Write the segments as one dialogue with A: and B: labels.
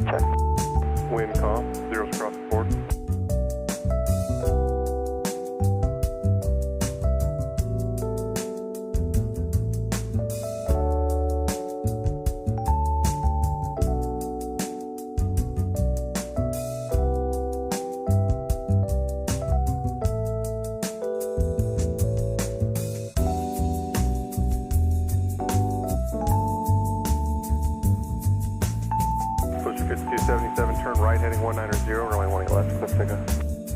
A: wind check.
B: Wind calm, zeros across the board. Closer 5277, turn right, heading 190, runway 18 left, clear for takeoff.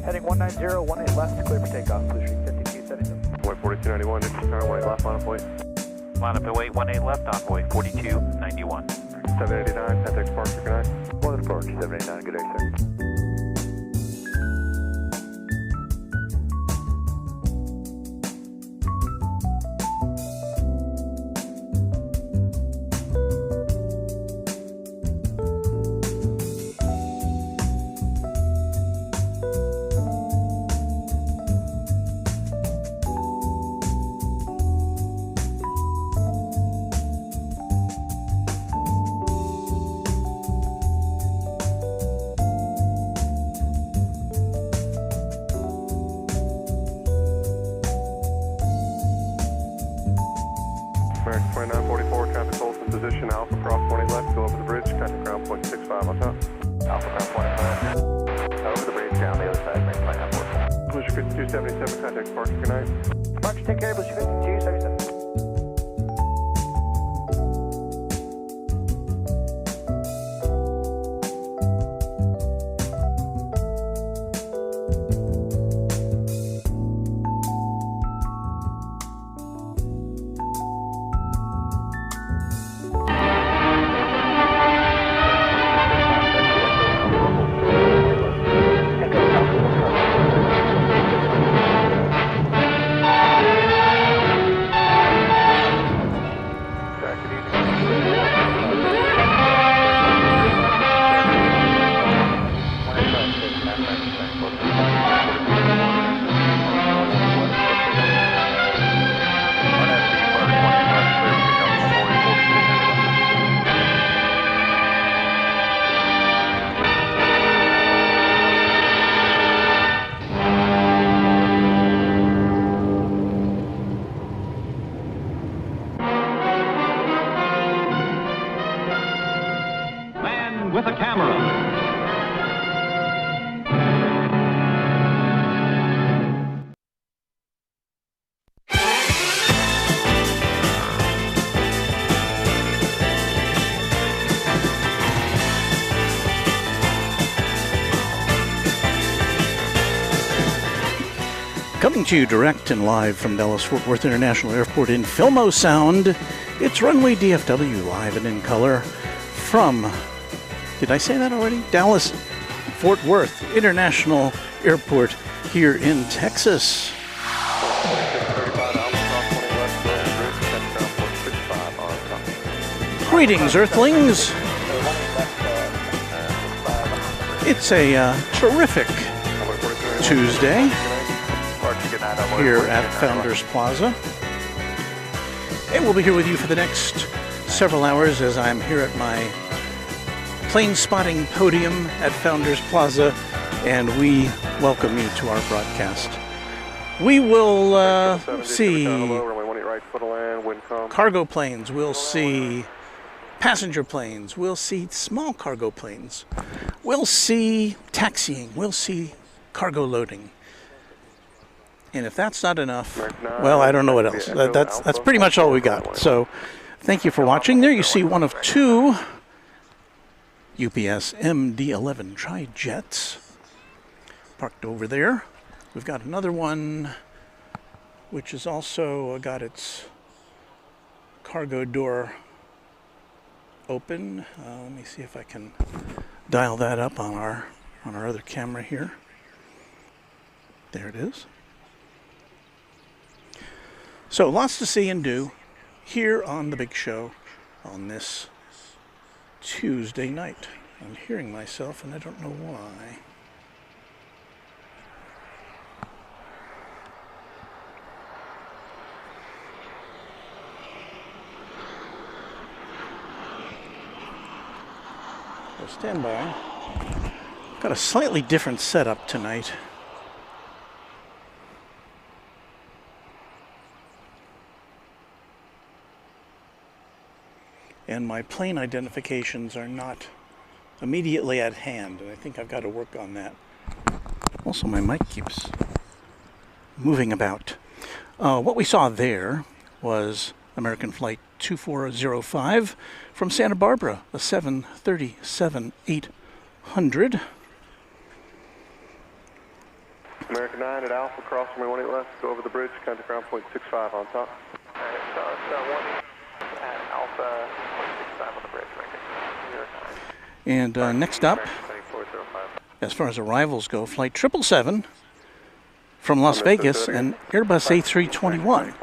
A: Heading 190, 18 left, clear for takeoff. Blue Street 5277.
B: Runway 4291, distance turn, 18 left, line up weight.
C: Line up at weight 18 left, envoy 4291.
B: 789, contact departure, good night.
A: Morning approach, 789, good day, sir.
B: American 2944, traffic holds in position, Alpha cross 20 left, go over the bridge, contact ground point 65 on top.
A: Alpha ground 25. Over the bridge, down the other side, make flight number 4.
B: Bluesure 5277, contact departure, good night.
A: Departure, take care, Blue Street 5277.
D: With a camera.
E: Coming to you direct and live from Dallas-Fort Worth International Airport in Filmo Sound, it's Runway DFW live and in color from, did I say that already? Dallas-Fort Worth International Airport here in Texas. Greetings, Earthlings. It's a terrific Tuesday here at Founders Plaza. And we'll be here with you for the next several hours as I'm here at my plane spotting podium at Founders Plaza, and we welcome you to our broadcast. We will see cargo planes, we'll see passenger planes, we'll see small cargo planes, we'll see taxiing, we'll see cargo loading. And if that's not enough, well, I don't know what else. That's pretty much all we got. So thank you for watching. There you see one of two UPS MD-11 tri-jets parked over there. We've got another one which has also got its cargo door open. Let me see if I can dial that up on our other camera here. There it is. So lots to see and do here on the big show on this Tuesday night. I'm hearing myself and I don't know why. So stand by. Got a slightly different setup tonight. And my plane identifications are not immediately at hand, and I think I've got to work on that. Also, my mic keeps moving about. What we saw there was American Flight 2405 from Santa Barbara, a 737-800.
B: American 9 at Alpha, cross runway 18 left, go over the bridge, contact ground point 65 on top.
A: Alright, so it's 1 at Alpha, 0.65 on the bridge, American 09.
E: And next up,
A: 2405.
E: as far as arrivals go, Flight 777 from Las Vegas and Airbus A321.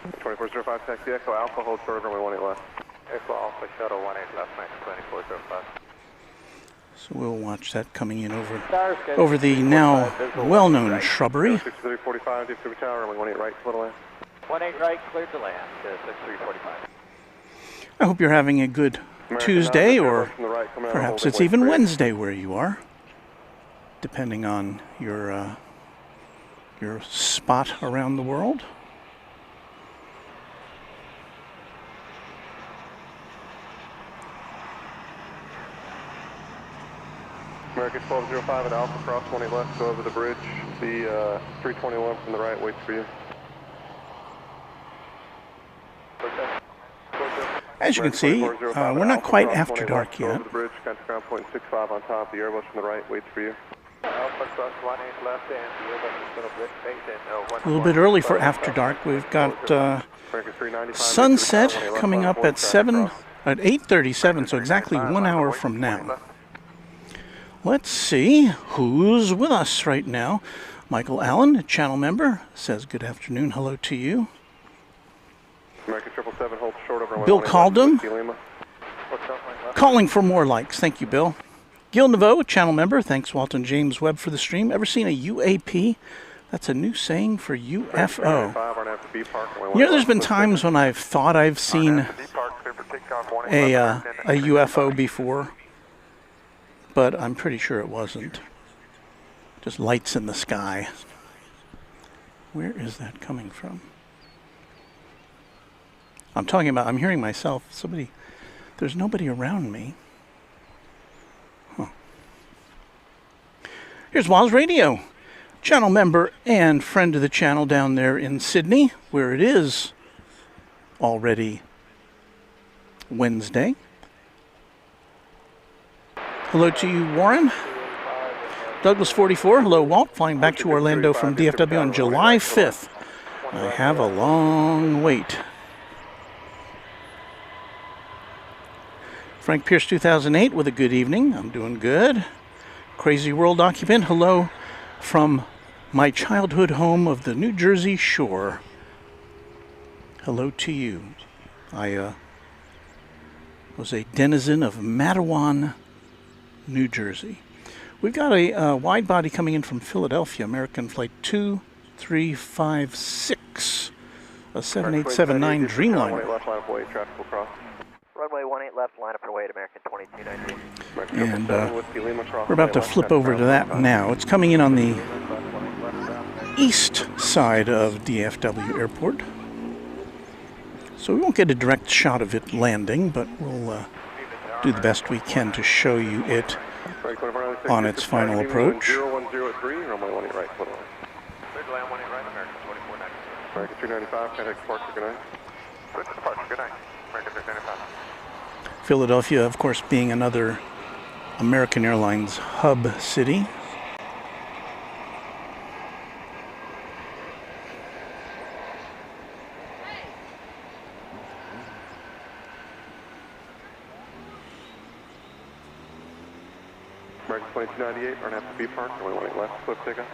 B: 2405, taxi Echo Alpha, hold short of runway 18 left.
A: Echo Alpha, shuttle 18 left, max 2405.
E: So we'll watch that coming in over the now well-known shrubbery.
B: 6345, DFW Tower, runway 18 right, little land.
A: 18 right, cleared to land, 6345.
E: I hope you're having a good Tuesday, or perhaps it's even Wednesday where you are, depending on your spot around the world.
B: American 1205 at Alpha, cross 20 left, go over the bridge. The 321 from the right waits for you.
E: As you can see, we're not quite after dark yet.
B: Over the bridge, contact ground point 65 on top. The Airbus from the right waits for you.
A: Alpha, cross 18 left, and the Airbus is going to bridge base and
E: A little bit early for after dark. We've got sunset coming up at 8:37, so exactly 1 hour from now. Let's see who's with us right now. Michael Allen, a channel member, says good afternoon. Hello to you.
B: American 777, hold short over runway
E: Bill
B: 18
E: Caldum,
B: left.
E: calling for more likes. Thank you, Bill. Gil Naveau, a channel member. Thanks, Walton James Webb, for the stream. Ever seen a UAP? That's a new saying for UFO. You know, there's been times when I've thought I've seen a UFO before, but I'm pretty sure it wasn't. Just lights in the sky. Where is that coming from? I'm hearing myself. There's nobody around me. Huh. Here's Woz Radio, channel member and friend of the channel down there in Sydney, where it is already Wednesday. Hello to you, Warren. Douglas 44, hello, Walt. Flying back to Orlando from DFW on July 5th. I have a long wait. Frank Pierce 2008 with a good evening. I'm doing good. Crazy World Occupant, hello from my childhood home of the New Jersey Shore. Hello to you. I was a denizen of Matawan, New Jersey. We've got a wide body coming in from Philadelphia, American Flight 2356, a 7879 Dreamliner.
A: Runway 18 left, line up for weight, American 2298.
E: And we're about to flip over to that now. It's coming in on the east side of DFW Airport. So we won't get a direct shot of it landing, but we'll do the best we can to show you it on its final approach.
B: 0103, runway 18 right, foot on.
A: Cleared to land 18 right, American 2490.
B: American 295, contact departure, good night.
A: Cleared to departure, good night. American 395.
E: Philadelphia, of course, being another American Airlines hub city.
B: American 2298, RNAV B Park, runway 18 left, flip takeoff.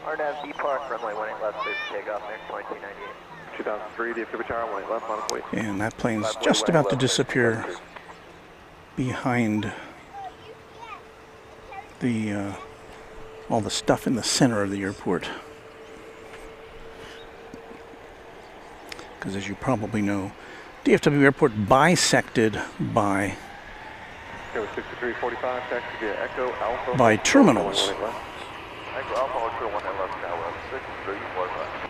A: RNAV B Park, runway 18 left, cleared to take off, American 2298.
B: 2003, DFW Tower, 18 left, on its way.
E: And that plane's just about to disappear behind the all the stuff in the center of the airport. Because as you probably know, DFW Airport bisected by
B: Go 6345, taxi via Echo Alpha.
E: by terminals.
A: Echo Alpha Hotel 1 left now, 6345.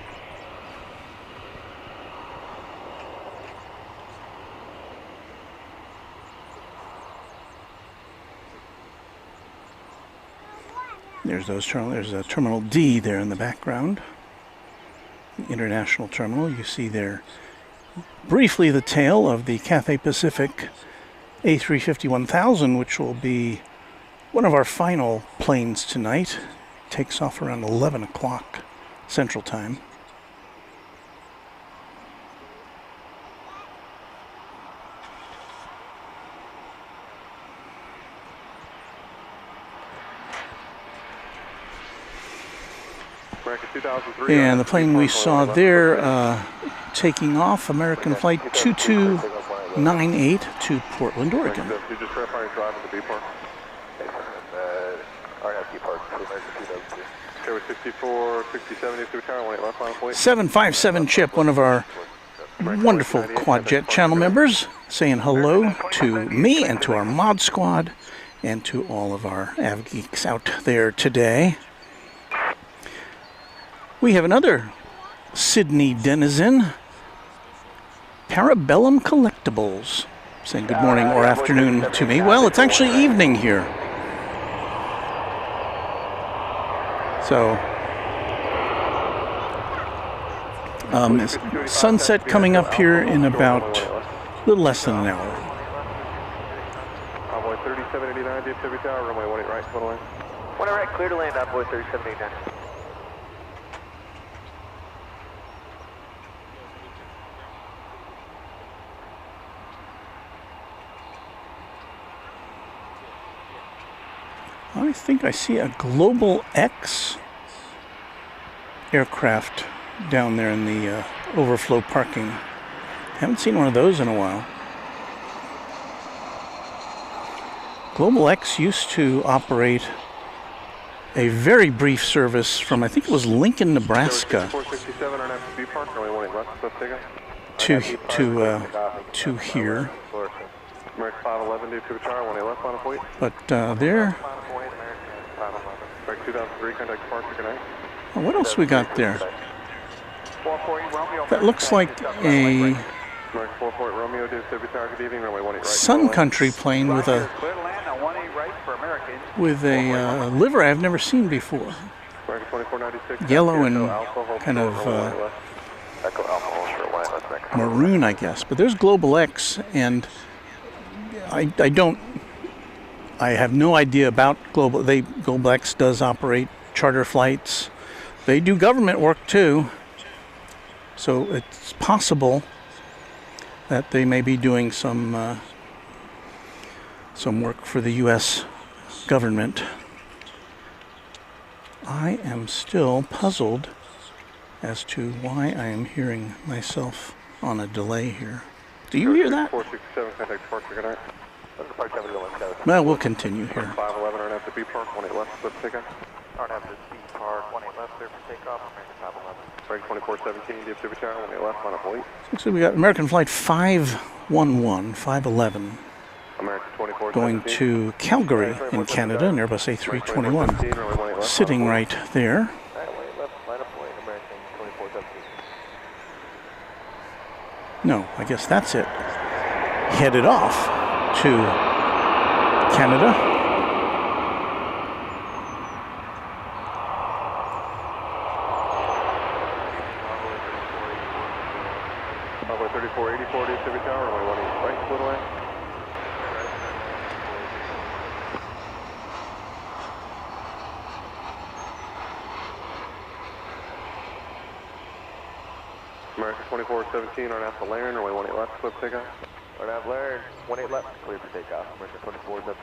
E: There's those terminals. There's a Terminal D there in the background. The international terminal. You see there briefly the tail of the Cathay Pacific A350-1000, which will be one of our final planes tonight. Takes off around 11 o'clock Central Time. And the plane we saw there taking off, American Flight 2298 to Portland, Oregon.
B: You just verify your drive at the B park. Okay, with 64, 6070 through tower, 18 left line point.
E: 757 Chip, one of our wonderful Quad Jet channel members, saying hello to me and to our mod squad and to all of our Av Geeks out there today. We have another Sydney denizen, Parabellum Collectibles, saying good morning or afternoon to me. Well, it's actually evening here. So, sunset coming up here in about a little less than an hour.
B: Envoy 3789, DFW Tower, runway 18 right, clear to land.
A: 1 right, clear to land, Envoy 3789.
E: I think I see a Global X aircraft down there in the overflow parking. Haven't seen one of those in a while. Global X used to operate a very brief service from, I think it was Lincoln, Nebraska, to here. But there. What else we got there? That looks like a Sun Country plane with a livery I've never seen before. Yellow and kind of maroon, I guess. But there's Global X, and I have no idea about Global. Global X does operate charter flights. They do government work too. So it's possible that they may be doing some work for the U.S. government. I am still puzzled as to why I am hearing myself on a delay here. Do you hear that?
B: 467, contact Park, good night.
E: Well, we'll continue here.
B: 511, RNF to B Park, 18 left, let's take off.
A: RNF to B Park, 18 left, there for takeoff, American 511.
B: Break 2417, DFW Tower, 18 left, line up point.
E: So we got American Flight 511
B: American 2417.
E: going to Calgary in Canada, an Airbus A321, sitting right there. No, I guess that's it. Headed off to Canada.
B: Runway 3484, DFW Tower, runway 18 right, clear to land. American 2417, RNF to Laren, runway 18 left, clear for takeoff.
A: RNF Laren, 18 left, clear for takeoff, American 2417.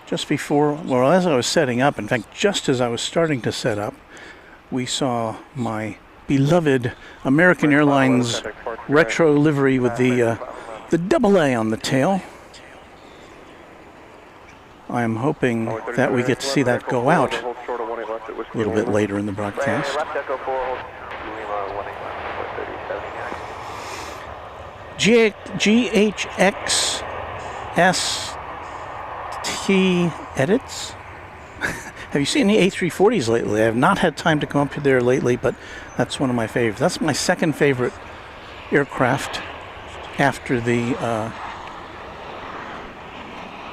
E: Just before, well, as I was setting up, in fact, just as I was starting to set up, we saw my beloved American Airlines retro livery with the AA on the tail. I'm hoping that we get to see that go out a little bit later in the broadcast.
A: Lima 18
E: GHXST edits. Have you seen any A340s lately? I have not had time to come up there lately, but that's one of my favorites. That's my second favorite aircraft after the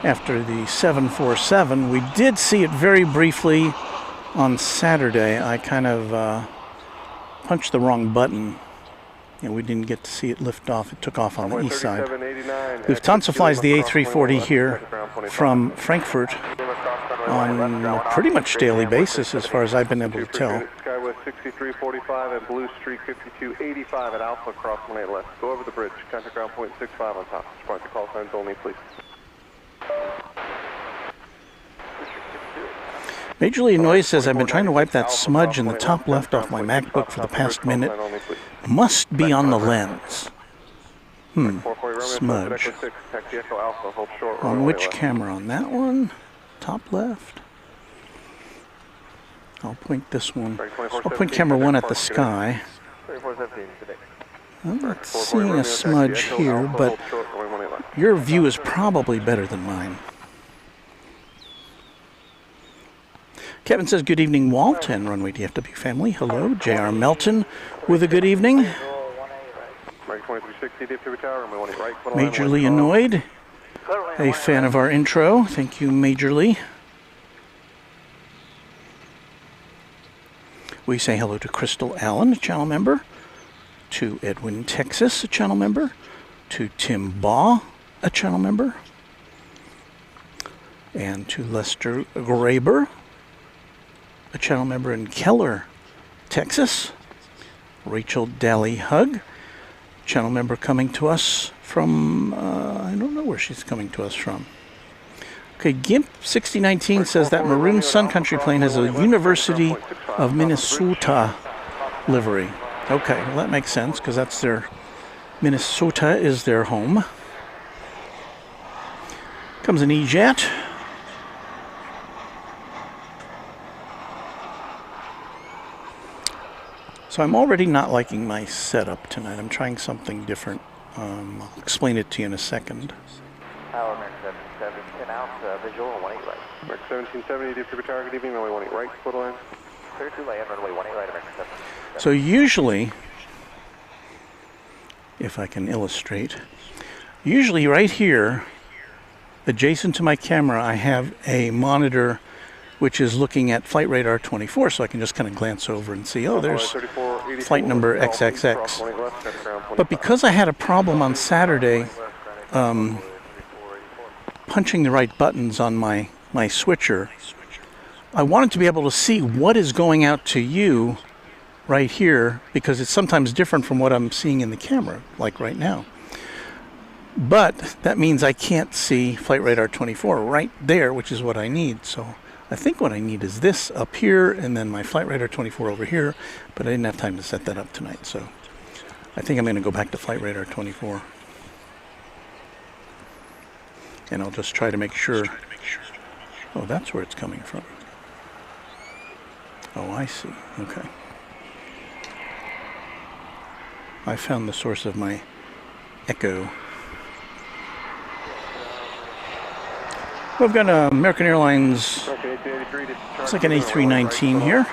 E: 747. We did see it very briefly on Saturday. I kind of punched the wrong button. And we didn't get to see it lift off. It took off on the east side. Lufthansa flies the A340 here from Frankfurt on a pretty much daily basis, as far as I've been able to tell.
B: Skywest 6345 and Blue Street 5285 at Alpha, cross 18 left. Go over the bridge. Contact ground point 65 on top. Respond to call signs only, please.
E: Majorly Noise says, I've been trying to wipe that smudge in the top left off my MacBook for the past minute. Must be on the lens. Smudge. On which camera? On that one? Top left? I'll point this one. I'll point camera 1 at the sky. I'm not seeing a smudge here, but your view is probably better than mine. Kevin says, good evening, Walt and Runway DFW family. Hello, J.R. Melton with a good evening. Majorly Annoyed, a fan of our intro. Thank you, Majorly. We say hello to Crystal Allen, a channel member, to Edwin Texas, a channel member, to Tim Baugh, a channel member, and to Lester Graber, a channel member in Keller, Texas. Rachel Daly Hug, channel member coming to us from, I don't know where she's coming to us from. Okay, GIMP 6019 says that Maroon Sun Country plane has a University of Minnesota livery. Okay, well that makes sense because that's their, Minnesota is their home. Comes an E-Jet. So I'm already not liking my setup tonight. I'm trying something different. I'll explain it to you in a second.
A: Tower, American 1710 out, visual, 18 right.
B: American 1770, DFW Tower, good evening, runway 18 right, split line.
A: 32 land, runway 18 right, American 17.
E: So usually, if I can illustrate, usually right here, adjacent to my camera, I have a monitor which is looking at Flight Radar 24, so I can just kind of glance over and see, oh, there's flight number XXX. But because I had a problem on Saturday punching the right buttons on my switcher, I wanted to be able to see what is going out to you right here, because it's sometimes different from what I'm seeing in the camera, like right now. But that means I can't see Flight Radar 24 right there, which is what I need. So I think what I need is this up here and then my Flight Radar 24 over here, but I didn't have time to set that up tonight, so I think I'm going to go back to Flight Radar 24. And I'll just try to make sure. Oh, that's where it's coming from. Oh, I see. Okay. I found the source of my echo. We've got American Airlines, looks like an A319 here.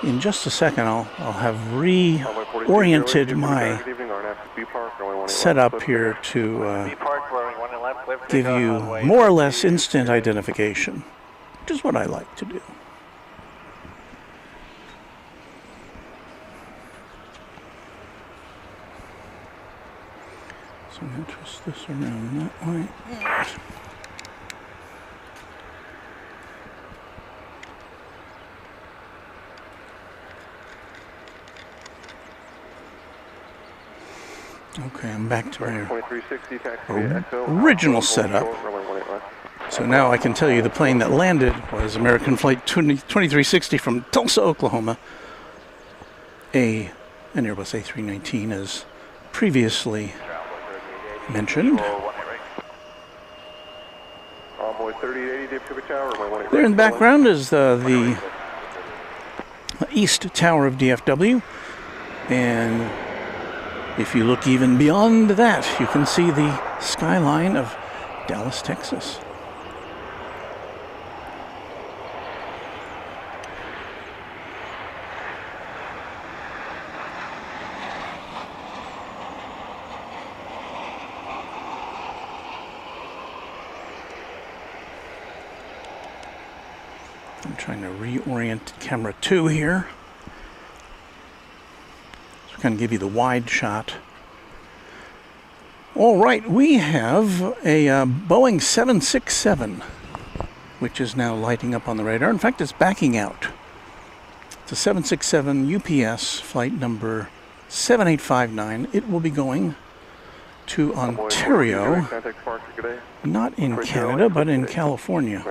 E: In just a second, I'll have reoriented my setup here to give you more or less instant identification, which is what I like to do. So I'm going to twist this around that way. Okay, I'm back to my original setup. So now I can tell you the plane that landed was American Flight 2360 from Tulsa, Oklahoma. An Airbus A319, as previously mentioned. There in the background is the east tower of DFW. And if you look even beyond that, you can see the skyline of Dallas, Texas. I'm trying to reorient camera 2 here. So kind of give you the wide shot. All right, we have a Boeing 767, which is now lighting up on the radar. In fact, it's backing out. It's a 767 UPS flight number 7859. It will be going to Ontario, not in Canada, but in California.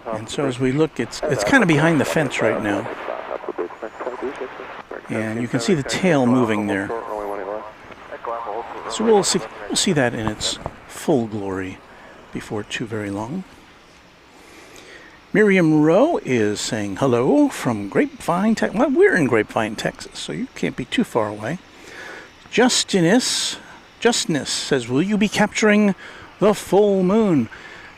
E: And so as we look, it's kind of behind the fence right now. And you can see the tail moving there. So we'll see that in its full glory before too very long. Miriam Rowe is saying hello from Grapevine, Texas. Well, we're in Grapevine, Texas, so you can't be too far away. Justness says, will you be capturing the full moon?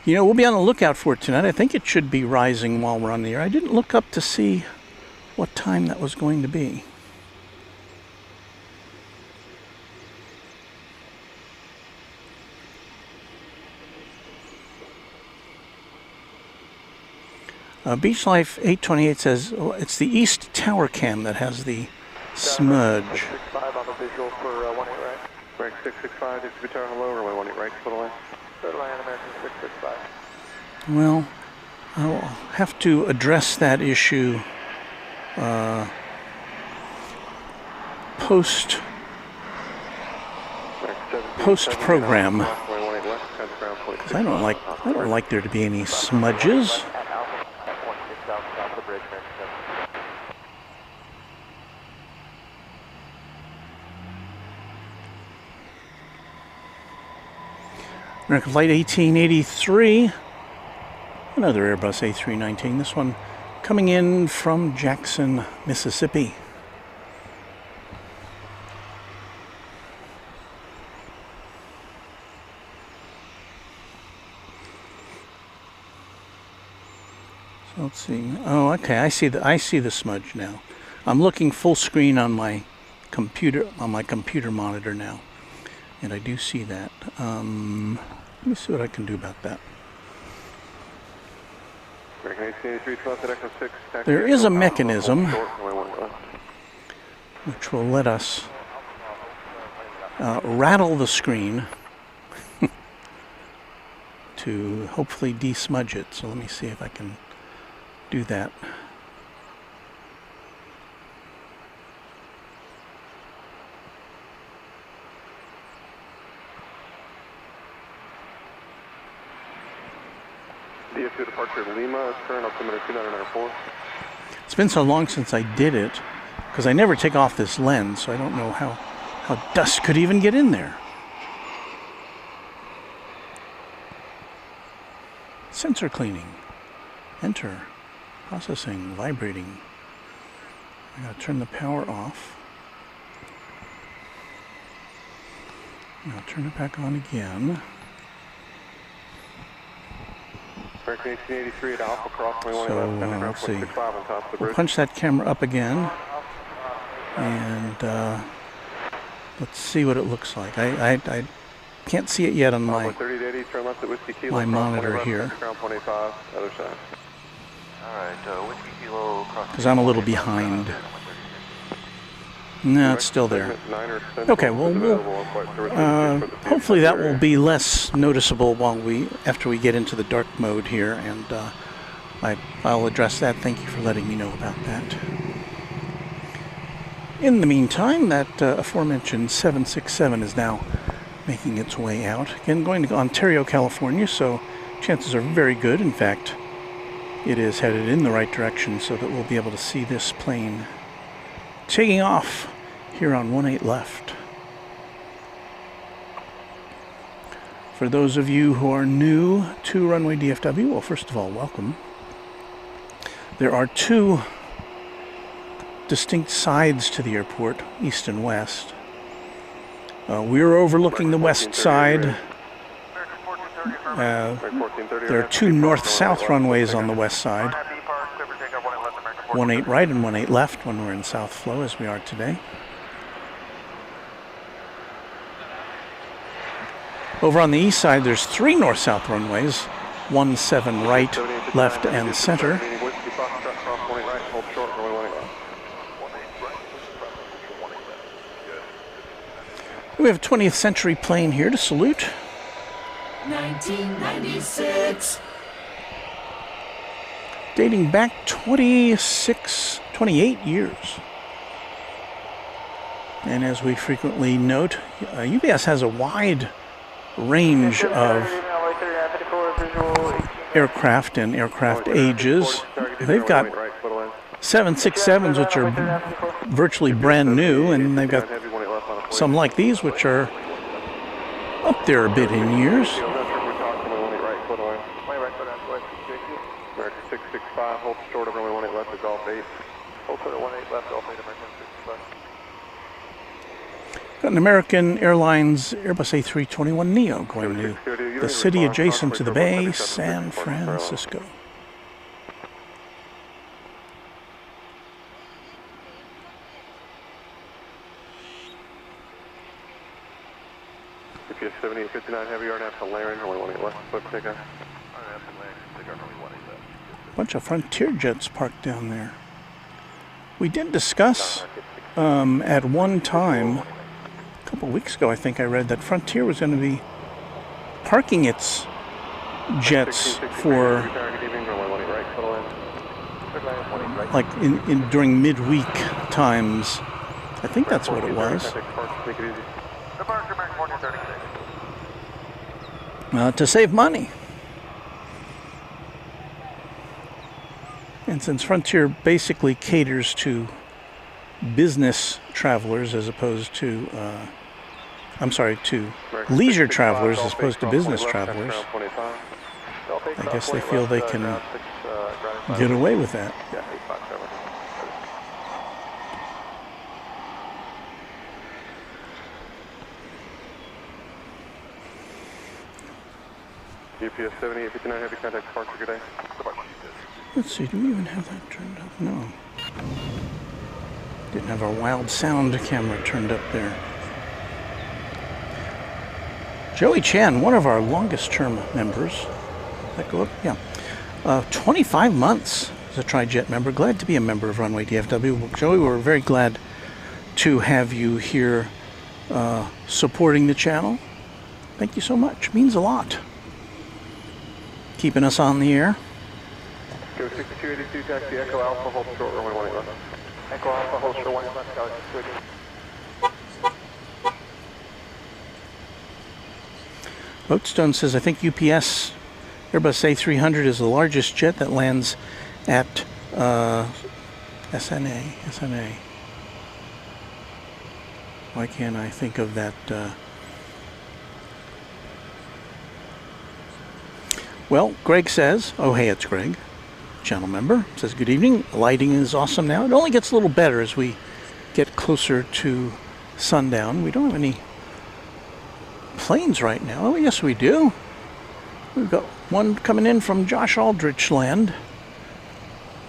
E: You know, we'll be on the lookout for it tonight. I think it should be rising while we're on the air. I didn't look up to see what time that was going to be. Beach Life 828 says, oh, it's the East Tower cam that has the smudge.
A: 665 on the visual for 18 right.
B: American 665, DFW Tower, hello, runway 18 right, total line.
A: Third line, American 665.
E: Well, I'll have to address that issue post-program. I don't like there to be any smudges. American Flight 1883, another Airbus A319, this one coming in from Jackson, Mississippi. So let's see. Oh, okay, I see the smudge now. I'm looking full screen on my computer monitor now. And I do see that. Let me see what I can do about that. There is a mechanism which will let us rattle the screen to hopefully de-smudge it. So let me see if I can do that.
B: DFW departure Lima is current altimeter 2994.
E: It's been so long since I did it, because I never take off this lens, so I don't know how dust could even get in there. Sensor cleaning. Enter. Processing. Vibrating. I gotta turn the power off. Now turn it back on again.
B: American 1883 at Alpha Cross 21 left,
E: let's see.
B: 65 on top of the
E: We'll
B: bridge.
E: punch that camera up again, and let's see what it looks like. I can't see it yet on my
B: 30 to 80, turn left at Whiskey Kilo.
E: my monitor here,
B: Ground 25, other side.
C: Alright, Whiskey Kilo cross.
E: because I'm a little behind. No, it's still there. Okay, well, hopefully that will be less noticeable after we get into the dark mode here, and I'll address that. Thank you for letting me know about that. In the meantime, that aforementioned 767 is now making its way out. Again, going to Ontario, California, so chances are very good. In fact, it is headed in the right direction so that we'll be able to see this plane taking off here on 18 left. For those of you who are new to Runway DFW, well, first of all, welcome. There are two distinct sides to the airport, east and west. We're overlooking the west side. There are two north-south runways on the west side. 18 right and 18 left when we're in South Flow, as we are today. Over on the east side, there's three north-south runways, 17 right, left, and center. We have a 20th century plane here to salute.
F: 1996.
E: Dating back 28 years. And as we frequently note, UPS has a wide range of aircraft and aircraft ages. They've got 767s, which are virtually brand new, and they've got some like these, which are up there a bit in years.
B: American 665, hold short of runway 18 left to Golf 8.
A: Hold short of 18 left, Golf 8, American 665.
E: Got an American Airlines Airbus A321neo going to the city adjacent to the bay, San Francisco.
B: UPS 7859 Heavy Yard after Laren, runway 18 left, foot takeoff.
E: Bunch of Frontier jets parked down there. We did discuss at one time, a couple weeks ago I think I read that Frontier was going to be parking its jets for like during midweek times. I think that's what it was. To save money. And since Frontier basically caters to business travelers as opposed to, to leisure travelers as opposed to business travelers, I guess they feel they can get away with that.
B: UPS 7859 Heavy, contact departure, good day.
E: Let's see, do we even have that turned up? No. Didn't have our wild sound camera turned up there. Joey Chan, one of our longest term members. Did that go up? Yeah. 25 months as a Tri-Jet member. Glad to be a member of Runway DFW. Joey, we're very glad to have you here supporting the channel. Thank you so much. Means a lot. Keeping us on the air.
B: Go 6282, taxi Echo Alpha, hold short, runway 18 left.
A: Echo Alpha, hold short 18 left, Galaxy 2.
E: Boatstone says, I think UPS Airbus A300 is the largest jet that lands at SNA. Why can't I think of that? Well, Greg says, oh hey, it's Greg, channel member, says good evening. Lighting is awesome now. It only gets a little better as we get closer to sundown. We don't have any planes right now. Oh, yes we do. We've got one coming in from Josh Aldrich land.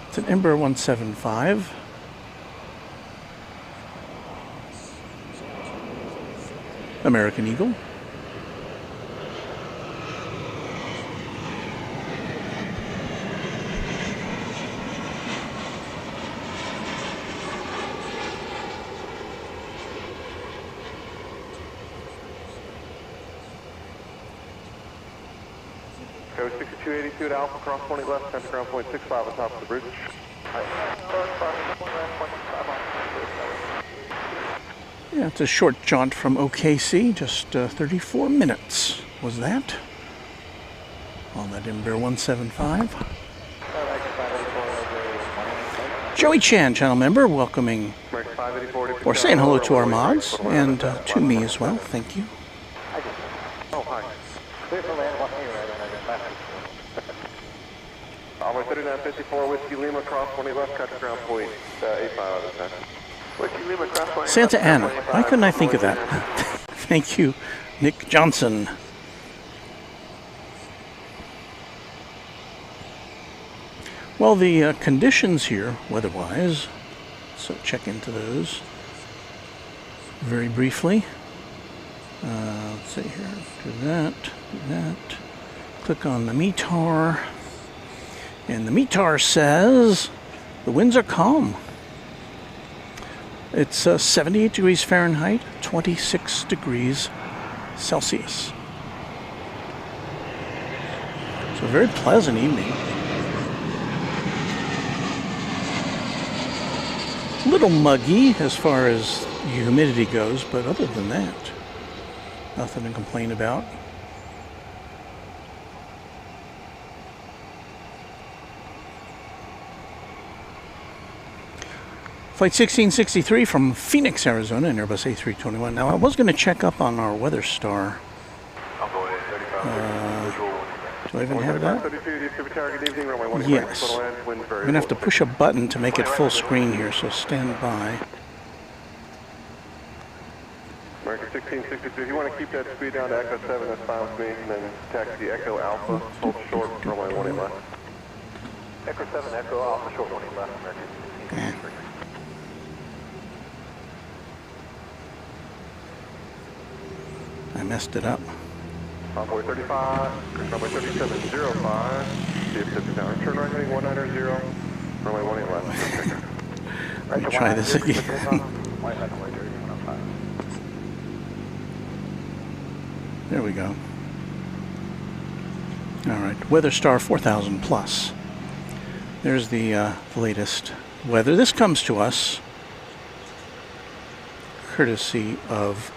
E: It's an Embraer 175. American Eagle.
B: Go 6282 at Alpha, cross 20 left, center ground point 65 on top of the bridge.
E: Yeah, it's a short jaunt from OKC, just 34 minutes was that. On that Embraer 175. Joey Chan, channel member, welcoming or saying hello to our mods and to me as well. Thank you.
B: Runway 3954, Whiskey Lima, cross 20 left, contact ground point 85 out of 10.
A: Whiskey Lima, cross 20
E: Santa
A: left,
E: Ana.
A: 25,
E: Why couldn't I think of that? Thank you, Nick Johnson. Well, the conditions here, weather-wise, so check into those very briefly. Let's see here. Do that. Click on the METAR. And the METAR says the winds are calm. It's 78 degrees Fahrenheit, 26 degrees Celsius. So a very pleasant evening. A little muggy as far as humidity goes, but other than that, nothing to complain about. Flight 1663 from Phoenix, Arizona, in Airbus A321. Now, I was going to check up on our weather star. Do I even have that? Yes. I'm going to have to push a button to make it full screen here, so stand by.
B: American 1663, if you want to keep that speed down to Echo 7, that's fine with me, and then taxi Echo Alpha, hold short, runway 18 left.
A: Echo 7, Echo Alpha, short 20 left, American 1663.
E: I messed it up.
B: Runway 35, runway 3705, DFW tower, turn right heading 190, runway 18 left.
E: Let me try this again. There we go. All right, Weather Star 4000 plus. There's the latest weather. This comes to us courtesy of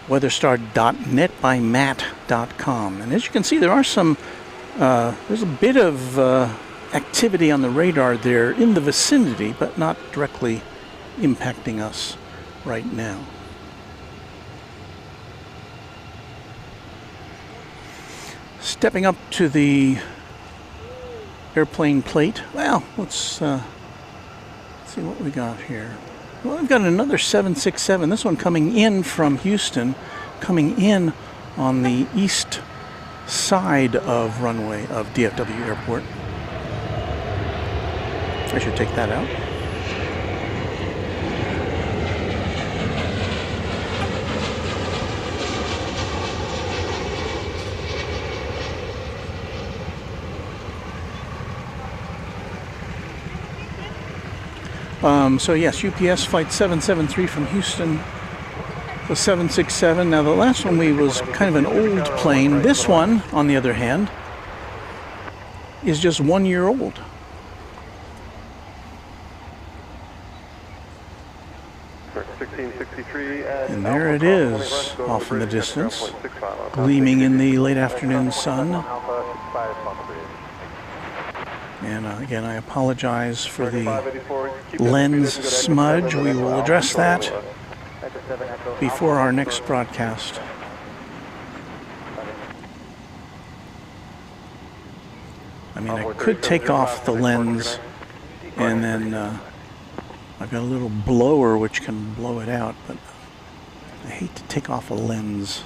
E: weatherstar.net by matt.com. And as you can see, there are some, there's a bit of activity on the radar there in the vicinity, but not directly impacting us right now. Stepping up to the airplane plate. Well, let's see what we got here. Well, we've got another 767. This one coming in from Houston, coming in on the east side of runway of DFW Airport. I should take that out. So yes, UPS flight 773 from Houston, the 767. Now the last one was kind of an old plane. This one, on the other hand, is just 1 year old. And there it is, off in the distance, gleaming in the late afternoon sun. And again, I apologize for the lens smudge. We will address that before our next broadcast. I mean, I could take off the lens, and then I've got a little blower which can blow it out, but I hate to take off a lens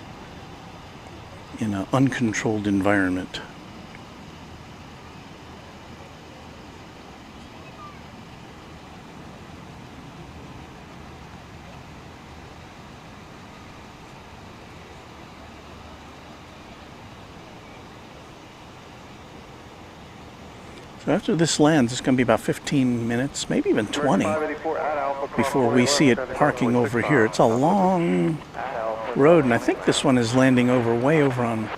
E: in an uncontrolled environment. So after this lands, it's going to be about 15 minutes, maybe even 20, before we see it parking over here. It's a long road, and I think this one is landing way over on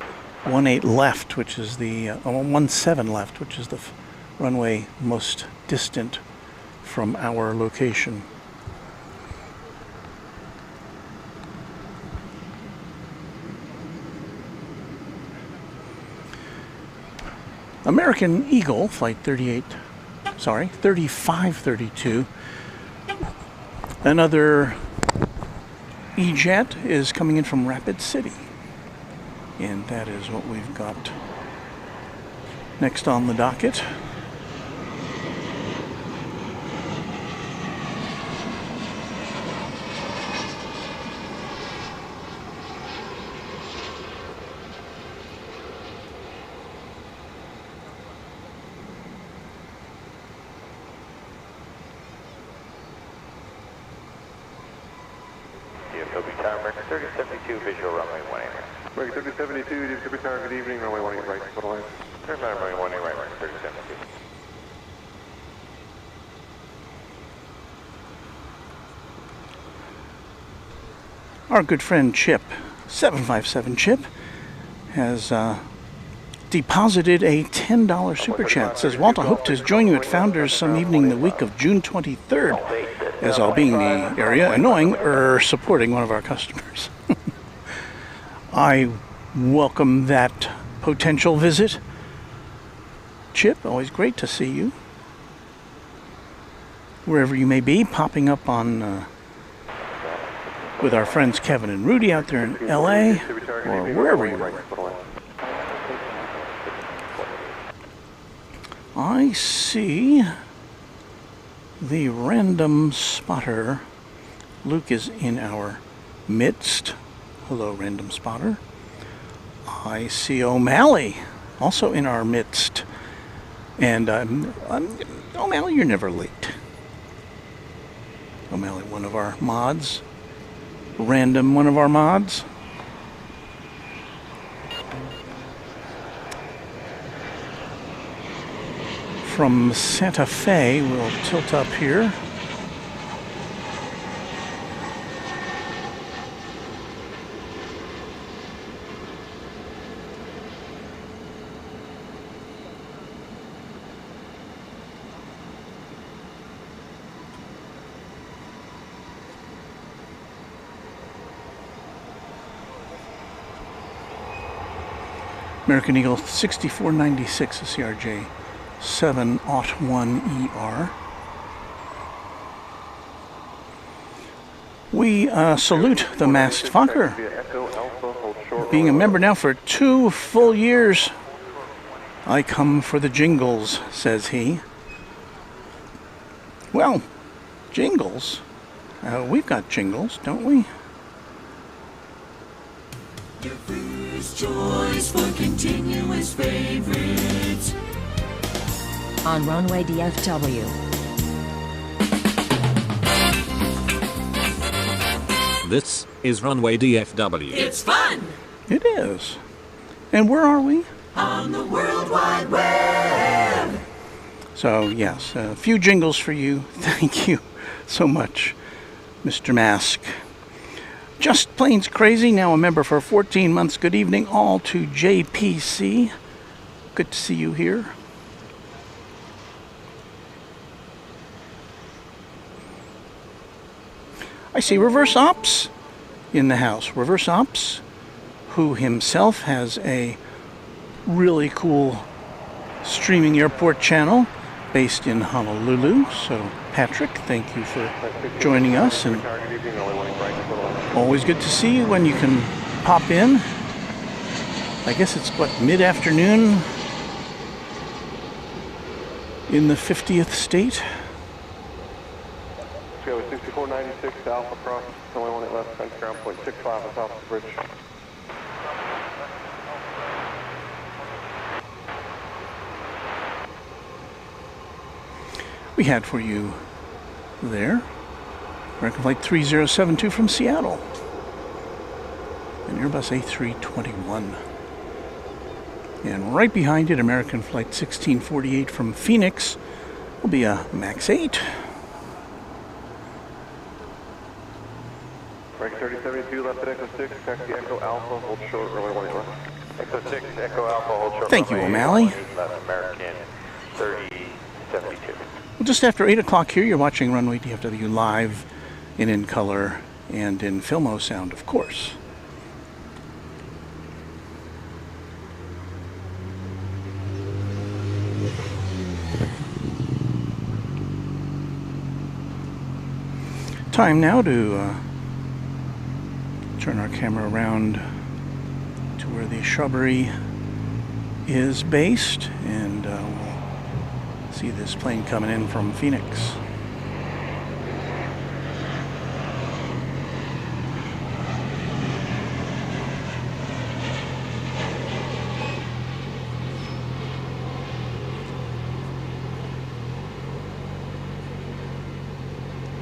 E: 18 left, which is the 17 left, which is the runway most distant from our location. American Eagle, flight 3532. Another E-Jet is coming in from Rapid City. And that is what we've got next on the docket.
A: American 3072, visual runway 18 right.
B: American 3072, DFW Tower, good evening, runway 18 right, total line.
A: Runway 18 right, American 3072.
E: Our good friend Chip, 757 Chip, has deposited a $10 super chat. Says, Walt, I hope to join you at Founders some evening the week of June 23rd, as I'll be in the area, annoying or supporting one of our customers. I welcome that potential visit. Chip, always great to see you. Wherever you may be, popping up on with our friends Kevin and Rudy out there in LA, or wherever you are. I see the random spotter. Luke is in our midst. Hello, random spotter. I see O'Malley also in our midst. And O'Malley, you're never late. O'Malley, one of our mods. Random, one of our mods. From Santa Fe, we'll tilt up here. American Eagle 6496 CRJ 701ER. We salute the masked Fokker, being a member now for 2 full years. I come for the jingles, says he. Well, jingles? We've got jingles, don't we?
F: Your first choice for continuous favorites
G: on Runway DFW.
D: This is Runway DFW.
F: It's fun
E: It is. And where are we?
F: on the World Wide Web.
E: So, yes, a few jingles for you. Thank you so much, Mr. Mask. Just Plains Crazy, now a member for 14 months. Good evening all to JPC. Good to see you here. I see Reverse Ops in the house. Reverse Ops, who himself has a really cool streaming airport channel based in Honolulu. So, Patrick, thank you for joining us, and always good to see you when you can pop in. I guess it's, what, mid-afternoon in the 50th state?
B: Go 6496 Alpha Cross, only one at left, fence ground point 65 on top of the bridge.
E: We had for you there American Flight 3072 from Seattle, an Airbus A321. And right behind it, American Flight 1648 from Phoenix will be a MAX 8.
B: American 3072, left at Echo 6, taxi Echo Alpha, hold short, runway 18 left.
A: Echo 6, Echo Alpha, hold short.
E: Thank you, O'Malley.
A: Left, American 3072.
E: Well, just after 8 o'clock here, you're watching Runway DFW live and in color and in Filmo sound, of course. Time now to turn our camera around to where the shrubbery is based, and we'll see this plane coming in from Phoenix.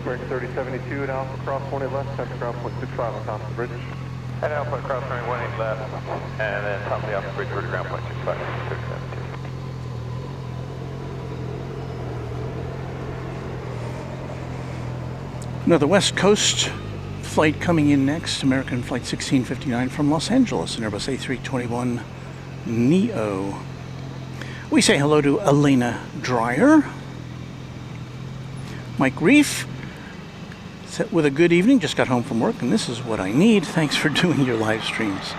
B: American 3072 and Alpha cross 18 left, center ground point 65 on top of the bridge.
A: And Alpha cross runway 18 left, and then top of the Alpha bridge, vertical ground point 65, 3072.
E: Another West Coast flight coming in next, American Flight 1659 from Los Angeles, an Airbus A321 Neo. We say hello to Elena Dreyer. Mike Reef, with a good evening, just got home from work, and this is what I need. Thanks for doing your live streams.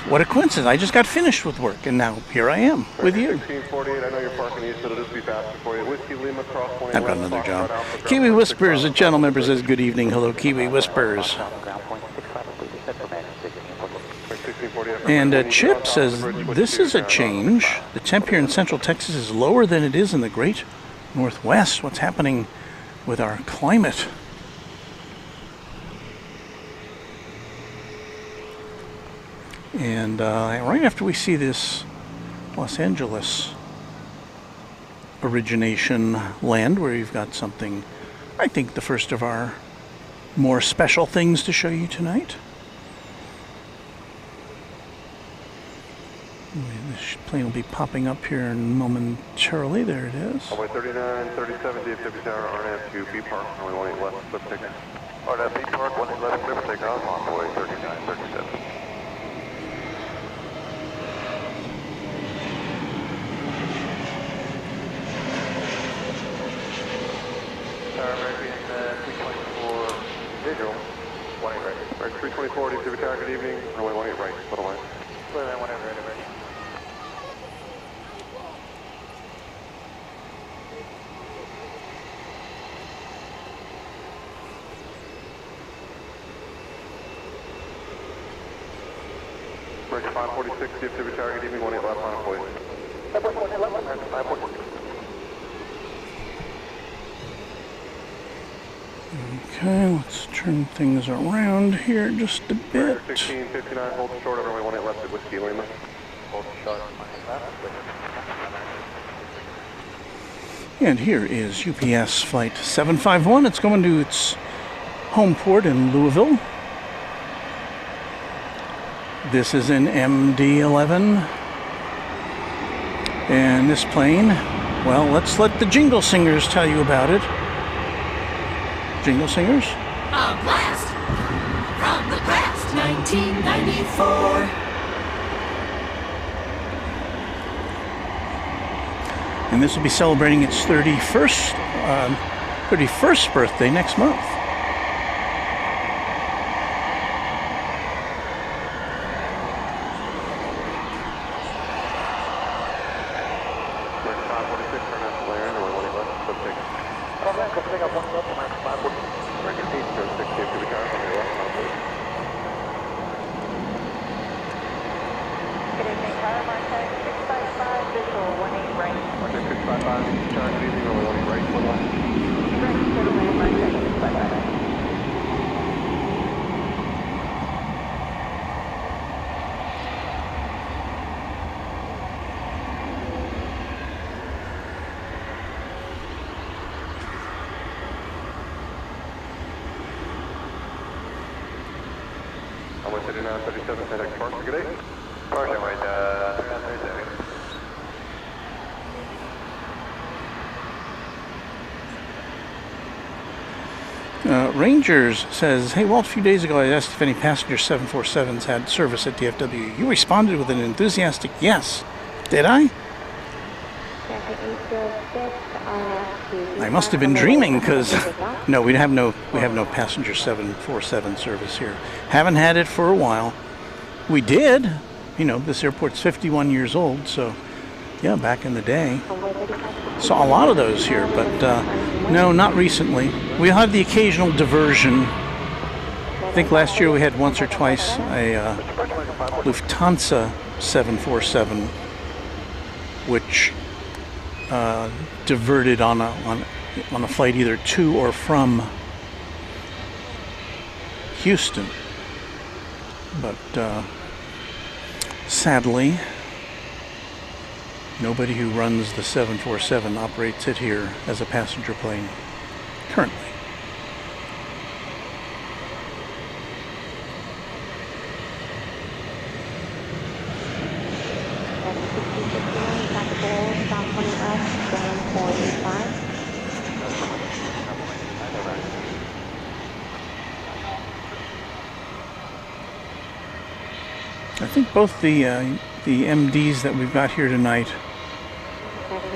E: What a coincidence. I just got finished with work, and now here I am with you.
B: 1648, I know you're parking east, so it'll just be faster for you. Whiskey Lima cross 18
E: I've got another job. Kiwi Whispers, a channel member, says good evening. Hello, Kiwi Whispers. And Chip says, this is a change. The temp here in Central Texas is lower than it is in the great Northwest. What's happening with our climate? And right after we see this Los Angeles origination land, where you've got something, I think the first of our more special things to show you tonight. This plane will be popping up here momentarily. There it is.
B: Runway 3937 DFW Tower, RNAV to B Park, runway 18 left, flip ticket.
A: RNAV B Park, 18 left, flip takeoff, envoy 3937. American 324 visual, 18 right.
B: Right, 324 DFW Tower, good evening, runway 18 right, little line.
A: Clear that 18 right, right.
B: American 546 DFW Tower, good evening, 18 left, final voice.
A: 18 left, American 546.
E: Okay, let's turn things around here just a bit.
B: 1659, hold short, runway 18 left at Whiskey Lima.
A: Hold short, 18 left.
E: And here is UPS Flight 751. It's going to its home port in Louisville. This is an MD-11. And this plane, well, let's let the jingle singers tell you about it. Jingle singers?
F: A blast from the past, 1994.
E: And this will be celebrating its 31st birthday next month.
B: Runway 3937, FedEx Park, good day.
A: Park, runway 3937.
E: Rangers says, hey Walt, a few days ago I asked if any passenger 747s had service at DFW. You responded with an enthusiastic yes. Did I? I must have been dreaming, because no, we have no passenger 747 service here. Haven't had it for a while. We did. You know, this airport's 51 years old, so yeah, back in the day. Saw a lot of those here, but no, not recently. We'll have the occasional diversion. I think last year we had once or twice a Lufthansa 747, which diverted on a flight either to or from Houston. But sadly, Nobody who runs the 747 operates it here as a passenger plane currently. I think both the MDs that we've got here tonight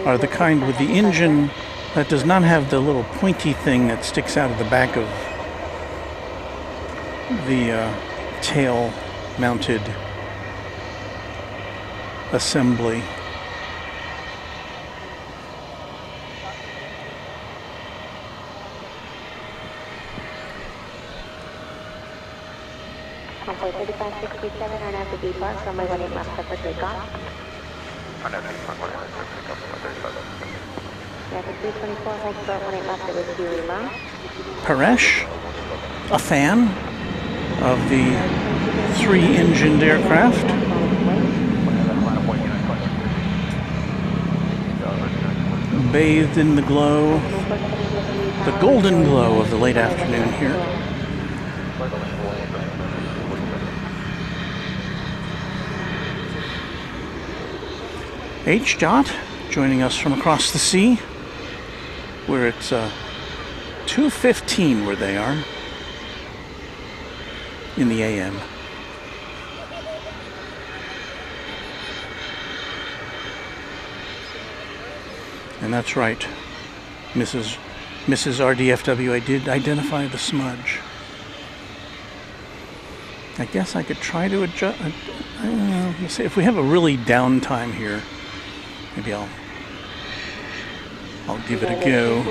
E: are the kind with the engine that does not have the little pointy thing that sticks out of the back of the tail-mounted assembly.
H: Runway 3567, RNAV to B Park, runway 18 left, set for takeoff. Yeah, 324, hold short, 18 left, it was Lima.
E: Paresh, a fan of the three-engined aircraft. Bathed in the glow, the golden glow of the late afternoon here. H-Dot joining us from across the sea, where it's 2:15 where they are in the AM. And that's right, Mrs. RDFW, I did identify the smudge. I guess I could try to adjust. I don't know. Let's see if we have a really downtime here. Maybe I'll give it a go.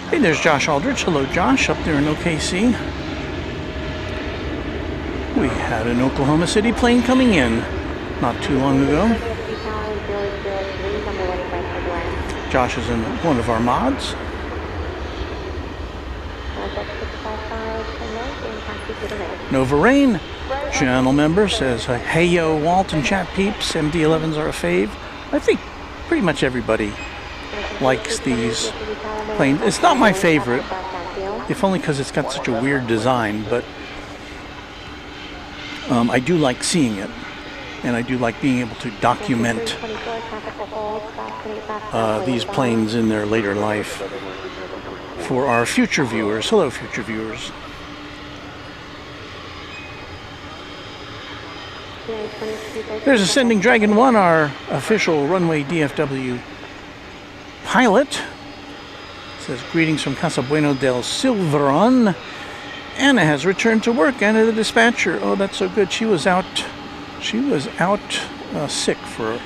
E: Hey, there's Josh Aldrich. Hello, Josh, up there in OKC. We had an Oklahoma City plane coming in not too long ago. Josh is in one of our mods. Nova Rain, channel member, says, hey yo, Walt and chat peeps, MD-11s are a fave. I think pretty much everybody likes these planes. It's not my favorite, if only because it's got such a weird design, but I do like seeing it. And I do like being able to document these planes in their later life for our future viewers. Hello, future viewers. There's Ascending Dragon 1, our official Runway DFW pilot. It says, greetings from Casa Bueno del Silveron. Anna has returned to work. Anna the dispatcher. Oh, that's so good. She was out sick for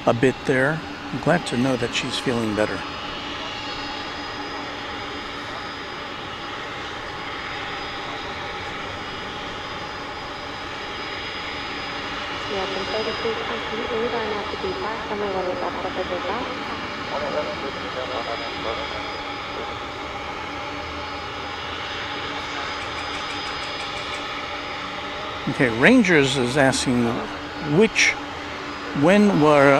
E: a bit there. I'm glad to know that she's feeling better. Okay, Rangers is asking when were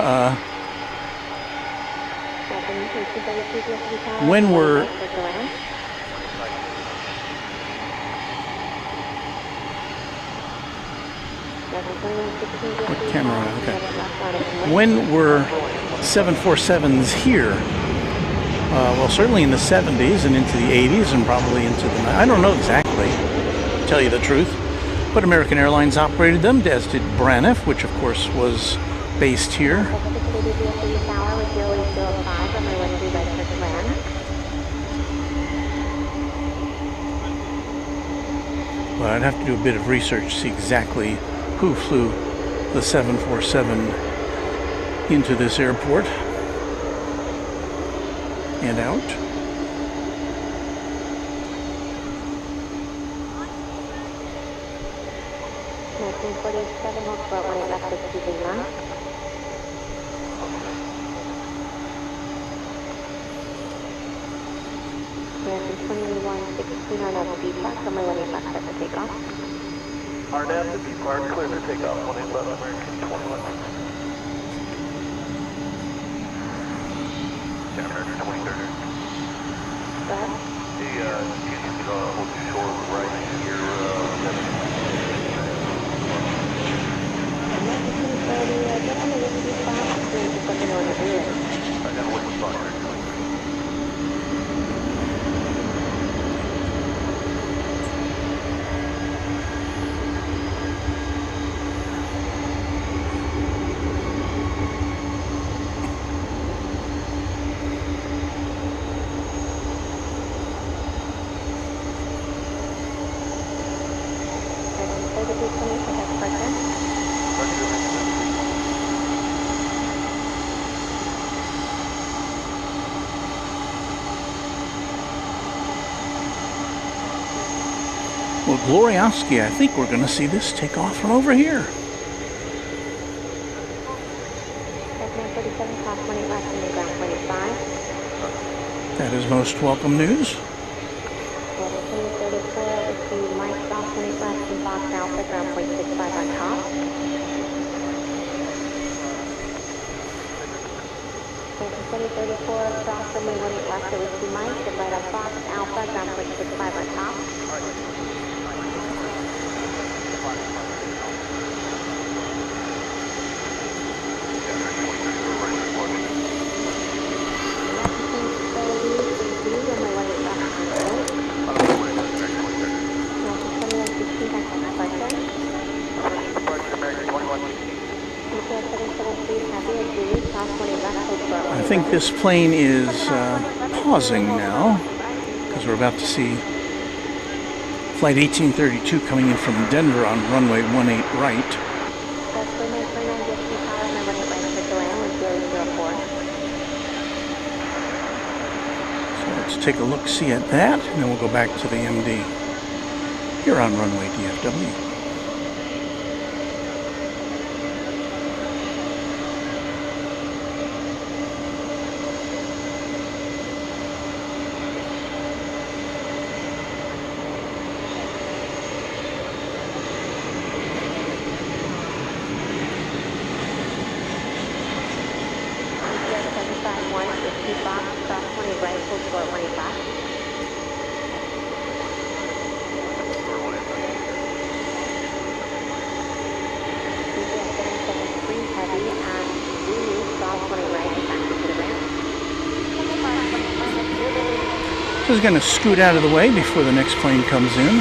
E: what camera? Okay. When were 747s here? Well, certainly in the 70s and into the 80s and probably into the... I don't know exactly, to tell you the truth. But American Airlines operated them, as did Braniff, which of course was based here. But I'd have to do a bit of research to see exactly who flew the 747 into this airport and out.
H: American 2116 RNAV B Park, runway 18 left, set for takeoff.
A: RNAV to B Park, clear for takeoff, 18 left, American 21. Yeah, American 23rd.
H: Go ahead.
A: Hey, can you hold short right here,
H: American 230, get on the whiskey spot, just let me know when you're ready.
A: I got a wooden spot here.
E: Well, Glorioski, I think we're going to see this take off from over here.
H: Cessna 47, cross 18 left, and ground 25.
E: That is most welcome news.
H: Level 2034, whiskey Mike, cross 20 left, and Fox Alpha, ground 0.65 on top. Cessna 2034, cross runway 18 left, to whiskey Mike, and right on Fox Alpha, ground 0.65 on top.
E: I think this plane is pausing now because we're about to see Flight 1832 coming in from Denver on runway 18 right. So let's take a look-see at that, and then we'll go back to the MD. Here on runway DFW. So he's going to scoot out of the way before the next plane comes in.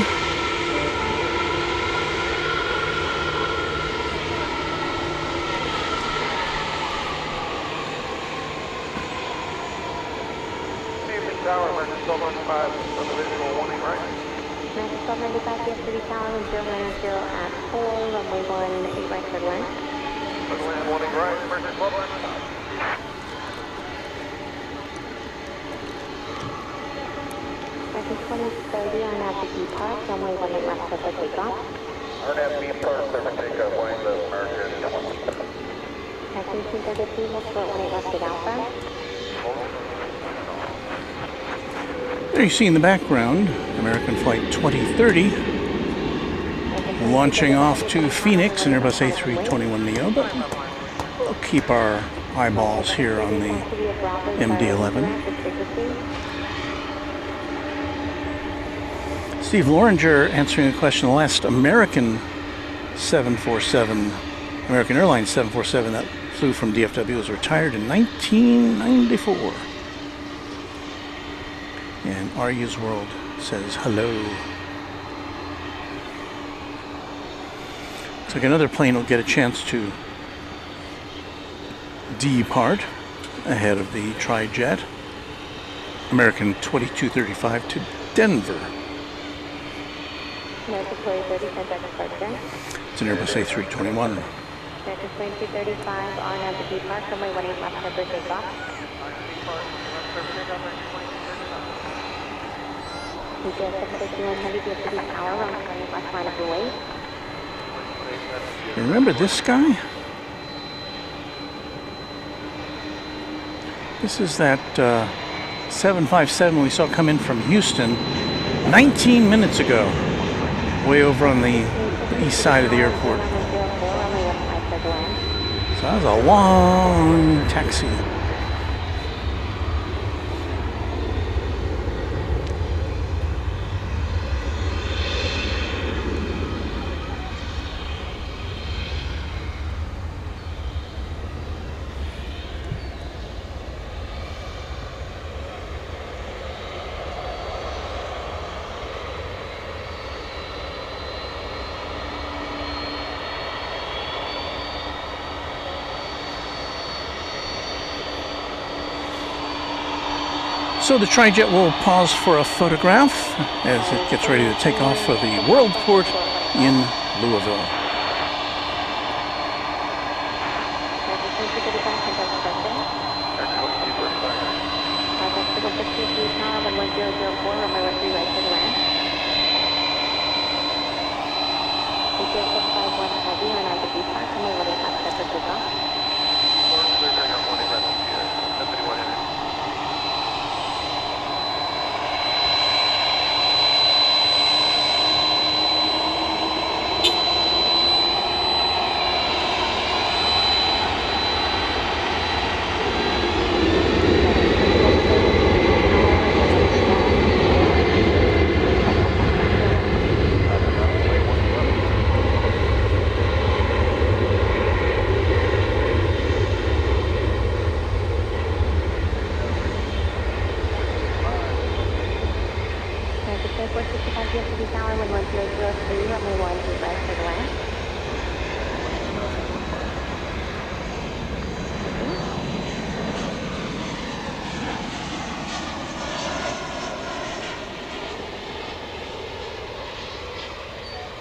A: Evening Tower, American 1295, on the visual 18 right.
H: American 1295, DFW Tower, 090 at 4, runway 18 right for land.
A: Land 18 right, American 1295.
H: American 2030 RNAV to B Park, runway 18 left, set for takeoff.
A: RNAV B Park, clear for takeoff, Wayne, the American 21.
H: American 233, hold short 18 left at Alpha.
E: There you see in the background, American Flight 2030 launching off to Phoenix in Airbus A321neo, but we'll keep our eyeballs here on the MD-11. Steve Loringer answering the question, the last American 747, American Airlines 747 that flew from DFW was retired in 1994. And Aryu's World says hello. Looks like another plane will get a chance to depart ahead of the tri-jet. American 2235 to Denver.
H: American 2030, contact departure.
E: It's an Airbus A321.
H: American 2235, RNAV to B Park, runway 18 left, set for takeoff. DJS 751 Heavy, DFW Tower, runway 18 left, line of the way.
E: You remember this guy? This is that 757 we saw come in from Houston 19 minutes ago, way over on the east side of the airport. So that was a long taxi. So the Tri-Jet will pause for a photograph as it gets ready to take off for the Worldport in Louisville.
H: DFW Tower, 11003, runway 1, request for the land.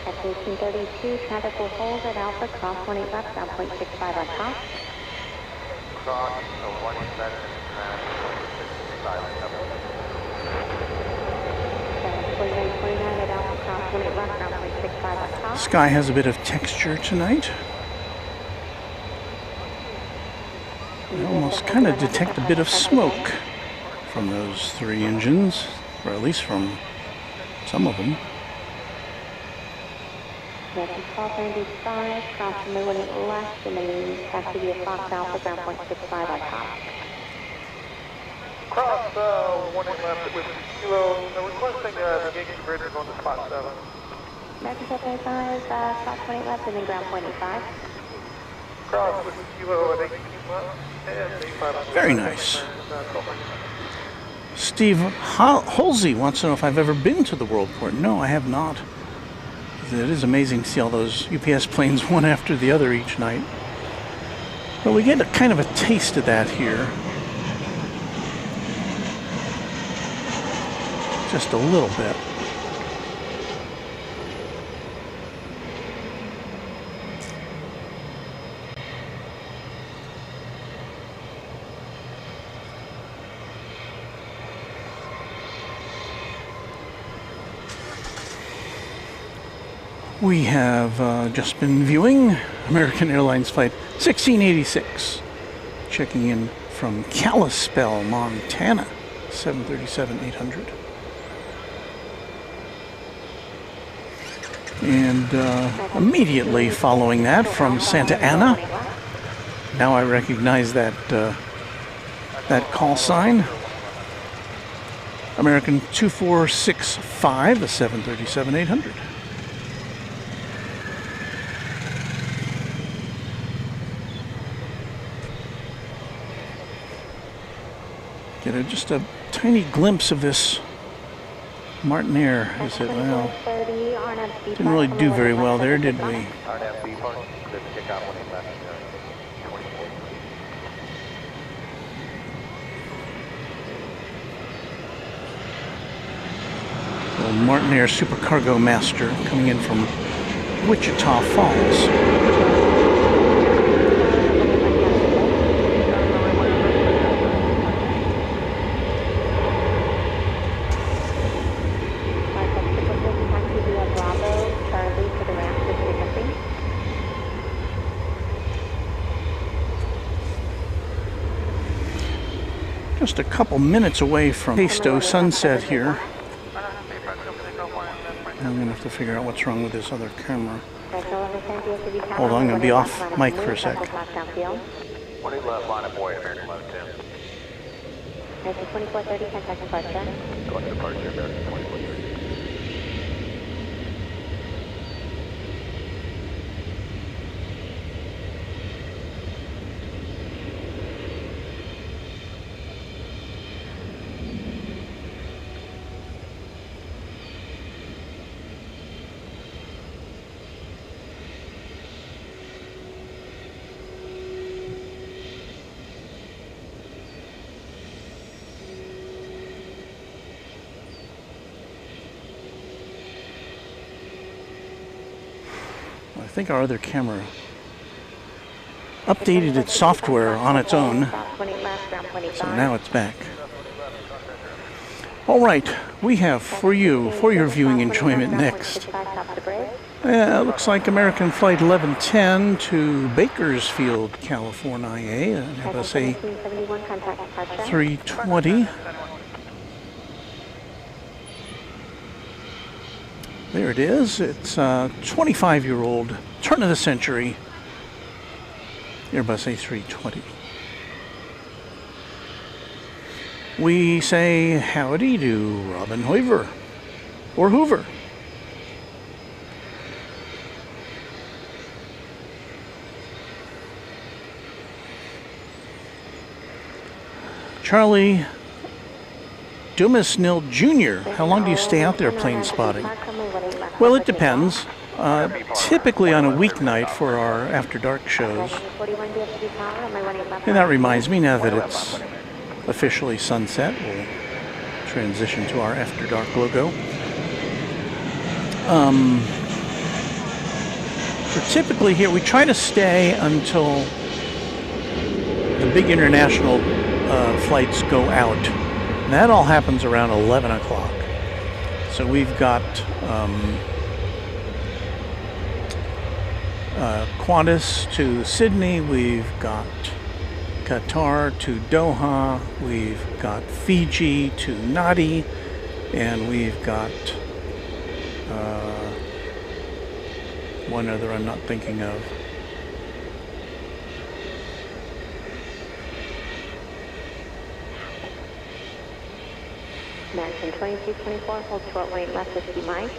H: At 1832, traffic will hold at Alpha, cross 18 left, down 0.65 on top.
A: Cross 17, 65 on top.
H: 2929 at Alpha, cross 18 left, down 0.65 on top.
E: Sky has a bit of texture tonight. I almost kind of detect a bit of smoke from those three engines, or at least from some of them.
H: 1295, cross from the 18 left, and then taxi via Fox Alpha, ground 0.65 on top.
A: Cross 18 left with Kilo, requesting the gate to bridge on to spot 7.
H: American 785, cross 18 left, and then ground 0.85.
A: Cross with Kilo at 18 left, and 85.
E: Very nice. Steve Halsey wants to know if I've ever been to the Worldport. No, I have not. It is amazing to see all those UPS planes one after the other each night. But we get a kind of a taste of that here. Just a little bit. We have just been viewing American Airlines Flight 1686, checking in from Kalispell, Montana, 737-800. And immediately following that from Santa Ana, now I recognize that that call sign, American 2465, a 737-800. Get just a tiny glimpse of this Martinair. I said, well, didn't really do very well there, did we? Little Martinair Supercargo Master coming in from Wichita Falls. Just a couple minutes away from Pesto Sunset here. I'm going to have to figure out what's wrong with this other camera. Hold on, I'm going to be off mic for a sec.
A: 20 left, line up boy, American left 10.
H: 2430, contact departure.
A: Going to departure, American 2430.
E: I think our other camera updated its software on its own, so now it's back. All right, we have for you, for your viewing enjoyment next, looks like American Flight 1110 to Bakersfield, California, FSA 320. There it is. It's a 25-year-old, turn of the century Airbus A320. We say howdy to Robin Hoover, or Hoover. Charlie Dumas-Nil Jr., how long do you stay out there plane spotting? Well, it depends. Typically on a weeknight for our After Dark shows. And that reminds me, now that it's officially sunset, we'll transition to our After Dark logo. We're typically here, we try to stay until the big international flights go out. And that all happens around 11 o'clock. So we've got Qantas to Sydney, we've got Qatar to Doha, we've got Fiji to Nadi, and we've got one other I'm not thinking of.
H: American 2224, hold short 18 left 50 miles.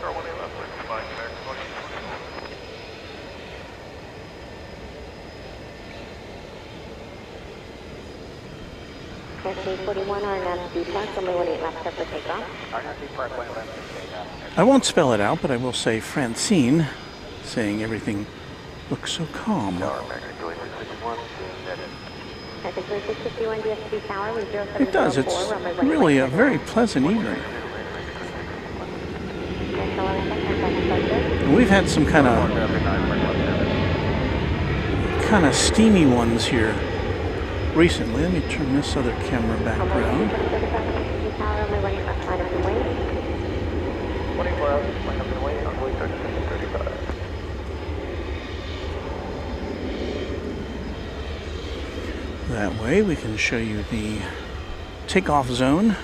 A: Short 18 left 50 miles, American 2224.
H: 41 RNS depark, runway 18 left, set for takeoff.
A: RNS depart, plane left 50.
E: I won't spell it out, but I will say Francine, saying everything looks so calm.
A: Tower, American 2361, net in.
E: It does. It's really a very pleasant evening. And we've had some kind of steamy ones here recently. Let me turn this other camera back around.
A: 24 hours, plane up and away, envoy 3635.
E: That way we can show you the takeoff zone.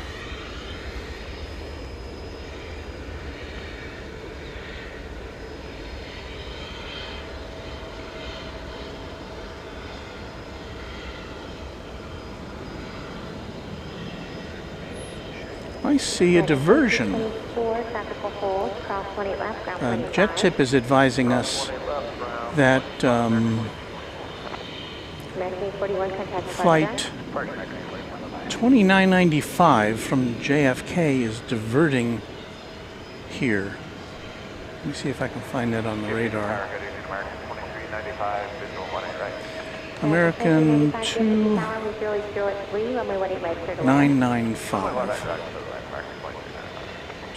E: I see a diversion. Jet Tip is advising us that flight 2995 from JFK is diverting here. Let me see if I can find that on the radar. American 2995.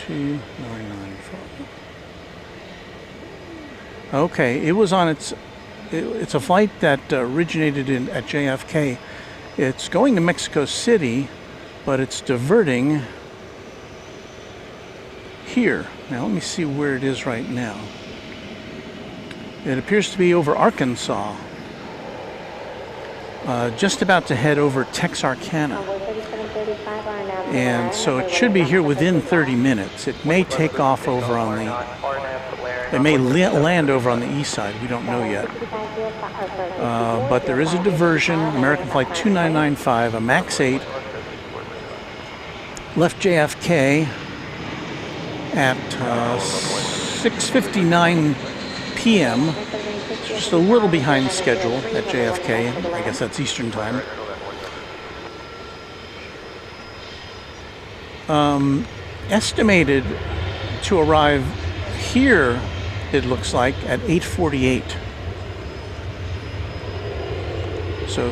E: 2995. Okay, it was on its... It's a flight that originated at JFK. It's going to Mexico City, but it's diverting here. Now let me see where it is right now. It appears to be over Arkansas. just about to head over Texarkana. And so it should be here within 30 minutes. It may take off over on the, it may land over on the east side. We don't know yet. But there is a diversion, American Flight 2995, a MAX 8, left JFK at 6:59 p.m., just a little behind schedule at JFK. I guess that's Eastern time. Estimated to arrive here, it looks like, at 8:48. So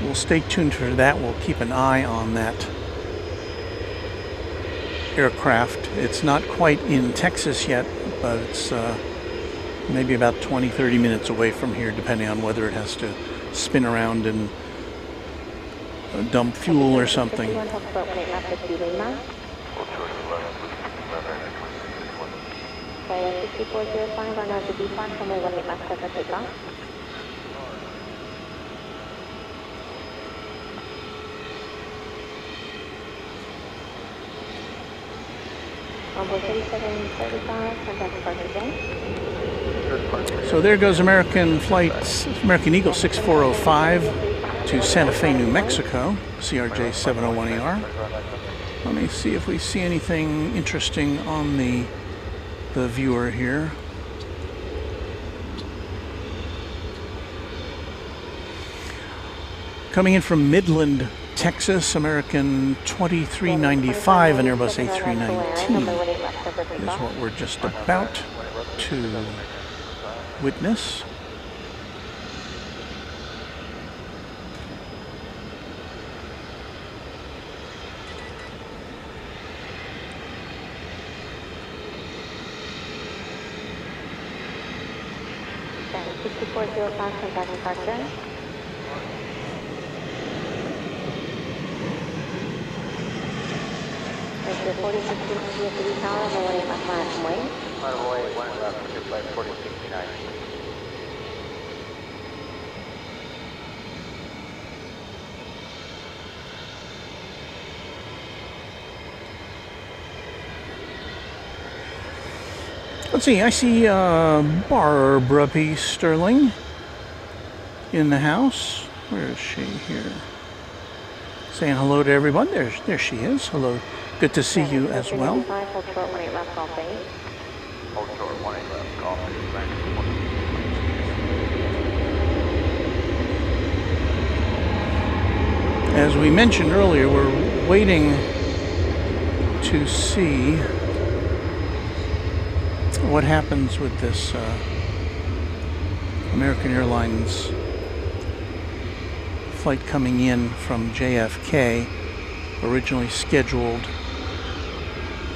E: we'll stay tuned for that. We'll keep an eye on that aircraft. It's not quite in Texas yet, but it's maybe about 20-30 minutes away from here, depending on whether it has to spin around and dump fuel or something. So there goes American Eagle 6405 to Santa Fe, New Mexico, CRJ 701ER. Let me see if we see anything interesting on the viewer here. Coming in from Midland, Texas, American 2395 and Airbus A319 is what we're just about to witness. Let's see, I see Barbara P. Sterling in the house. Where is she here? Saying hello to everyone. There she is. Hello. Good to see you as well. As we mentioned earlier, we're waiting to see what happens with this American Airlines flight coming in from JFK, originally scheduled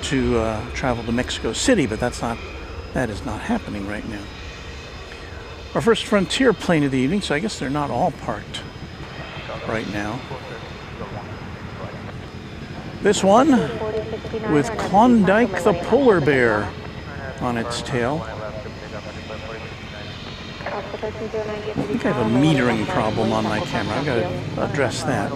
E: to travel to Mexico City, but that is not happening right now. Our first Frontier plane of the evening, so I guess they're not all parked right now. This one with Klondike the polar bear on its tail. I think I have a metering problem on my camera. I've got to address that.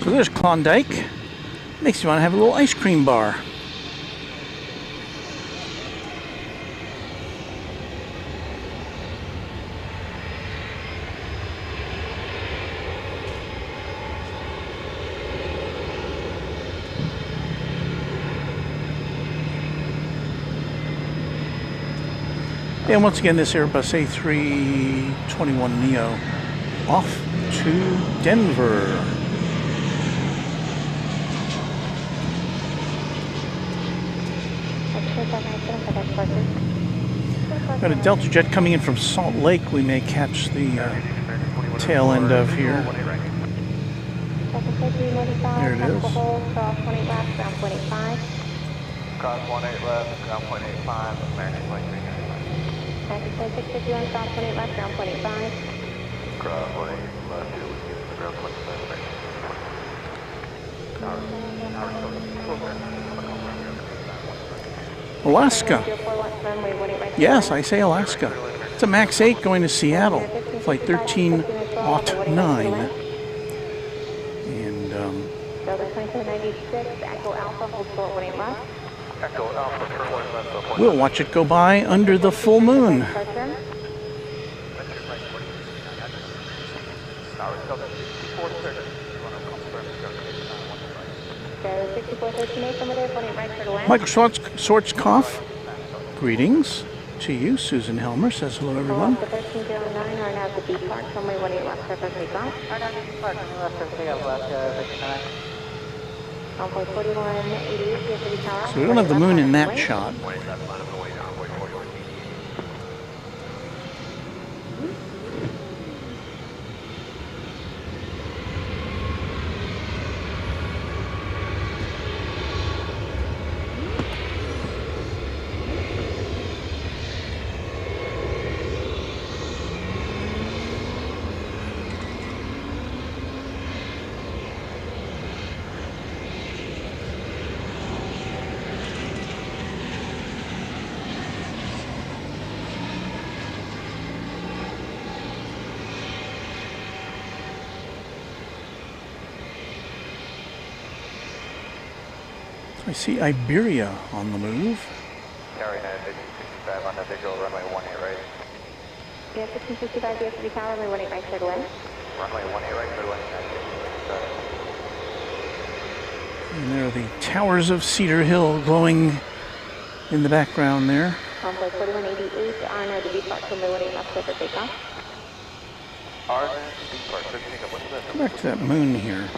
E: So there's Klondike. Makes you want to have a little ice cream bar. And once again, this Airbus A321neo off to Denver. Got a Delta jet coming in from Salt Lake. We may catch the tail end of here. There it is.
A: Cross 18 left, ground point 85, American Flight 395.
H: Cross 18 left, ground point 85.
A: Cross 18 left, ground point 85.
E: Alaska. Yes, I say Alaska. It's a MAX 8 going to Seattle, flight 1309. And
H: Delta 2796, Echo Alpha, hold short 18 left.
A: Echo Alpha, turn 1 left, up 1.
E: we'll watch it go by under the full moon.
H: Departure. Delta 6413, come with air, 18 right for the land.
E: Michael Schwarzkopf, greetings to you. Susan Helmer says hello, everyone.
H: Delta 1309, are now at the B Park, runway 18 left, surface takeoff. Runway 4188, DFW Tower.
E: So we don't have the moon in that shot. I see Iberia on the move.
A: Tower United 1565 on the visual, runway 18 right.
H: Yeah, 1565, DFW Tower, runway 18 right, clear to land.
A: Runway 18 right, clear to land.
E: And there are the towers of Cedar Hill glowing in the background there.
H: Runway 4188, are now at the B Park, runway 18 left, surface takeoff.
E: Go back to that moon here.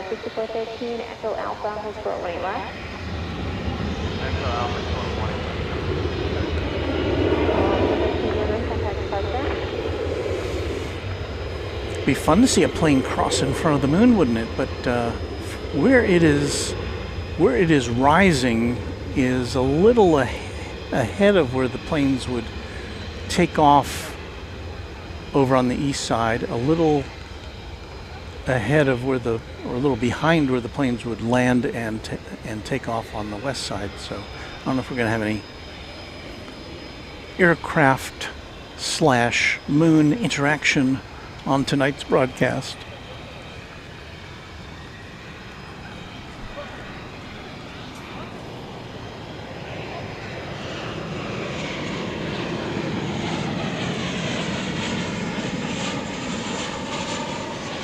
H: 6413, Echo Alpha, hold short 18 left.
A: Echo Alpha, short 18 left.
E: Be fun to see a plane cross in front of the moon, wouldn't it? But where it is rising is a little ahead of where the planes would take off over on the east side, a little ahead of where or a little behind where the planes would land and take off on the west side. So I don't know if we're going to have any aircraft / moon interaction on tonight's broadcast.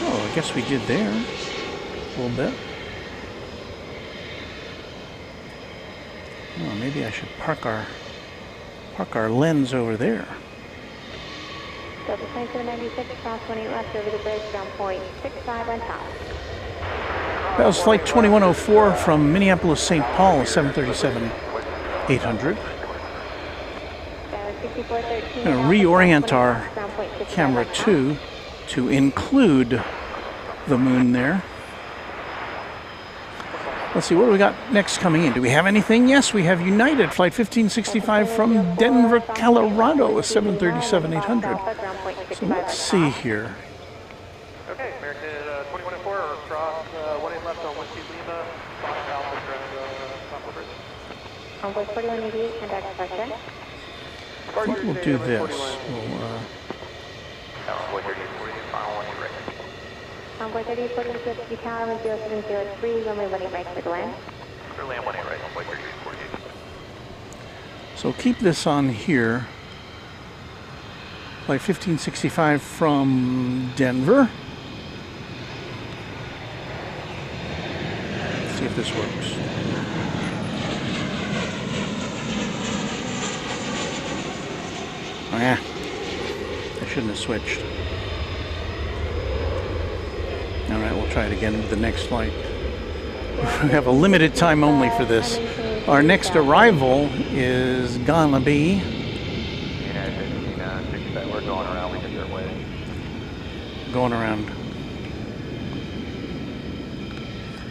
E: Oh, I guess we did there a little bit. Oh, maybe I should park our lens over there.
H: Delta 2796, cross 18 left over the bridge, ground point 65 on top.
E: That was flight 2104 from Minneapolis, St. Paul, 737-800. We're going to reorient our camera 2 to include the moon there. Let's see, what do we got next coming in? Do we have anything? Yes, we have United, flight 1565 from Denver, Colorado, a 737-800. So let's see here.
A: Okay, American 2104, cross 18 left on 12 Lima, Fox Alpha, top of the bridge.
H: Runway 4188, contact departure.
E: I think we'll do this.
H: Runway 3046, Tower, 0703, runway 18 right for the land.
A: Clear land 18 right, runway 3048.
E: So keep this on here. Flight 1565 from Denver. Let's see if this works. Oh yeah, I shouldn't have switched. All right, we'll try it again with the next flight. We have a limited time only for this. Our next arrival is gonna be...
A: We're going around, we can your way.
E: Going around.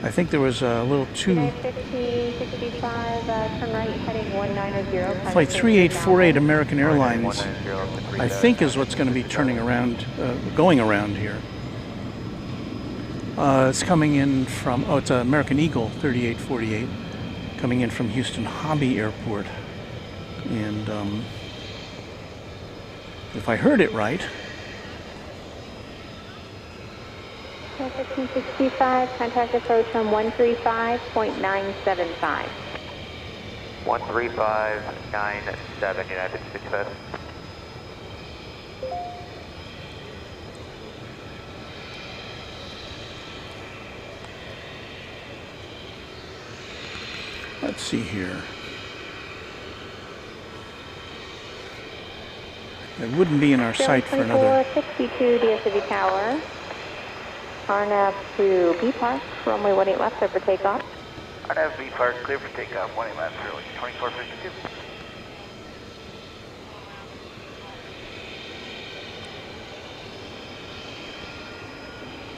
E: I think there was a little too...
H: 1565, turn right, heading 190.
E: Flight 3848 American Airlines, I think is what's going to be turning around, going around here. It's coming in from, oh, it's an American Eagle 3848 coming in from Houston Hobby Airport. And if I heard it right.
H: 1565, contact approach on 135.975.
C: 13597, United 65.
E: Let's see here. It wouldn't be in our sight for another.
H: 62 DFW Tower. RNAV to B Park, runway 18 left, clear for takeoff.
C: RNAV B Park, clear for takeoff, 1 left, 2452.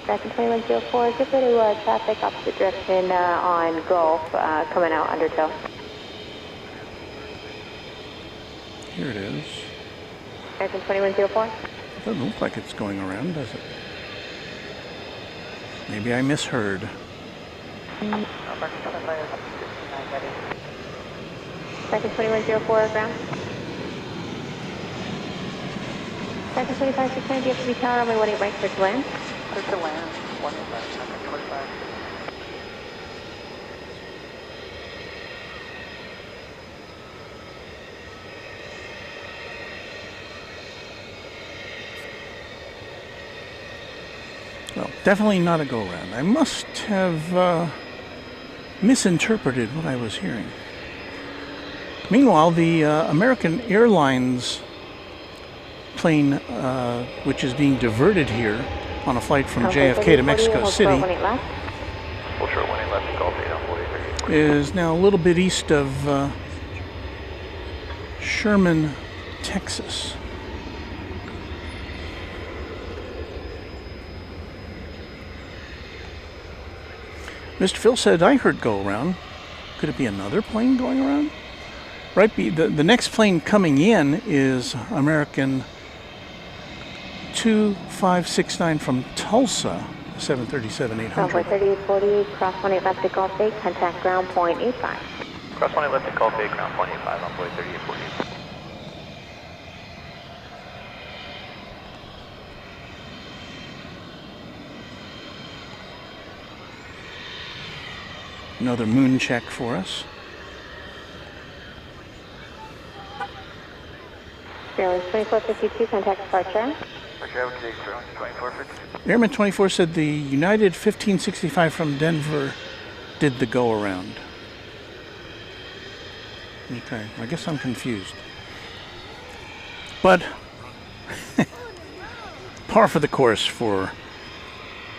H: Back in 2104, get ready to traffic opposite direction on Gulf, coming out undertow.
E: Here it is.
H: Back in 2104.
E: Doesn't look like it's going around, does it? Maybe I misheard.
H: Back in 2104, ground. Back in 2569, DFW Tower, runway 18 right, clear to land.
C: Clear to land, 1 left, 25.
E: Well, definitely not a go-around. I must have misinterpreted what I was hearing. Meanwhile, the American Airlines plane, which is being diverted here on a flight from JFK to Mexico City, is now a little bit east of Sherman, Texas. Mr. Phil said, I heard go around. Could it be another plane going around? Right, the next plane coming in is American 2569 from Tulsa, 737-800.
H: Runway 3848, cross 18 left at Gulf 8, contact ground point 85.
C: Cross 18 left at Gulf 8, ground point 85, envoy 3848.
E: Another moon check for us.
H: Airlines 2452, contact departure.
E: Airman 24 said the United 1565 from Denver did the go-around. Okay, I guess I'm confused. But par for the course for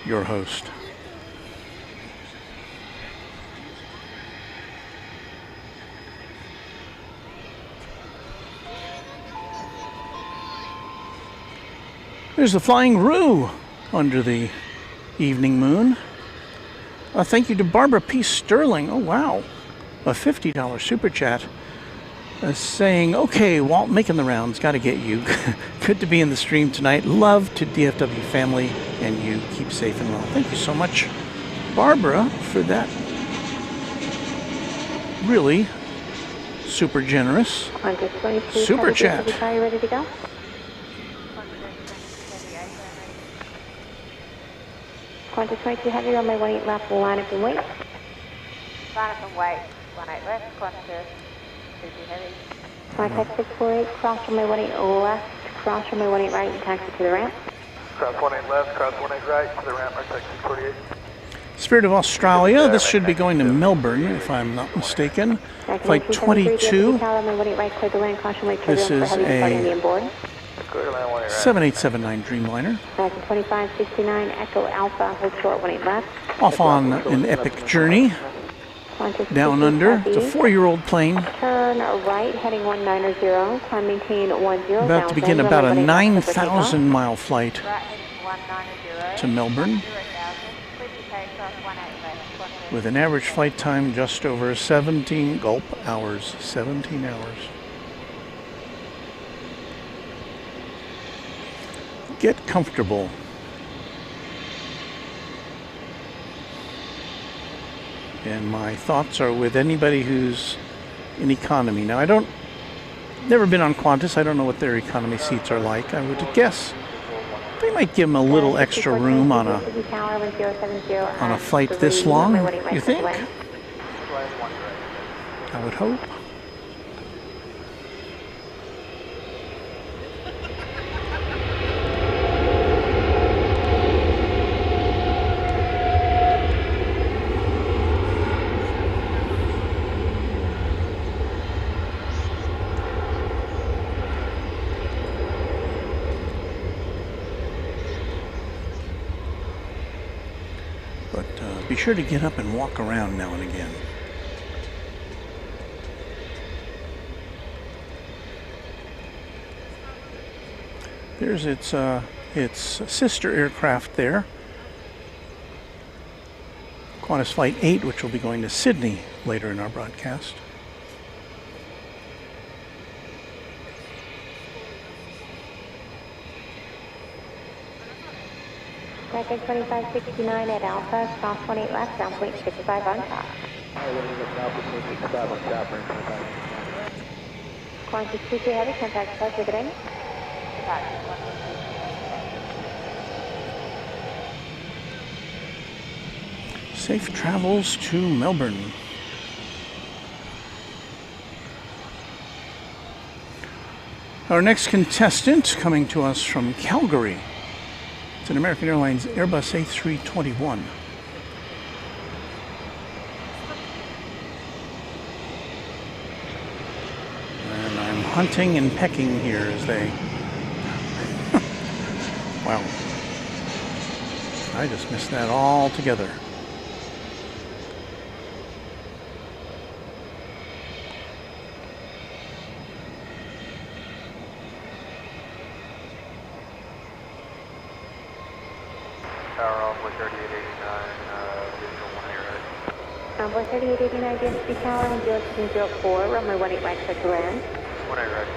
E: your host. There's the Flying Roo under the evening moon. Thank you to Barbara P. Sterling. Oh, wow. A $50 super chat saying, okay, Walt, making the rounds. Got to get you. Good to be in the stream tonight. Love to DFW family and you. Keep safe and well. Thank you so much, Barbara, for that. Really super generous super chat.
H: Are you ready to go? Qantas 22 Heavy, runway 18 left, line up and wait.
I: Line up and wait, 18 left, Qantas 22 Heavy.
H: Contact 648, cross runway 18 left, cross runway 18 right, and taxi to the ramp.
C: Cross 18 left, cross 18 right, to the ramp, taxi 648.
E: Spirit of Australia, this should be going to Melbourne, if I'm not mistaken. Flight 22. This is a 7879 Dreamliner.
H: Back in 2569, Echo Alpha, hold short 18 left.
E: Off on an epic journey. Down under. It's a 4-year-old plane.
H: Turn right, heading 190, climb maintain 10.
E: About to begin about a 9,000 mile flight to Melbourne, with an average flight time just over 17 gulp hours. 17 hours. Get comfortable. And my thoughts are with anybody who's in economy. Now, I don't Never been on Qantas. I don't know what their economy seats are like. I would guess they might give them a little extra room on a flight this long. You think? I would hope. But be sure to get up and walk around now and again. There's its sister aircraft there. Qantas Flight 8, which will be going to Sydney later in our broadcast.
H: Traffic 2569 at Alpha, cross 18 left, down 0.65 on top. Qantas 22 heavy, contact plus ticketing.
E: Safe travels to Melbourne. Our next contestant coming to us from Calgary. It's an American Airlines Airbus A321. And I'm hunting and pecking here as they... Wow. I just missed that altogether.
H: Runway 3889, DSP Tower, 0704, runway 18 right, set to land.
C: 18 right,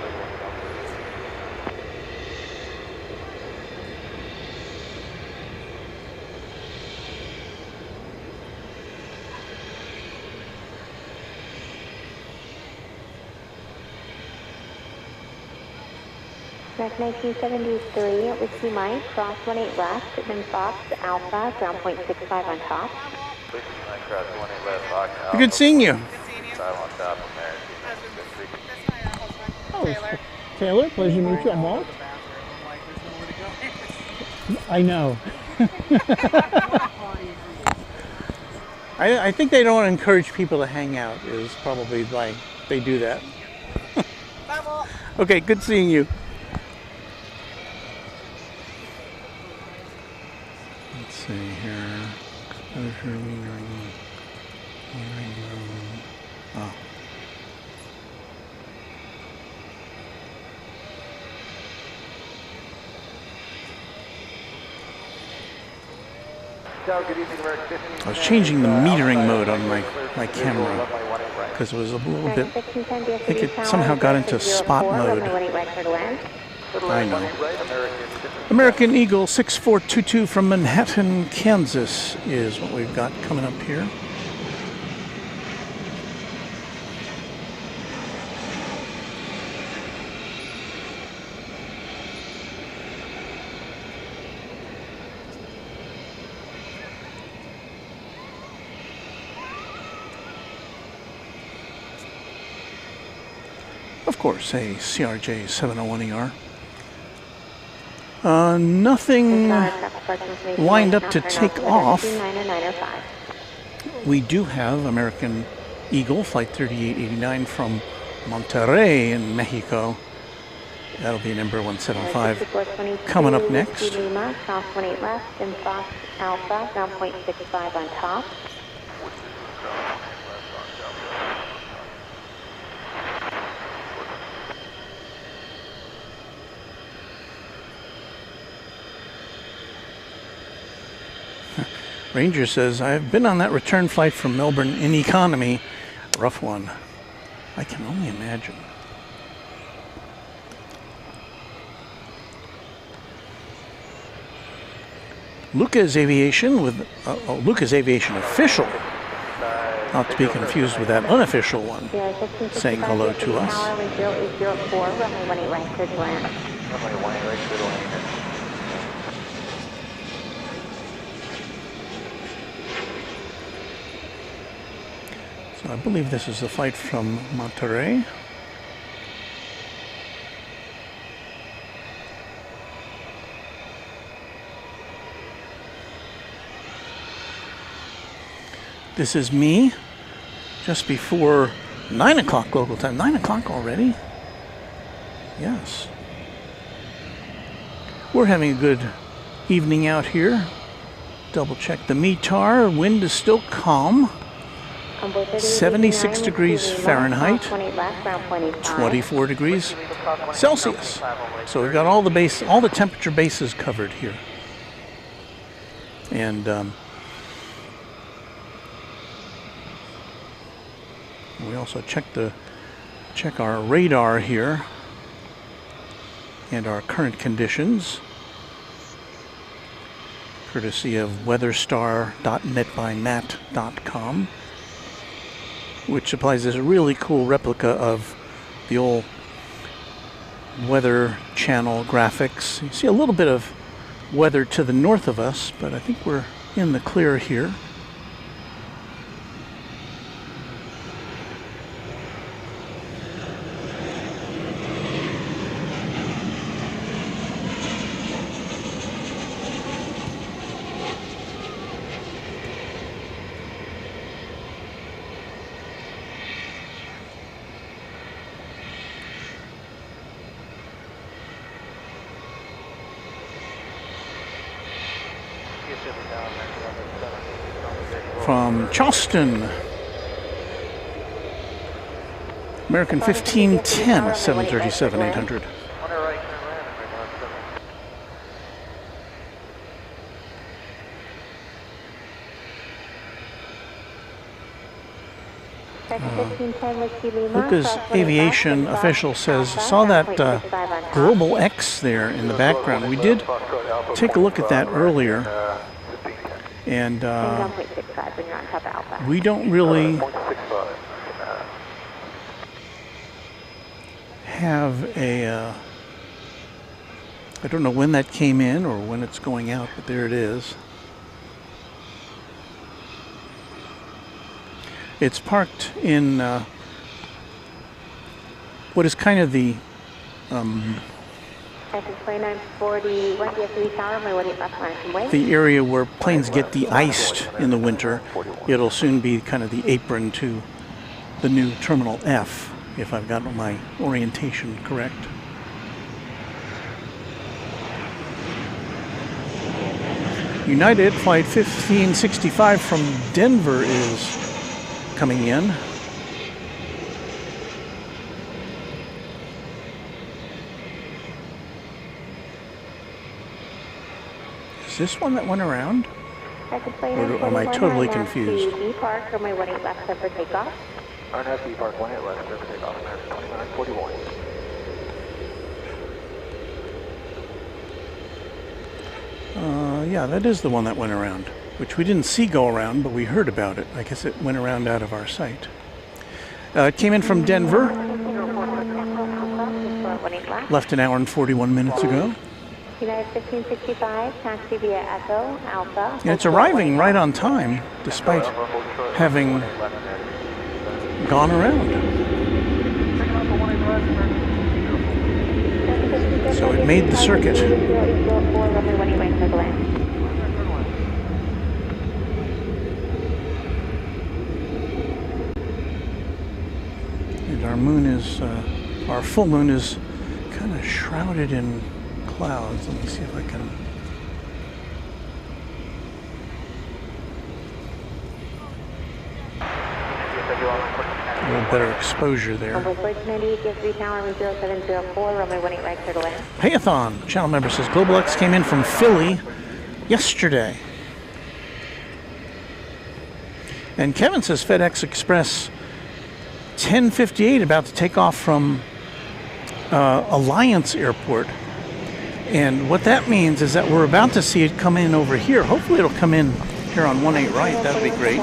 H: Track 1973 at Whiskey Mike, cross 18 left, then Fox, Alpha, ground 0.65 on top.
E: Good seeing you.
J: Oh, Taylor, pleasure to meet you. I'm Walt. I know.
E: I think they don't want to encourage people to hang out is probably why they do that. Okay, good seeing you. Let's see here. Oh. I was changing the metering mode on my camera because it was a little bit, I think it somehow got into spot mode. I know. American Eagle 6422 from Manhattan, Kansas is what we've got coming up here. Of course, a CRJ 701ER. Nothing lined up to take off. We do have American Eagle Flight 3889 from Monterrey in Mexico. That'll be number 175 coming up next.
H: Cross 18 left, then Fox, Alpha, ground 0.65 on top.
E: Ranger says, I've been on that return flight from Melbourne in economy. Rough one. I can only imagine. Lucas Aviation with Lucas Aviation official Not to be confused with that unofficial one saying hello to us.
I: Tower, wind chill is 04, runway 18 right, clear to land.
C: Runway 18 right, clear to land.
E: So I believe this is the flight from Monterey. This is me just before 9 o'clock local time. 9 o'clock already? Yes. We're having a good evening out here. Double check the METAR. Wind is still calm. 76 degrees Fahrenheit, 24 degrees Celsius. So we've got all the temperature bases covered here. And we also check our radar here and our current conditions, courtesy of weatherstar.netbymat.com, which supplies this really cool replica of the old Weather Channel graphics. You see a little bit of weather to the north of us, but I think we're in the clear here. From Charleston, American 1510, 737-800. Lucas Aviation official says, saw that Global X there in the background. We did take a look at that earlier, and we don't really have a, I don't know when that came in or when it's going out, but there it is. It's parked in what is kind of the area where planes get de-iced in the winter. It'll soon be kind of the apron to the new Terminal F, if I've got my orientation correct. United Flight 1565 from Denver is coming in. Is this one that went around? Or am I totally confused?
I: Park, runway 18 left, set for takeoff.
C: RNS Park 18 left, set for takeoff, American 2941.
E: Yeah, that is the one that went around, which we didn't see go around, but we heard about it. I guess it went around out of our sight. It came in from Denver. Left an hour and 41 minutes ago.
I: United 1565, taxi via Echo, Alpha.
E: And it's arriving right on time, despite having gone around. So it made the circuit. And our moon is, our full moon is kind of shrouded in clouds. Let me see if I can. A little better exposure there. Payathon channel member says Global X came in from Philly yesterday. And Kevin says FedEx Express 1058 about to take off from Alliance Airport. And what that means is that we're about to see it come in over here. Hopefully it'll come in here on 18 right. That would be great.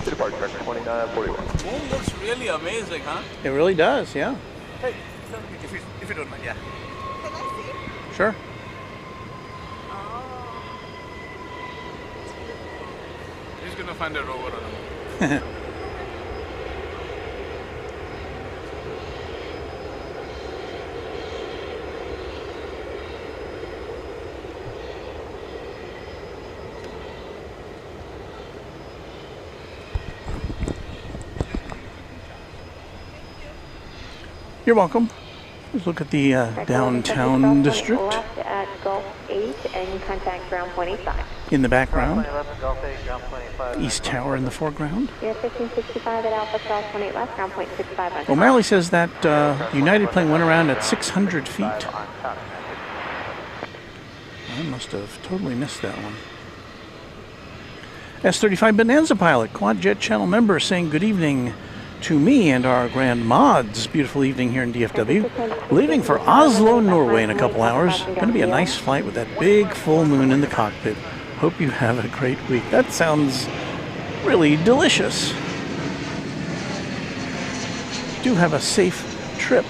B: Departure track 2941.
E: Moon looks really amazing, huh? It really does, yeah. Hey, if you don't mind, yeah.
I: Can I see?
E: Sure. He's gonna find a rover on the moon. You're welcome. Let's look at the downtown district.
H: Left at Gulf 8 and contact ground point 85.
E: In the background,
A: 11 Golf 8, ground 25.
E: East Tower in the foreground.
H: You're 1565 at Alpha Charles 28 left, ground point 65 on
E: O'Malley says that the United plane went around at 600 feet. I must have totally missed that one. S-35 Bonanza pilot, Quad Jet channel member, saying good evening to me and our grand mods. Beautiful evening here in DFW. Leaving for Oslo, Norway in a couple hours. Going to be a nice flight with that big full moon in the cockpit. Hope you have a great week. That sounds really delicious. Do have a safe trip.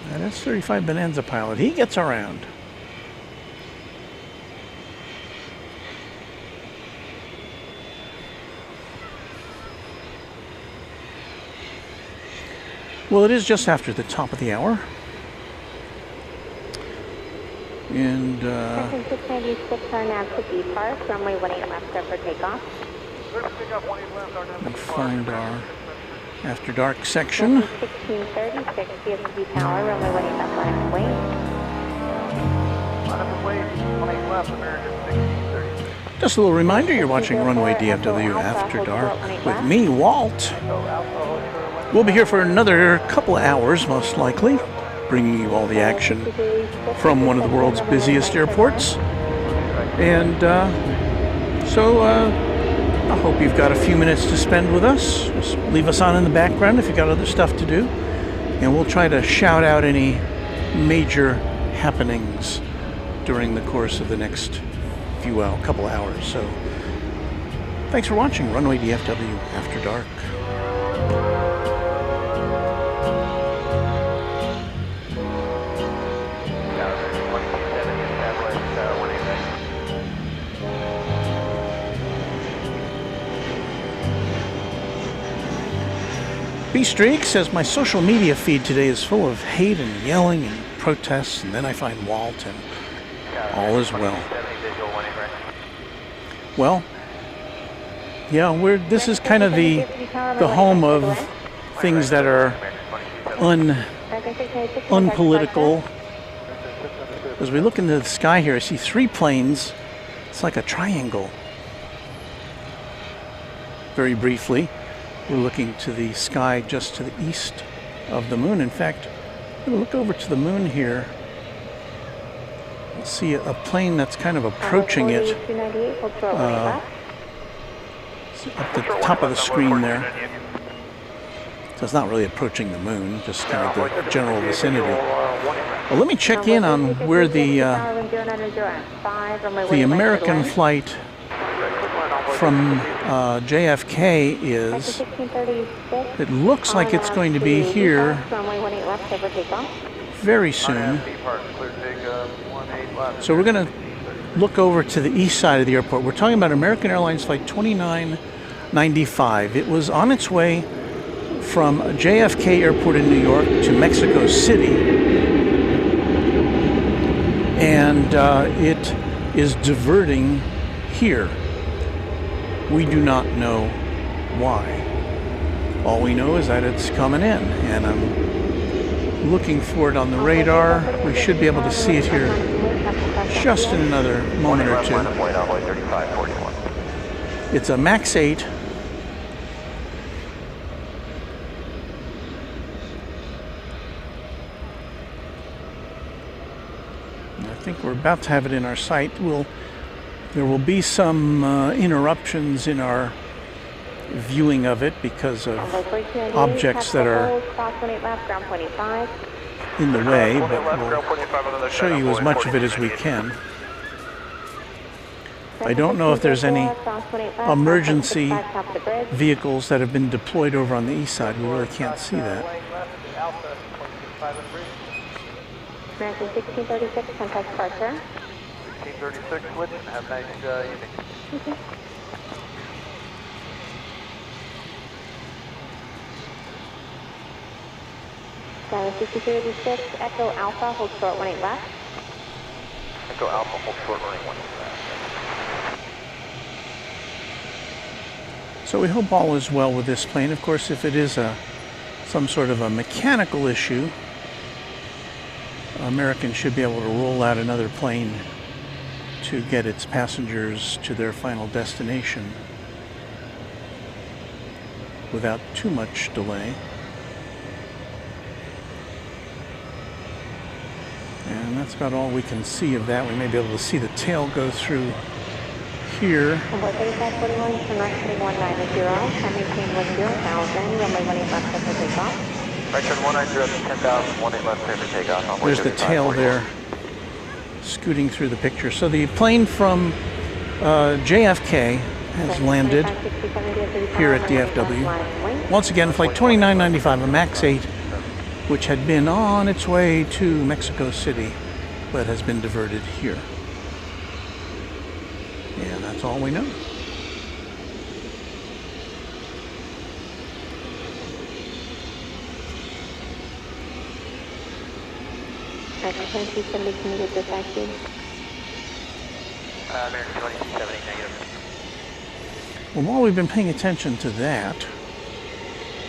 E: That S-35 Bonanza pilot, he gets around. Well, it is just after the top of the hour. And,
H: 696 are now to B Park, runway 18 left, clear for takeoff.
E: we'll find our After Dark section.
H: 1636, DFW Tower, runway 18 left, line up wait.
A: Line up and wait, 18 left, American 1636.
E: Just a little reminder, you're watching Runway DFW After Dark with me, Walt. We'll be here for another couple of hours, most likely, bringing you all the action from one of the world's busiest airports. And so I hope you've got a few minutes to spend with us. Just leave us on in the background if you've got other stuff to do. And we'll try to shout out any major happenings during the course of the next couple hours. So thanks for watching Runway DFW After Dark. B-Streak says my social media feed today is full of hate and yelling and protests, and then I find Walt and all is well. Well, yeah, this is kind of the home of things that are unpolitical. As we look into the sky here, I see 3 planes. It's like a triangle. Very briefly, we're looking to the sky just to the east of the moon. In fact, I'm going to look over to the moon here. Let's see a plane that's kind of approaching it. At the top of the screen there. So it's not really approaching the moon, just kind of the general vicinity. Well, let me check in on where the American flight from JFK is. It looks like it's going to be here very soon. So we're going to look over to the east side of the airport. We're talking about American Airlines Flight 2995. It was on its way from JFK Airport in New York to Mexico City. And it is diverting here. We do not know why. All we know is that it's coming in, and I'm looking for it on the radar. We should be able to see it here just in another moment or two. It's a MAX 8. I think we're about to have it in our sight. There will be some interruptions in our viewing of it because of objects that are in the way, but we'll show you as much of it as we can. I don't know if there's any emergency vehicles that have been deployed over on the east side. We really can't see that.
H: American 1636, contact departure.
A: 1636, switch, and have a nice evening.
H: Okay. Skyway 6236, Echo Alpha, hold short 18 left.
A: Echo Alpha, hold short 18 left.
E: So we hope all is well with this plane. Of course, if it is some sort of a mechanical issue, American should be able to roll out another plane to get its passengers to their final destination without too much delay. And that's about all we can see of that. We may be able to see the tail go through here.
H: Number 3541, turn right 2190, maintain 10,000, runway 18 left for takeoff.
A: Right turn 190 to 10,000, 18 left clear for takeoff.
E: There's the tail there, scooting through the picture. So the plane from JFK has landed here at DFW. Once again, flight 2995, a MAX 8, which had been on its way to Mexico City, but has been diverted here. And that's all we know.
H: American 2270, can you get this IQ?
A: American 2270, negative.
E: Well, while we've been paying attention to that,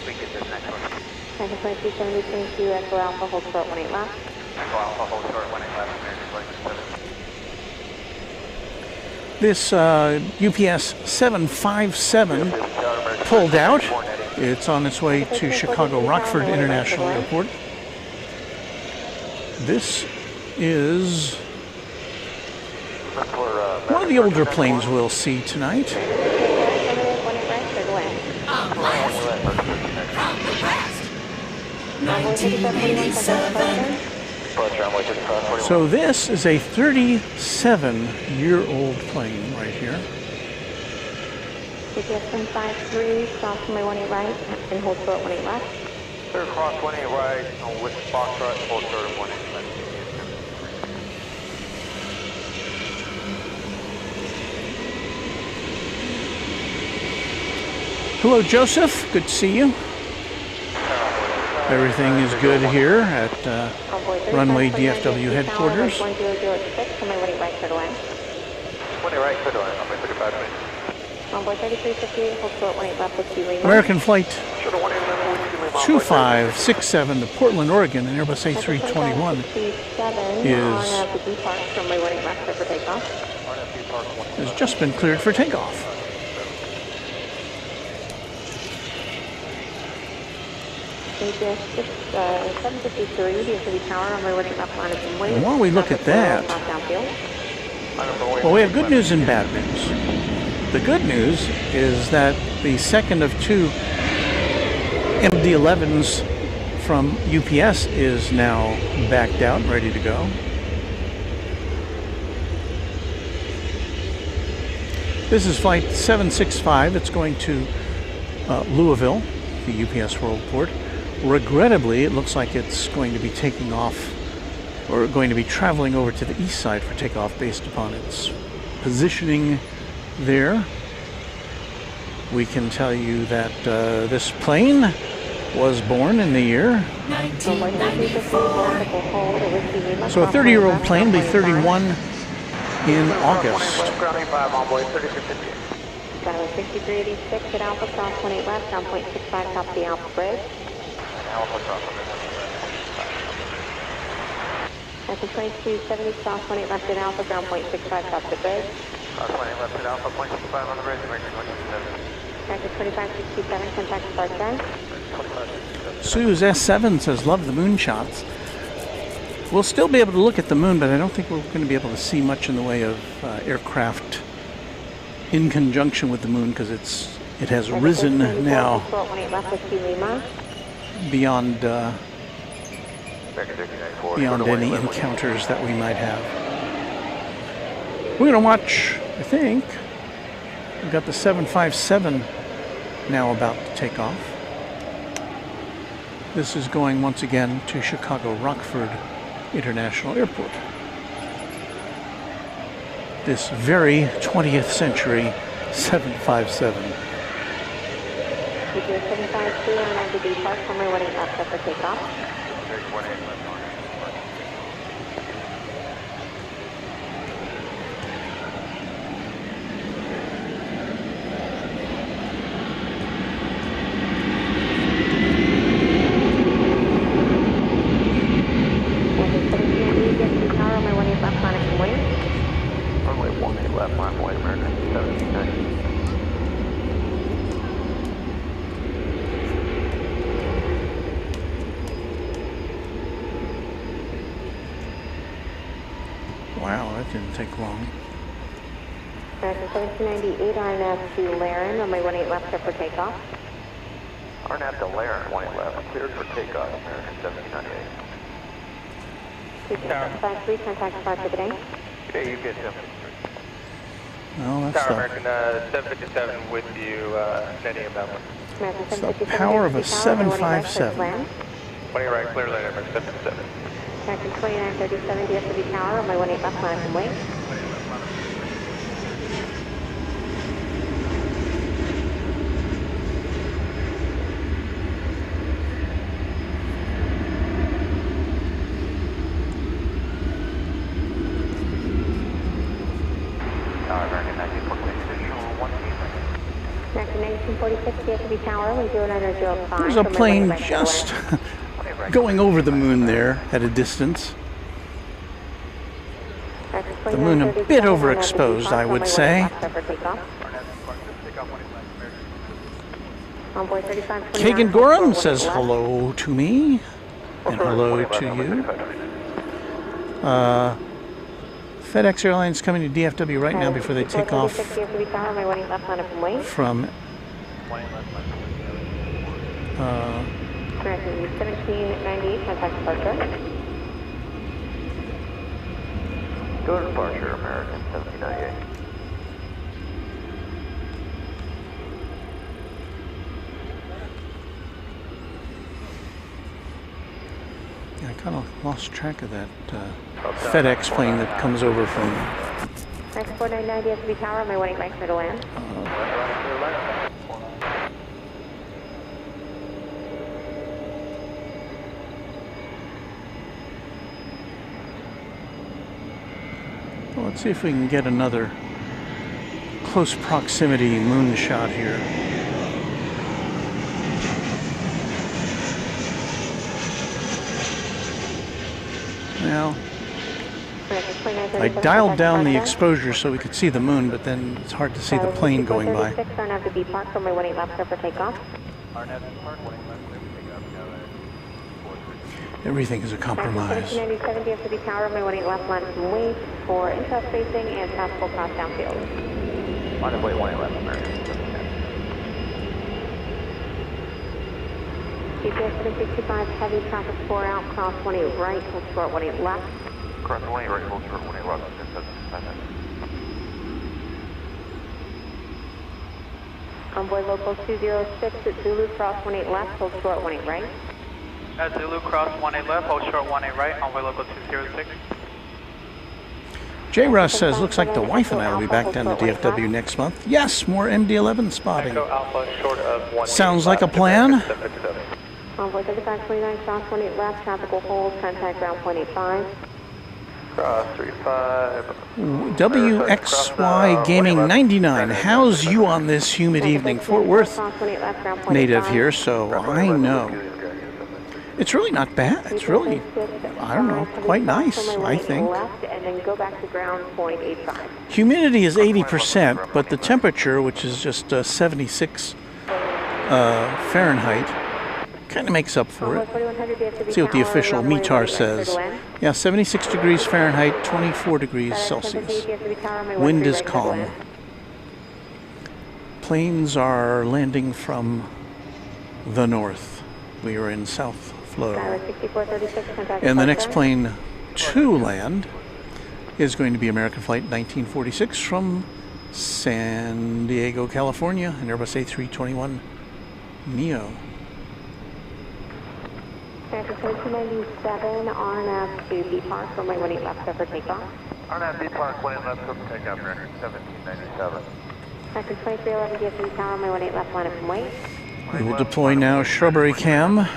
A: We can get this next one.
H: American 2270, thank you, Echo Alpha, hold short 18 left.
A: Echo Alpha, hold short 18 left, American 2270.
E: this UPS 757 pulled out. It's on its way to Chicago Rockford International Airport. This is one of the older planes we'll see tonight.
F: On blast from the past. 1987.
E: So this is a 37-year-old plane right here.
H: GPS 153, cross runway 18 right, and hold short 18 left.
A: Third cross 18 right, with Foxtrot, hold short of 18 left.
E: Hello, Joseph. Good to see you. Everything is good here at Runway DFW headquarters.
H: 1006, runway 18 right, clear to land.
A: 20 right, clear to land, runway 35 right.
H: Onboard 3358, hold short 18 left with Lima.
E: American Flight 2567 to Portland, Oregon, and Airbus A321 has just been cleared for takeoff. And while we look at that, well, we have good news and bad news. The good news is that the second of two MD-11s from UPS is now backed out and ready to go. This is flight 765. It's going to Louisville, the UPS World Port. Regrettably, it looks like it's going to be taking off, or going to be traveling over to the east side for takeoff based upon its positioning there. We can tell you that this plane was born in the year
F: 1994.
E: So a 30-year-old plane will be 31 in August.
H: Skyway 6386 at Alpha, cross 18 left, down 0.65 top of the Alpha Bridge. American 2270, cross 18 left at Alpha, ground 0.65 top of the bridge.
A: Cross 18 left at Alpha, 0.65 on the bridge, American 2270.
H: American 2567, contact departure.
E: Sue's S7 says, love the moon shots. We'll still be able to look at the moon, but I don't think we're going to be able to see much in the way of aircraft in conjunction with the moon, because it's It has risen now beyond any encounters that we might have. We're going to watch, I think, we've got the 757 now about to take off. This is going once again to Chicago Rockford International Airport. This very 20th century 757.
H: With your 753 on MDB Park, runway 18 left up for takeoff.
E: Wow, that didn't take long.
H: 1798 RNAV to Laren, runway 18 left up for takeoff.
F: RNAV to Laren, 18 left, cleared for takeoff, American 1798.
H: 753, contact departure today.
F: Okay, you get 753.
E: Well, that's
A: Tower American 757 with you, Nettie about
E: it's the power of a 757.
A: 20 right, clear later, American 757.
H: American 2937 DFW Tower, runway 18 left, line up and wait.
F: American
H: 1946 DFW Tower, 0905.
E: There's a plane just going over the moon there at a distance. The moon a bit overexposed, I would say. Kagan Gorham says hello to me, and hello to you. FedEx Airlines coming to DFW right now before they take off from
H: 1798, contact departure.
F: Go to departure, American 1798.
E: I kind of lost track of that FedEx plane that comes over from...
H: X499 DFW Tower, my waiting right for to land.
E: Well, let's see if we can get another close proximity moon shot here. Now, I dialed down the exposure so we could see the moon, but then it's hard to see the plane going by. Everything is a compromise.
H: 97 DFW Tower, my 18 left, line from wait for intra spacing and passable cross downfield.
F: On the way, 18 left, American.
H: GPS 765, heavy traffic 4 out, cross 18 right, hold short 18 left.
F: Cross 20 right, hold short 18 left.
H: Envoy local 206 at Zulu, cross 18 left, hold short 18 right.
A: At Zulu, cross 18 left, hold short 18 right, envoy local 206.
E: J. Russ says, looks like the wife and I will be back down to DFW next month. Yes, more MD-11 spotting. Sounds like a plan.
H: Envoy 3529, cross 18 left, traffic will hold, contact ground point 85.
F: Cross 35.
E: WXY Gaming 99. How's you on this humid evening? Fort Worth native here, so I know. It's really not bad. It's really, I don't know, quite nice, I think. Humidity is 80%, but the temperature, which is just 76 Fahrenheit, kind of makes up for it. See what the official METAR says. Yeah, 76 degrees Fahrenheit, 24 degrees Celsius. Wind is calm. Planes are landing from the north. We are in South Florida. And the next plane to land is going to be American Flight 1946 from San Diego, California, an Airbus A321 Neo.
H: American 1397 RNAV to B Park, runway 18 left over takeoff.
F: RNAV B Park, 18 left over takeoff, American 1797.
H: American 2311 DFW Tower, runway 18 left line up and wait.
E: We will deploy now Shrubbery Cam.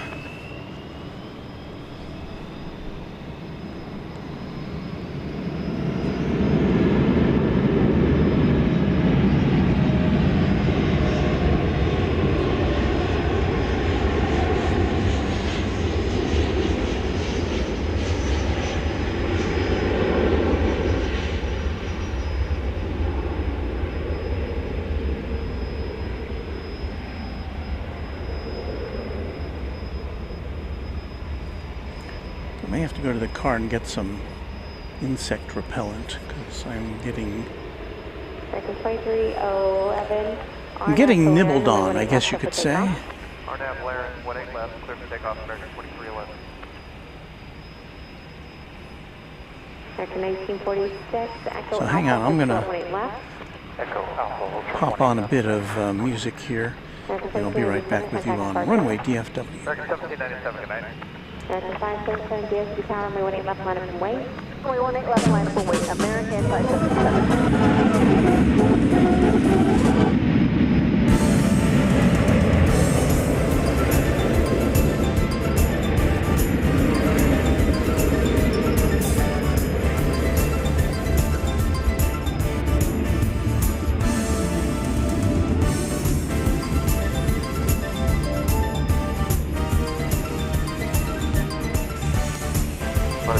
E: I may have to go to the car and get some insect repellent because I'm getting nibbled on, I guess you could say.
F: RNAV Blair, 18 left, clear for takeoff, American 2311.
H: American 1946, Echo
E: So hang on, I'm going to
F: Echo Alpha,
E: pop on a bit of music here, and I'll be right back with you on Runway DFW.
F: American 1797, good night.
H: American 577 DSB Tower, runway 18 left line up and wait. Runway 18 left line up and wait. American 577.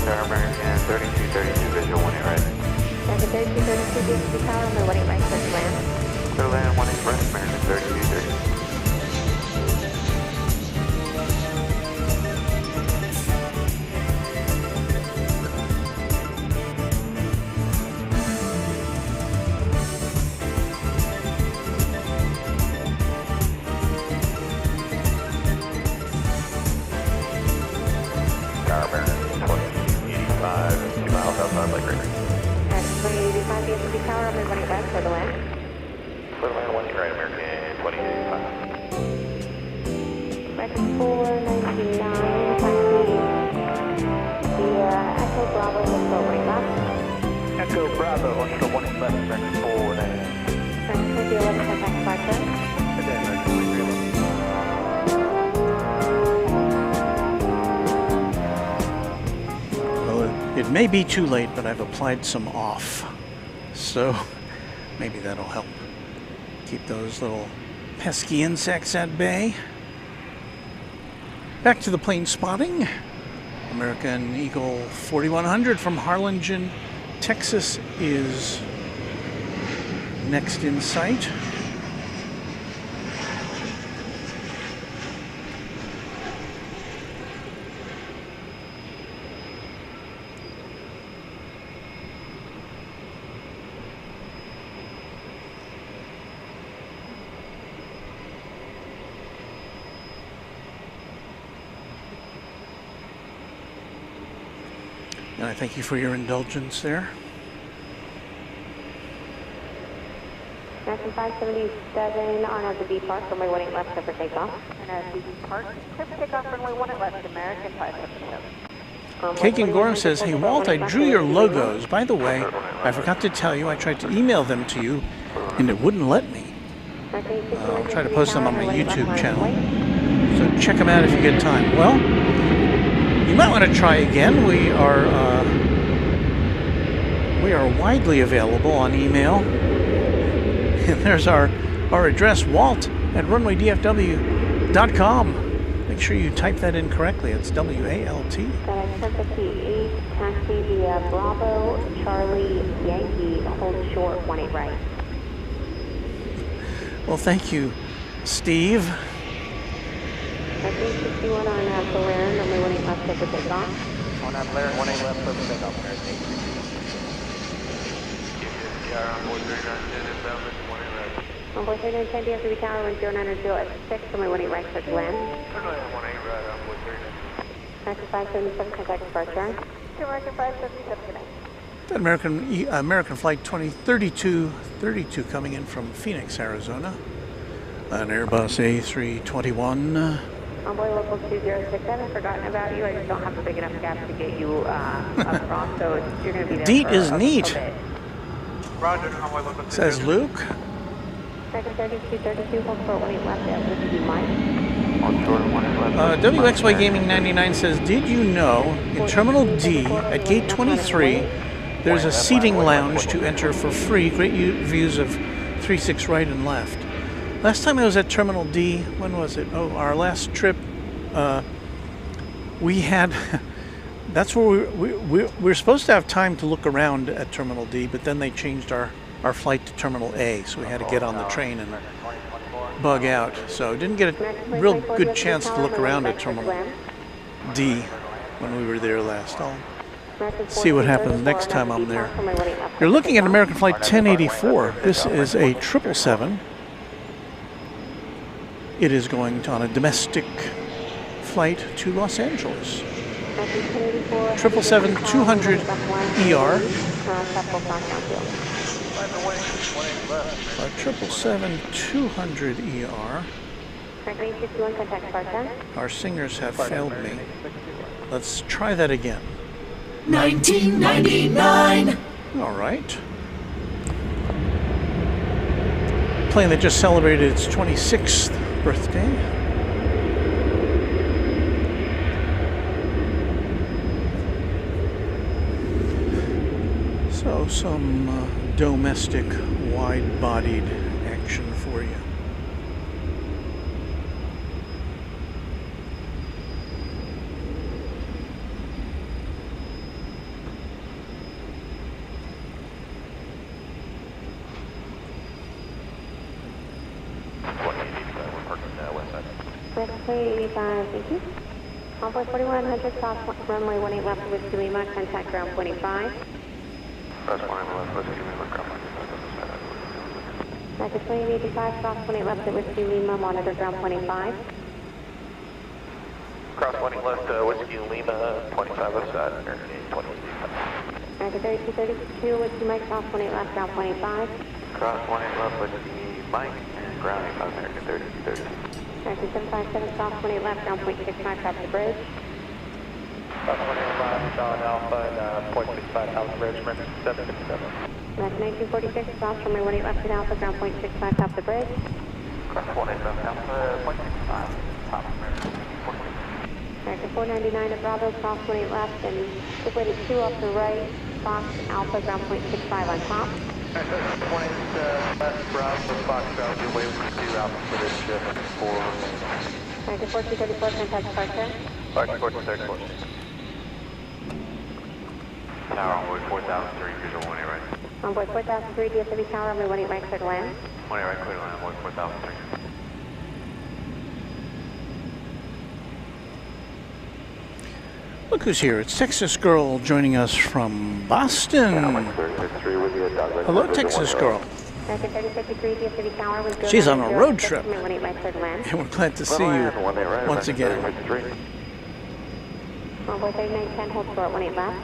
F: American 3232 visual 18 right.
H: American 3232 DSB Tower, runway 18 right, clear to land.
F: Clear to land, 18 breast, American 3230.
H: American 2085 DSB Tower, runway 18 left, clear to land.
F: Clear to land, 18 right, American 2085.
H: American 499, taxi via Echo Bravo, control 18 left.
F: Echo Bravo, control 18 left, American 499.
H: American 2011, contact 57.
F: Good day, American 2311.
E: It may be too late, but I've applied some off, so maybe that'll help keep those little pesky insects at bay. Back to the plane spotting. American Eagle 4100 from Harlingen, Texas is next in sight. And I thank you for your indulgence there.
H: American 577 on the B Park, runway 18 left, clear for takeoff. And B Park, clear for takeoff, runway 18 left, American 577.
E: Kagan Gorham says, hey Walt, I drew your logos. By the way, I forgot to tell you, I tried to email them to you and it wouldn't let me. I'll try to post them on my YouTube channel. So check them out if you get time. Well, you might want to try again. We are widely available on email. And there's our address, walt@runwaydfw.com. Make sure you type that in correctly. It's WALT.
H: 1058, taxi via Bravo, Charlie, Yankee, hold short, 18 right.
E: Well, thank you, Steve.
H: American 61 on Blair, runway 18 left, clear for takeoff.
F: On Blair, 18 left, clear for takeoff, American.
H: Envoy 3910 DFW Tower, wind 0900 at 6, runway 18 right, clear to land. American 577, contact departure.
I: American 577, good night.
E: American Flight 2032 coming in from Phoenix, Arizona. An Airbus A321.
H: Envoy local 2067, forgotten about you. I just don't have a big enough gap to get you across, so you're going to be there.
E: Deet
H: for
E: is
H: a
E: neat,
H: bit.
A: Roger, Envoy local 2.
E: says Luke.
H: Second 3232, hold for 18 left, that would be Mike.
E: WXY Gaming 99 says, did you know in Terminal D at Gate 23 there's a seating lounge to enter for free? Great views of 36 right and left. Last time I was at Terminal D, when was it? Oh, our last trip, we had, that's where we were supposed to have time to look around at Terminal D, but then they changed our flight to Terminal A, so we had to get on the train and bug out. So didn't get a real good chance to look around at Terminal D when we were there last. I'll see what happens next time I'm there. You're looking at American Flight 1084. This is a 777. It is going on a domestic flight to Los Angeles. 777-200 ER. 777-200 ER. Our singers have failed me. Let's try that again.
K: 1999.
E: All right. Plane that just celebrated its 26th birthday. So some domestic wide-bodied action for you.
H: Runway 85, thank you. Envoy 4100, cross runway 18 left with Lima, contact ground 25.
F: That's 1 left, let's give me a look up.
H: Magic 2885, cross 18 left with Lima, monitor ground 25.
F: Cross 20 left, Whiskey Lima, 25 left side, American 825.
H: Magic 3232, Whiskey Mike, cross 18 left, ground 25.
F: Cross 20 left, Whiskey Mike, and ground 85, American 3230.
H: American 757, cross 18 left, ground 0.65, top of the bridge.
A: Cross 18 left, John Alpha, and 0.65, top of the bridge, American 757.
H: American 1946, cross runway 18 left to Alpha, ground 0.65, top of the bridge.
F: Cross 18 left, Alpha, 0.65, top of American 446.
H: American 499 at Bravo, cross 18 left, and equated 2 off the right, Fox Alpha, ground 0.65 on top.
F: 20 left, Bravo, Fox, Alpha, way 2 Alpha for this ship, 4.
H: American 4234, contact departure.
F: Departure 1434. Tower onboard 4003, visual 18 right.
H: Onboard 4003, DFW Tower, runway 18 right, clear to land.
F: 18 right, clear to land, onboard 4003.
E: Look who's here. It's Texas Girl joining us from Boston. Hello, Texas Girl.
H: American 3053, DFW Tower, wind
E: She's on a road trip.
H: runway 18 right, clear to land.
E: And we're glad to see you once again.
H: Onboard 3910, hold short 18 left.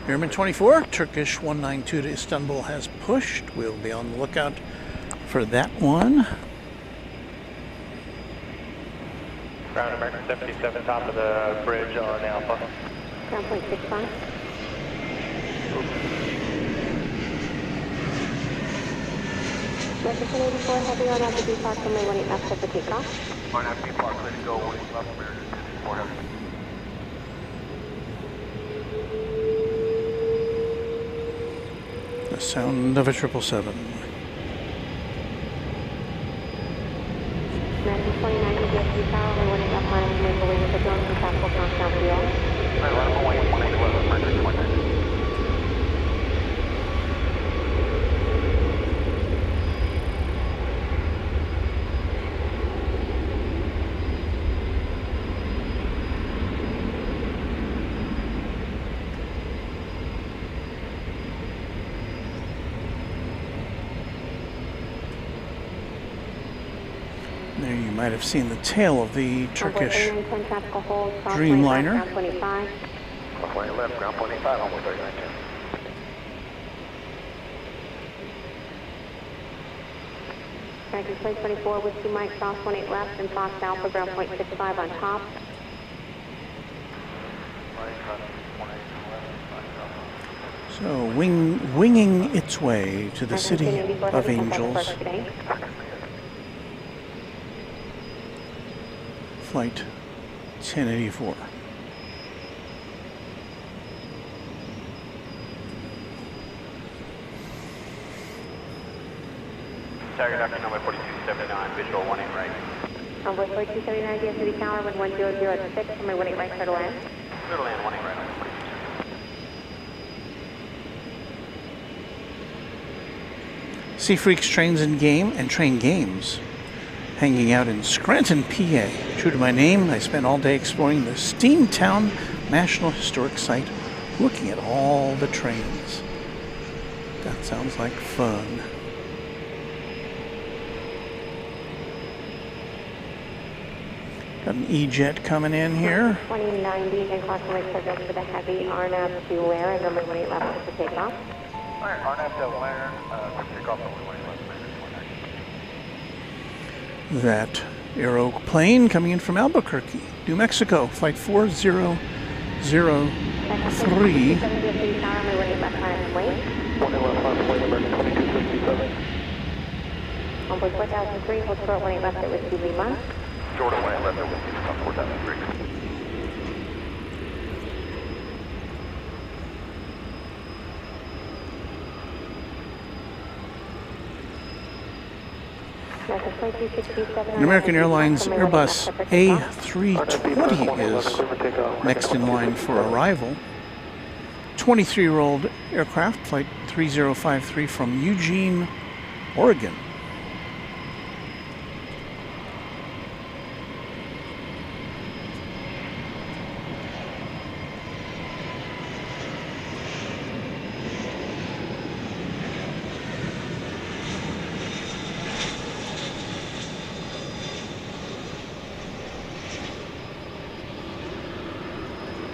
E: Airman 24, Turkish 192 to Istanbul has pushed. We'll be on the lookout for that one.
A: Ground American 77, top of the bridge on Alpha.
H: Ground 0.65. American 1084, heavy on at the B park, runway 18 left, set for takeoff.
F: On FB Park, clear to go, 18 left, American 54 heavy.
E: The sound of a 777.
H: American 29, DFW Tower, runway 18 left, line maple wing with the drone from Capital Countdown Field.
F: Runway 18 left, American 29.
E: might have seen the tail of the Turkish Dreamliner.
F: Crossline left, ground point 85, onward 3910.
H: American Flight 24 with 2 Mike South 18 left and Fox Alpha ground point 65 on top.
E: So winging its way to the city of Angels. Flight 1084.
C: Tiger Doctor number 4279, visual 18 right.
H: Onboard 4279, DFW Tower, 11006, on my 18 right, clear to land.
C: Clear to land, 18 right, on 42.
E: Sea Freaks Trains and Train Games, hanging out in Scranton, PA. True to my name, I spent all day exploring the Steamtown National Historic Site, looking at all the trains. That sounds like fun. Got an E-Jet coming in here.
H: 2090 and crossing lake subject for the heavy RNAV to Lair and number 18 left for takeoff.
F: Alright, RNAV to Lair, take off number 18 left.
E: That aeroplane coming in from Albuquerque, New Mexico, flight 4003.
H: Onboard 4003, hold short 18 left at Whiskey Lima.
F: Jordan 18 left at Whiskey Lima, 4003.
E: An American Airlines Airbus A320 is next in line for arrival. 23-year-old aircraft, flight 3053 from Eugene, Oregon.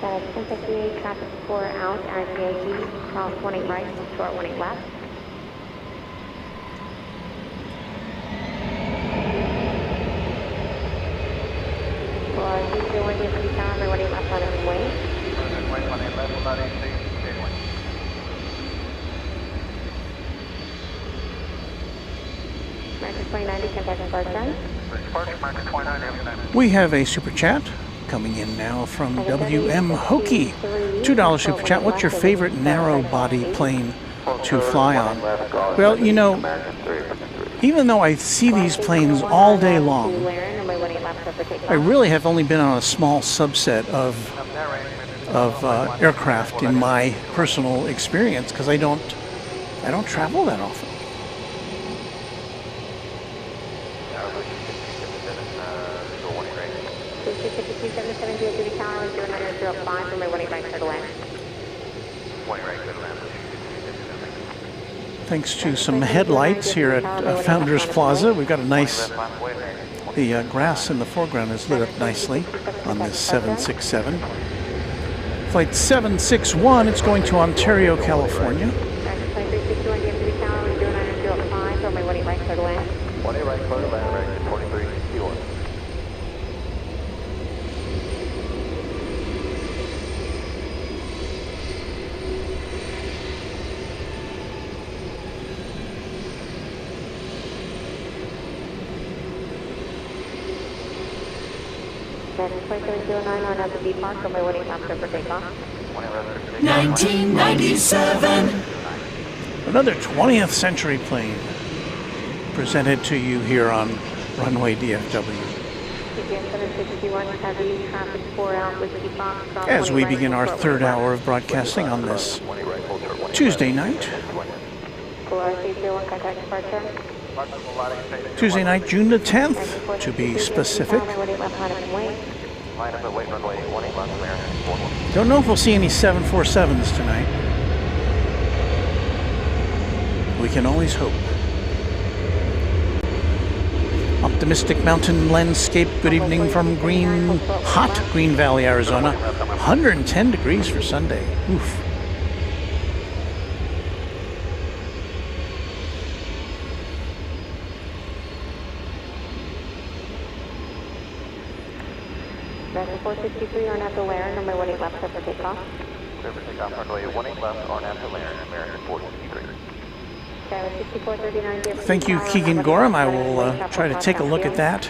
H: That's 1058, traffic 4 out, RTAG, cross 18 right, short 18 left. For 301 DFW Tower, my 18 left on its way.
F: 18 left, about 86, gateway.
H: American 2090, contact departure.
F: Departure, American 29,
E: We have a super chat coming in now from WM Hokey. $2 super chat. What's your favorite narrow body plane to fly on? Well, you know, even though I see these planes all day long, I really have only been on a small subset of aircraft in my personal experience because I don't travel that often. Thanks to some headlights here at Founders Plaza, we've got a nice, the grass in the foreground is lit up nicely on this 767. Flight 761, it's going to Ontario, California.
H: That's 2709 on up the B Park, on my 18 left for takeoff.
E: 1997. Another 20th century plane presented to you here on Runway DFW. As we begin our third hour of broadcasting on this Tuesday night. Tuesday night, June the 10th, to be specific. Don't know if we'll see any 747s tonight. We can always hope. Up optimistic mountain landscape. Good evening from hot Green Valley, Arizona. 110 degrees for Sunday. Oof.
H: American 463 on at the Lair, number 18 left for takeoff.
F: Clear for takeoff, runway 18 left on at the Lair, American 463.
E: Thank you, Keegan Gorham. I will try to take a look at that,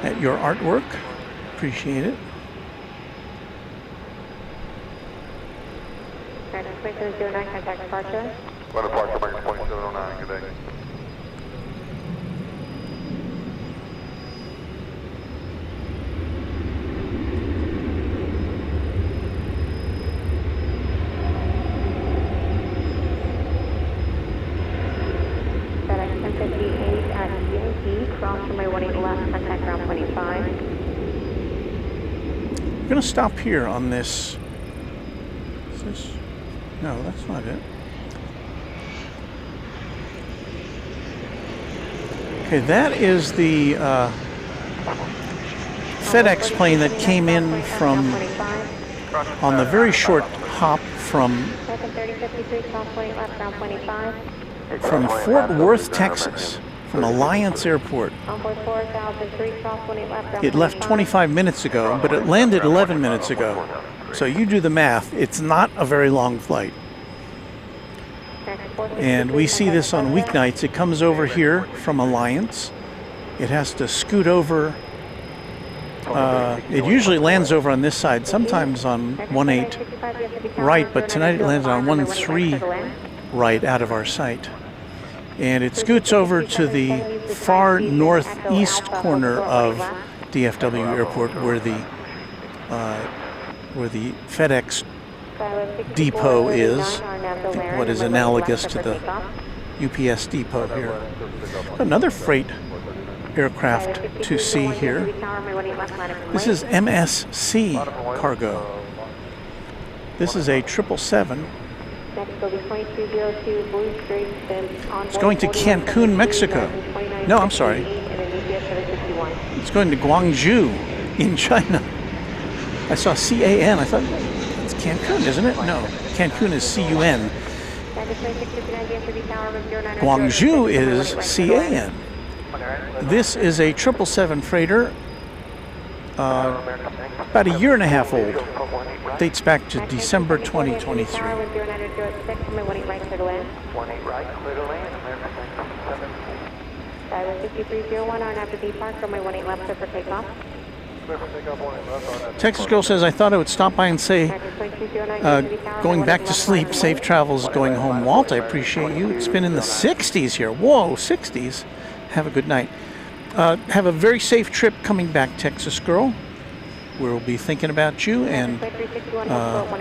E: at your artwork. Appreciate it.
H: American 2709, contact departure.
B: Run departure, American 2709, good day.
H: Cross runway 18 left, contact ground 25.
E: I'm going to stop here on this. Is this? No, that's not it. Okay, that is the FedEx plane that came in from, on the very short hop from Fort Worth, Texas. From Alliance Airport. It left 25 minutes ago, but it landed 11 minutes ago. So you do the math, it's not a very long flight. And we see this on weeknights. It comes over here from Alliance. It has to scoot over. It usually lands over on this side, sometimes on 18 right, but tonight it landed on 13 right out of our sight. And it scoots over to the far northeast corner of DFW Airport, where the FedEx depot is, what is analogous to the UPS depot here. Another freight aircraft to see here. This is MSC cargo. This is a 777. It's going to Cancun, Mexico. No, I'm sorry. It's going to Guangzhou in China. I saw CAN. I thought it's Cancun, isn't it? No, Cancun is CUN. Guangzhou is CAN. This is a 777 freighter, about a year and a half old. Dates back to December 2023. Texas Girl says, I thought I would stop by and say, going back to sleep, safe travels going home. Walt, I appreciate you. It's been in the 60s here. Whoa, 60s. Have a good night. Have a very safe trip coming back, Texas Girl. We'll be thinking about you and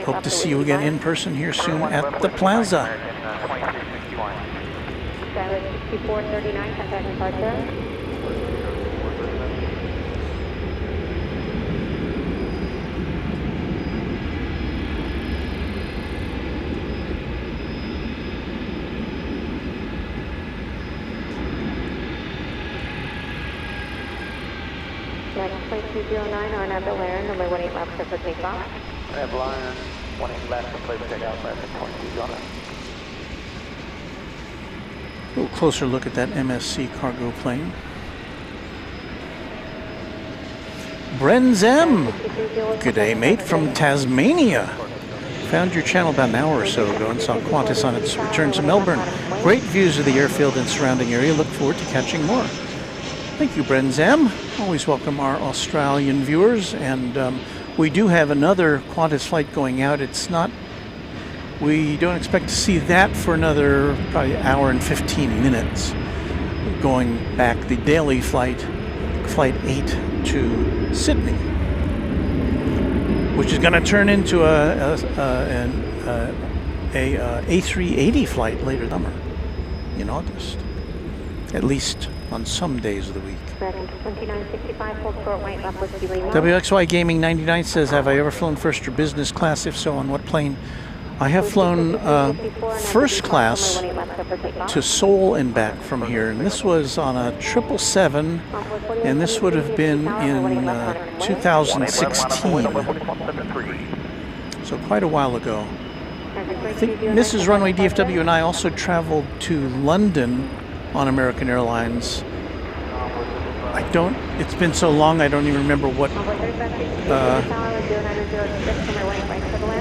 E: hope to see you again in person here soon at the plaza.
H: Flight 209 on at the Lair, number 18 left for takeoff.
F: Red Lion, 18 left for clear for takeoff, American 2209.
E: A little closer look at that MSC cargo plane. Brenz M. Good day, mate, from Tasmania. Found your channel about an hour or so ago and saw Qantas on its return to Melbourne. Great views of the airfield and surrounding area. Look forward to catching more. Thank you, Brenz M. Always welcome our Australian viewers, and we do have another Qantas flight going out. It's not, we don't expect to see that for another probably hour and 15 minutes. Going back, the daily flight, Flight 8 to Sydney, which is going to turn into a A380 flight later summer in August, at least on some days of the week. WXY Gaming 99 says, have I ever flown first or business class? If so, on what plane? I have flown first class to Seoul and back from here, and this was on a 777, and this would have been in 2016, so quite a while ago. I think Mrs. Runway DFW and I also traveled to London on American Airlines. It's been so long I don't even remember what,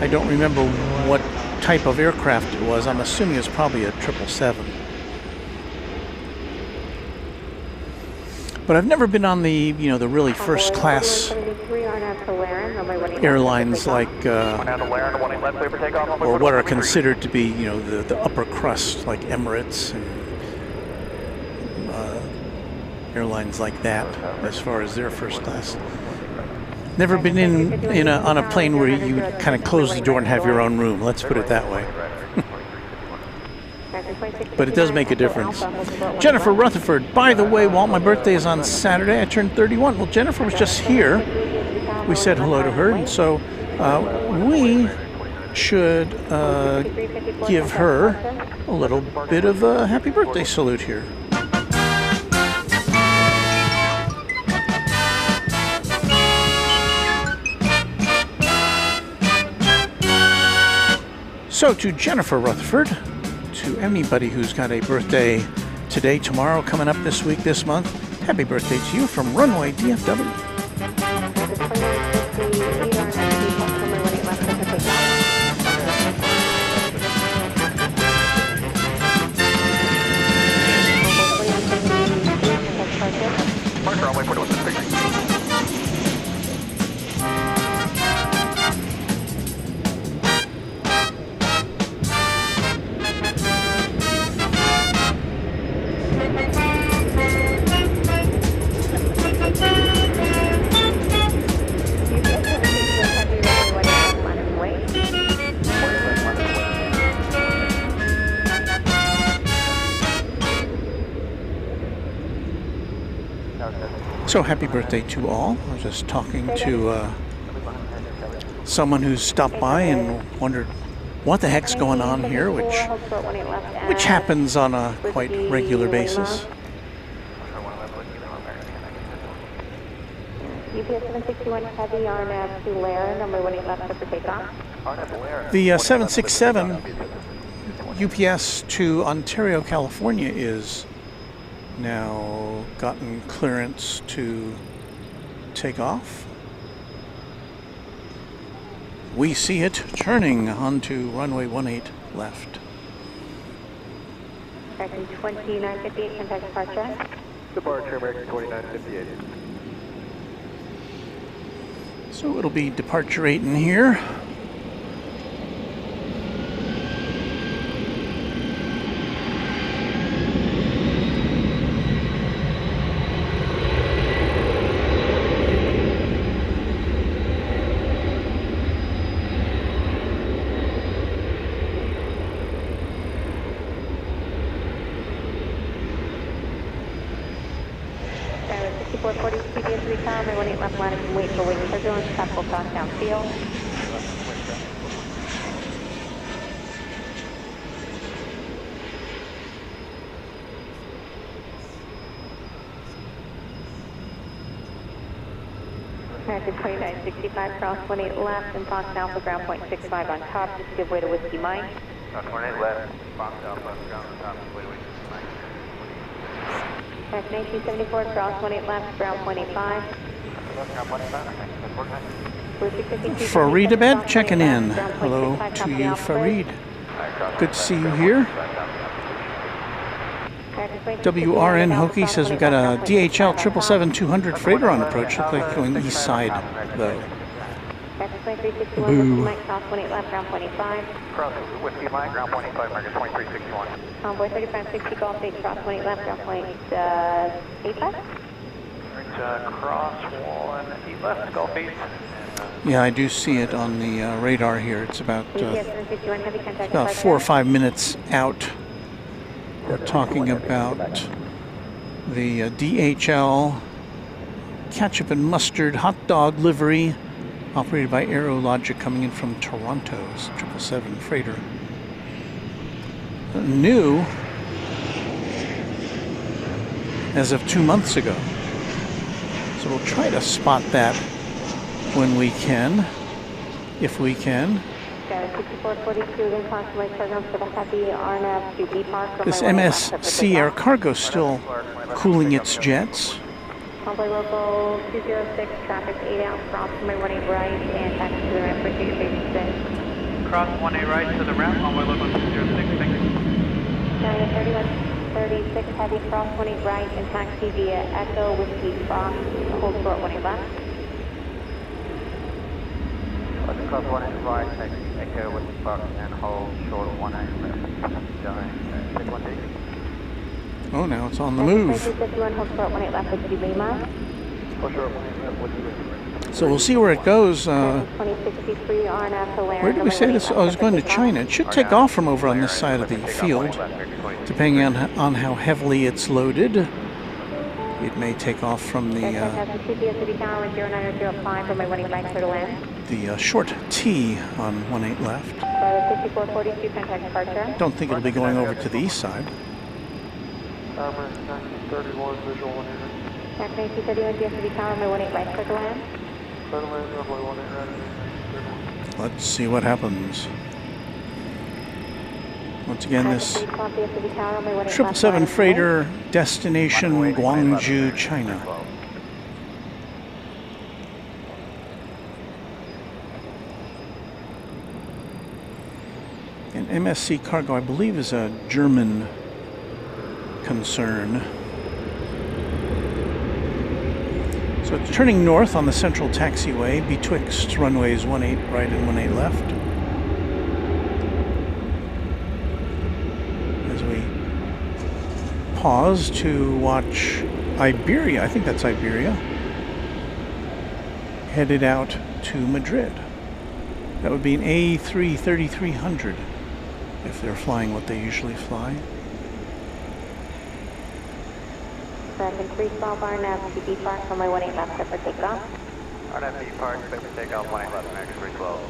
E: I don't remember what type of aircraft it was. I'm assuming it's probably a 777. But I've never been on the, the really first class airlines like, or what are considered to be, the upper crust, like Emirates and airlines like that, as far as their first class. Never been on a plane where you kind of close the door and have your own room. Let's put it that way. But it does make a difference. Jennifer Rutherford, by the way, Walt, my birthday is on Saturday. I turned 31. Well, Jennifer was just here. We said hello to her, and so we should give her a little bit of a happy birthday salute here. So to Jennifer Rutherford, to anybody who's got a birthday today, tomorrow, coming up this week, this month, happy birthday to you from Runway DFW. So happy birthday to all. I was just talking to someone who's stopped by and wondered what the heck's going on here, which happens on a quite regular basis. The 767 UPS to Ontario, California is now gotten clearance to take off. We see it turning onto runway 18 left.
H: 2958, contact departure.
F: Departure, American 2958.
E: So it'll be departure 8 in here.
H: Left line and wait for wing turbulence, top will cross down field. American 2965, cross 18 left and Fox Alpha, ground point 65 on top, just give way to Whiskey Mike.
F: Cross 18 left, Fox Alpha, ground on top, just way to Whiskey Mike.
H: American 1874, cross 18 left, ground point 85.
E: Farid Abed checking in. Hello to you, Farid. Good to see you here. WRN Hokie says we've got a DHL 777-200 freighter on approach. Looks like going east side, though. Boo.
F: Cross Whiskey Mike, ground point 85, American 2361.
H: Envoy 3560, Golf 8, cross 18 left, ground point 85.
F: Cross 18 left, Golf 8.
E: Yeah, I do see it on the radar here. It's about 4 or 5 minutes out. We're talking about the DHL ketchup and mustard hot dog livery operated by Aerologic, coming in from Toronto's 777 freighter. New as of 2 months ago. So we'll try to spot that when we can, if we can. This MSC Air Cargo is still cooling its jets.
H: Convoy local 206, traffic 8 out, cross runway 18 right, and taxi to the ramp for ticket base 6.
F: Cross 18 right to the ramp, convoy local 206, thank you.
H: 3136, heavy cross 18 right, and taxi via Echo Whiskey Fox, hold short 18 left.
F: Cross 18 right, taxi Echo Whiskey Fox, and hold short 18 left. Take 1 D.
E: Oh, now it's on the move. So we'll see where it goes. Where did we say this? Oh, it's going to China. It should take off from over on this side of the field, depending on how heavily it's loaded. It may take off from the short T on 18 left. Don't think it'll be going over to the east side.
F: 1931 visual 1
H: 1931 DFW Tower, my 18 right, clear to land.
E: Let's see what happens. Once again, this 777 freighter, destination Guangzhou, China. And MSC Cargo, I believe, is a German concern. So it's turning north on the central taxiway betwixt runways 18 right and 18 left. As we pause to watch Iberia, I think that's Iberia, headed out to Madrid. That would be an A330-300 if they're flying what they usually fly.
H: Traffic 312 RNAV, TB Park, runway 18 left, set for takeoff.
F: RNAV Park, set for takeoff, 18 left, American 312.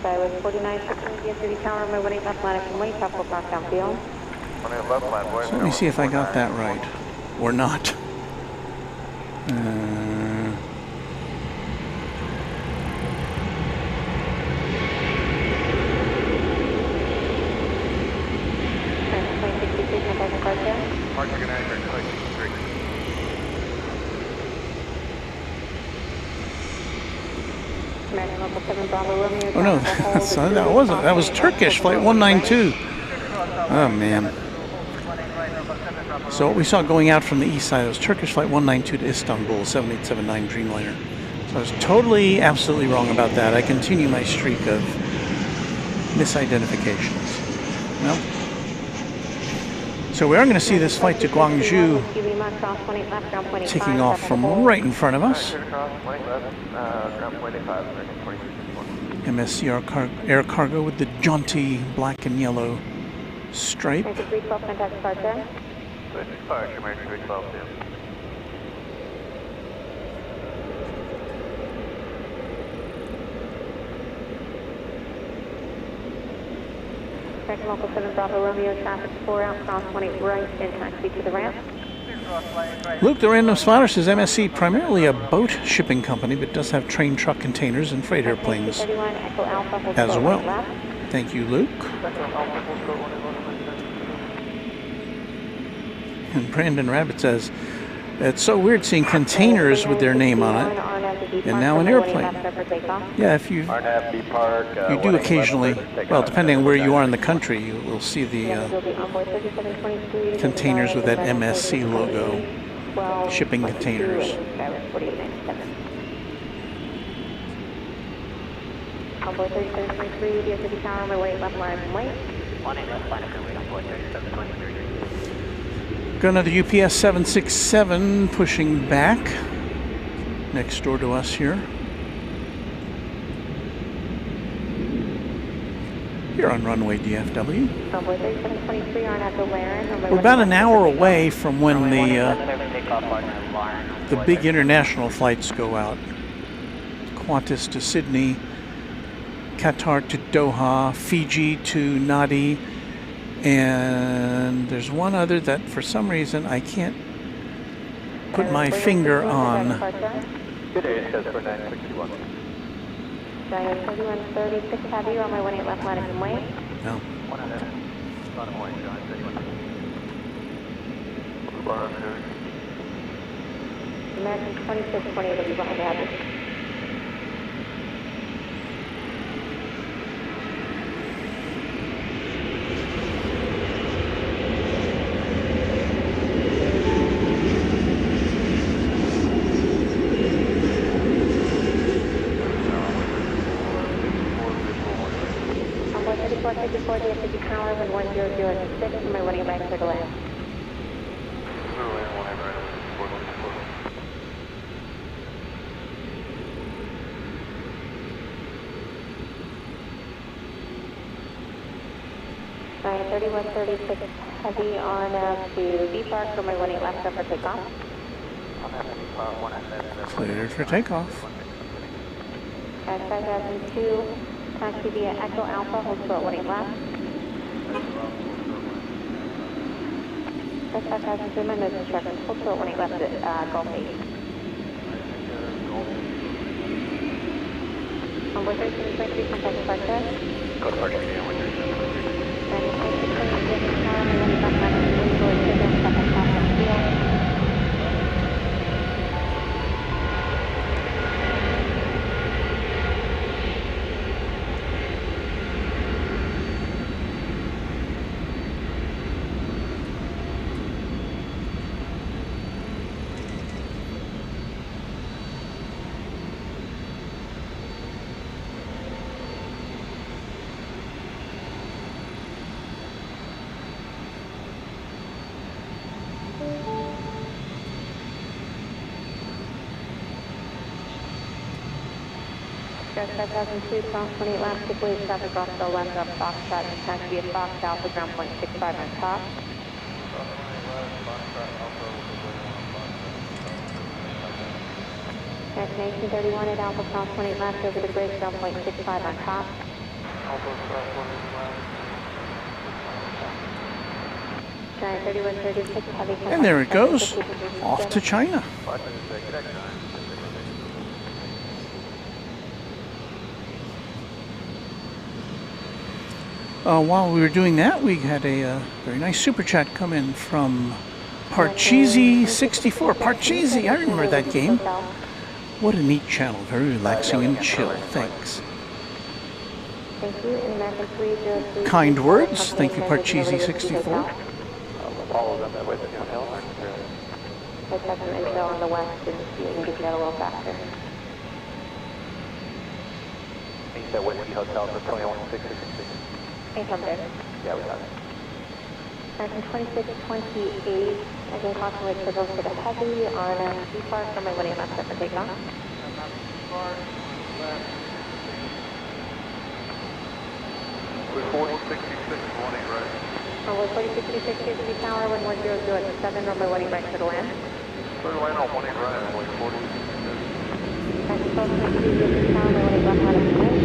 H: Skyway 4916, DFW Tower, runway 18 left, line up and wait, tropical cross downfield.
F: 18 left, line boys.
E: So let me see if I got that right, or not. Oh no, that wasn't. That was Turkish Flight 192. Oh man. So what we saw going out from the east side was Turkish Flight 192 to Istanbul, 7879 Dreamliner. So I was totally, absolutely wrong about that. I continue my streak of misidentifications. Well, so we are going to see this flight to Guangzhou taking off from right in front of us. MSC Air Cargo with the jaunty black and yellow stripe.
H: Local 7 Bravo Romeo, traffic 4 out, cross 18 right, and taxi to the ramp.
E: Luke, the random spotter, says MSC primarily a boat shipping company, but does have train, truck, containers, and freight airplanes as well. Thank you, Luke. And Brandon Rabbit says, it's so weird seeing containers with their name on it, and now an airplane. Yeah, if you do occasionally, well, depending on where you are in the country, you will see the containers with that MSC logo, shipping containers.
H: Convoy 3723, DFW Tower, my way, left line and wait.
F: 18 left, line up and wait, Convoy 3723.
E: Got another UPS 767 pushing back next door to us here. Here on Runway DFW.
H: Convoy 3723 on at the Laren.
E: We're about an hour away from when the big international flights go out. Qantas to Sydney, Qatar to Doha, Fiji to Nadi, and there's one other that for some reason I can't put my finger on.
F: Good day, it's for 961.
H: Giant 3136 Heavy, runway 18 left, line and wait.
E: No.
F: 1 and bottom white, Giant 31.
H: American 2628 will be behind the Heavy. DFW Tower, wind 1006, runway 18 right, clear to land. Giant 3136 Heavy on to B Park, runway 18 left, up for takeoff.
E: Cleared for takeoff.
H: At 5002, taxi via Echo Alpha, hold short 18 left. At 5002, my nose instructions, hold short 18 left at Gulf 8. Onboard 1323, contact departure.
F: Go to parking, yeah, when you're
H: Ghost 5002, cross 28 laps, quickly traffic off the left of Foxtrot and taxi via Fox Alpha, ground point 65 on top. Destination 31 at Alpha, cross 28 laps over the bridge, ground point 65 on top. Giant 3136 heavy.
E: And there it goes, off to China. While we were doing that, we had a very nice super chat come in from Parcheesi64. Parcheesi, I remember that game. What a neat channel, very relaxing and chill. Thanks.
H: Thank you. In American 303.
E: Kind words. Thank you, Parcheesi64.
F: follow them that way, you know, airlines.
H: Let's have some intel on the west and see if we can get you out a little faster.
F: He said Whiskey Hotel for 21666.
H: Income there.
F: Yeah, we got it.
H: American 2628, again, caution weight signals for the heavy on B-Park, runway 18 left, set for takeoff.
B: With 4066, 1 right.
H: With 4066, here's the tower, wind 100 at 7, runway 18 right, clear to land.
B: Clear to land on 1 right, like 40.
H: Taxi 1222, here's the tower, runway 18 left, line up the wind.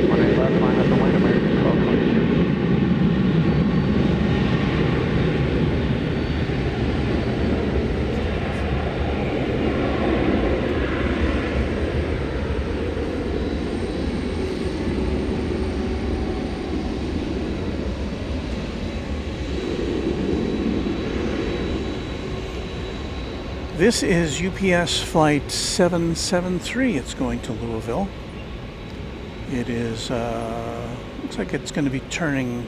F: 1 left, line up the wind, American 1222.
E: This is UPS flight 773. It's going to Louisville. It is, looks like it's going to be turning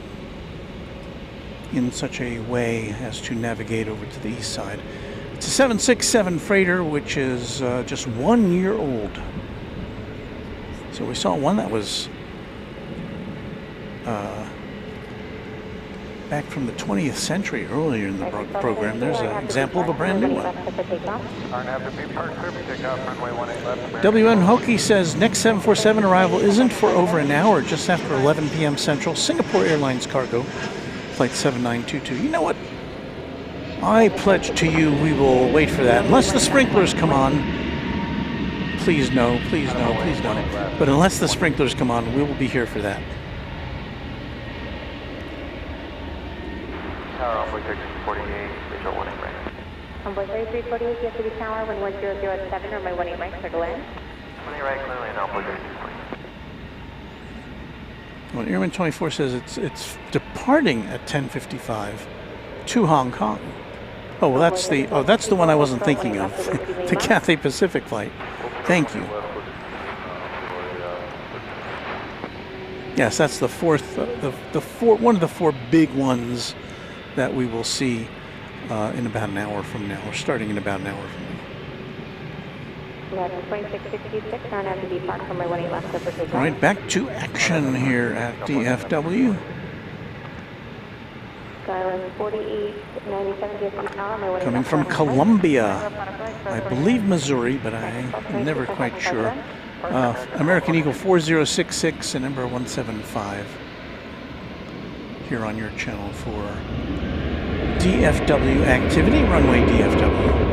E: in such a way as to navigate over to the east side. It's a 767 freighter, which is just 1 year old. So we saw one that was back from the 20th century earlier in the program. There's an example of a brand new one. WN Hokie says next 747 arrival isn't for over an hour, just after 11 p.m. Central. Singapore Airlines cargo, flight 7922. You know what? I pledge to you we will wait for that. Unless the sprinklers come on, please no, please no, please no. But unless the sprinklers come on, we will be here for that.
F: Tower Envoy 3348, visual 18 right.
H: Envoy 3348, DFW Tower, 11007, runway 18 right, clear to land.
F: 20 right, clearly, and Envoy 3348.
E: Well, Airman 24 says it's departing at 10:55 to Hong Kong. Oh, well, that's the one I wasn't thinking of. The Cathay Pacific flight. Thank you. Yes, that's the fourth, one of the four big ones that we will see in about an hour from now, or starting in about an hour from now.
H: 2666, turn out to be parked from my 18 left over to
E: All right, back to action here at DFW.
H: Skyline 4897, DFW Tower, my 18
E: Coming from Columbia, I believe Missouri, but I'm never quite sure. American Eagle 4066 and number 175 here on your channel for DFW activity, runway DFW.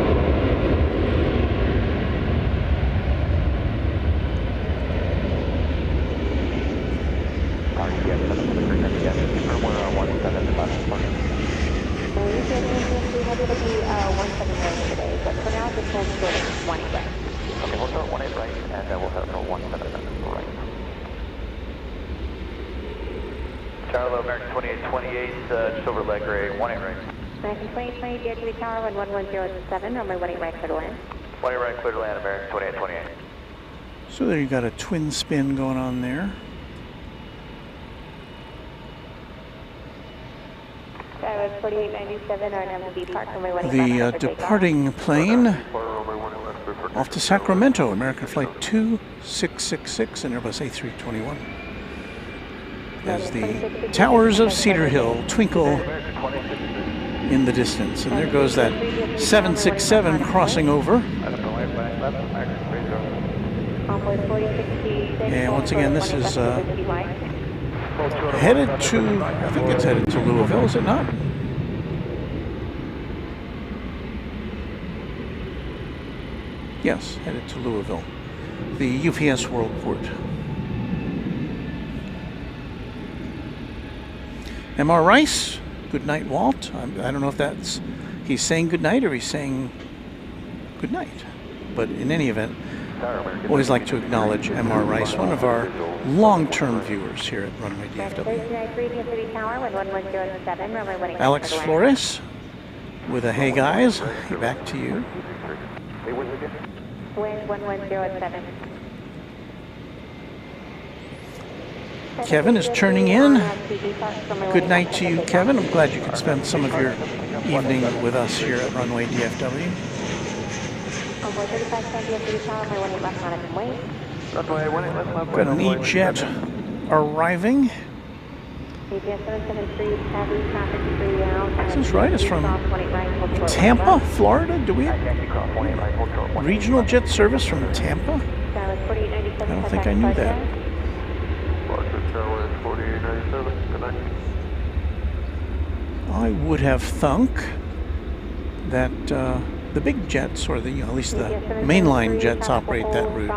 F: Okay, we'll start 18 right, and then we'll head for 177 right. Charlo, American 2828, just over leg ray, 18 right.
H: American 2820, DFW Tower, 11007, runway 18 right, clear to land.
F: 18 right, clear to land, American 2828.
E: So there you got a twin spin going on there.
H: Skyline 4897, RNMB parked from my 18
E: The
H: left.
E: departing plane off to Sacramento, American Flight 2666 and Airbus A321. As the towers of Cedar Hill twinkle in the distance. And there goes that 767 crossing over. And once again, this is headed to, I think it's headed to Louisville, is it not? Yes, headed to Louisville, the UPS Worldport. M.R. Rice, good night, Walt. I don't know if that's, he's saying good night or he's saying good night. But in any event, always like to acknowledge M.R. Rice, one of our long-term viewers here at Runway DFW. Alex Flores with a hey guys, back to you.
H: Wind 1107.
E: Kevin is turning in. Good night to you, Kevin. I'm glad you could spend some of your evening with us here at Runway DFW. Got an E-Jet arriving. Is this right? It's from Tampa, Florida? Do we have regional jet service from Tampa? I don't think I knew that. I would have thunk that the big jets, or the, at least the mainline jets, operate that route.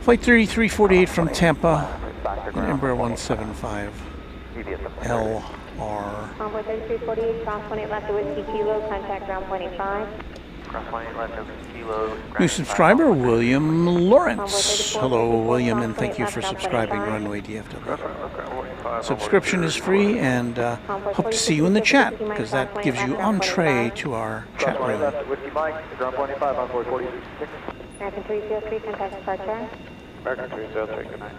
E: Flight 3348 from Tampa, Embraer 175 LR.
H: Envoy 3348, cross 18 left to Whiskey Kilo, contact ground point 85.
E: New subscriber, William Lawrence. Hello, William, and thank you for subscribing to Runway DFW. Subscription is free, and hope to see you in the chat, because that gives you entree to our chat room.
H: American 303, contact departure.
F: American 303, good night.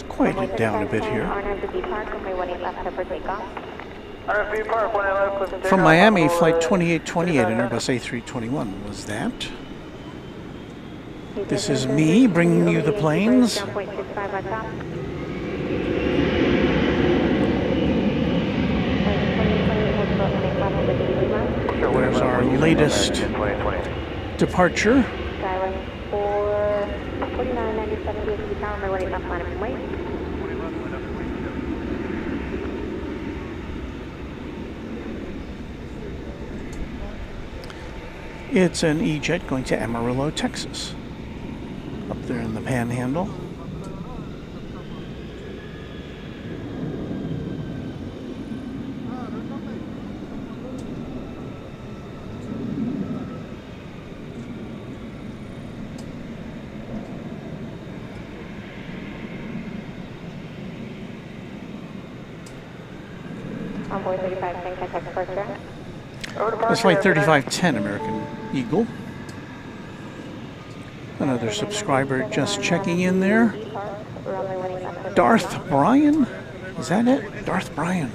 E: quieted down a bit here.
H: RNB Park, runway 18 left for takeoff.
F: RFB Park, 18 left, clear for
E: From
F: takeoff.
E: Miami, flight 2828 in Airbus A321 was that. This is me bringing you the planes. There's our latest departure.
H: Skyway 44997 PST tower, runway 18 left, line up and wait.
E: It's an E-Jet going to Amarillo, Texas. Up there in the Panhandle.
H: Envoy 3510, contact departure.
E: That's flight 3510 American Eagle. Another subscriber just checking in there. Darth Bryan? Is that it? Darth Bryan.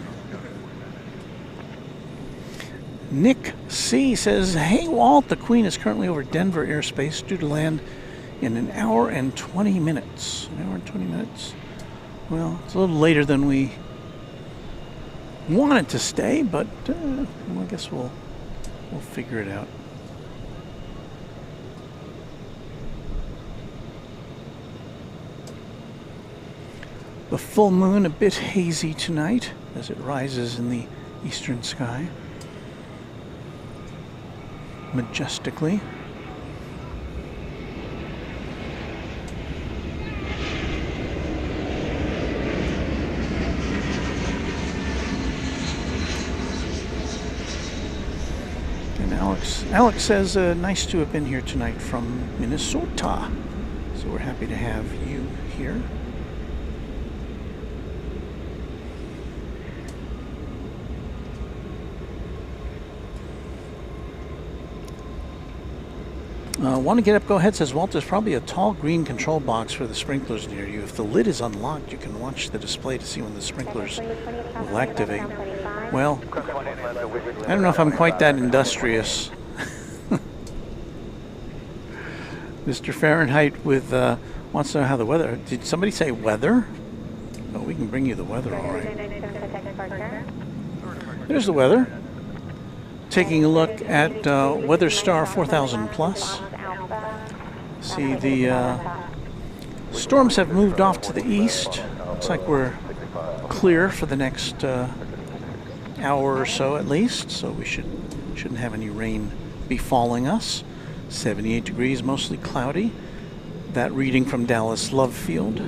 E: Nick C. says, hey Walt, the Queen is currently over Denver airspace due to land in an hour and 20 minutes. An hour and 20 minutes. Well, it's a little later than we wanted to stay, but well, I guess we'll figure it out. The full moon a bit hazy tonight as it rises in the eastern sky majestically. And Alex says, nice to have been here tonight from Minnesota. So we're happy to have you here. Want to get up, go ahead, says Walt. There's probably a tall green control box for the sprinklers near you. If the lid is unlocked, you can watch the display to see when the sprinklers will activate. Well, I don't know if I'm quite that industrious. Mr. Fahrenheit with wants to know how the weather. Did somebody say weather? Oh, we can bring you the weather, all right. There's the weather. Taking a look at Weather Star 4000 Plus. See, the storms have moved off to the east. Looks like we're clear for the next hour or so at least, so we shouldn't have any rain befalling us. 78 degrees, mostly cloudy. That reading from Dallas Love Field.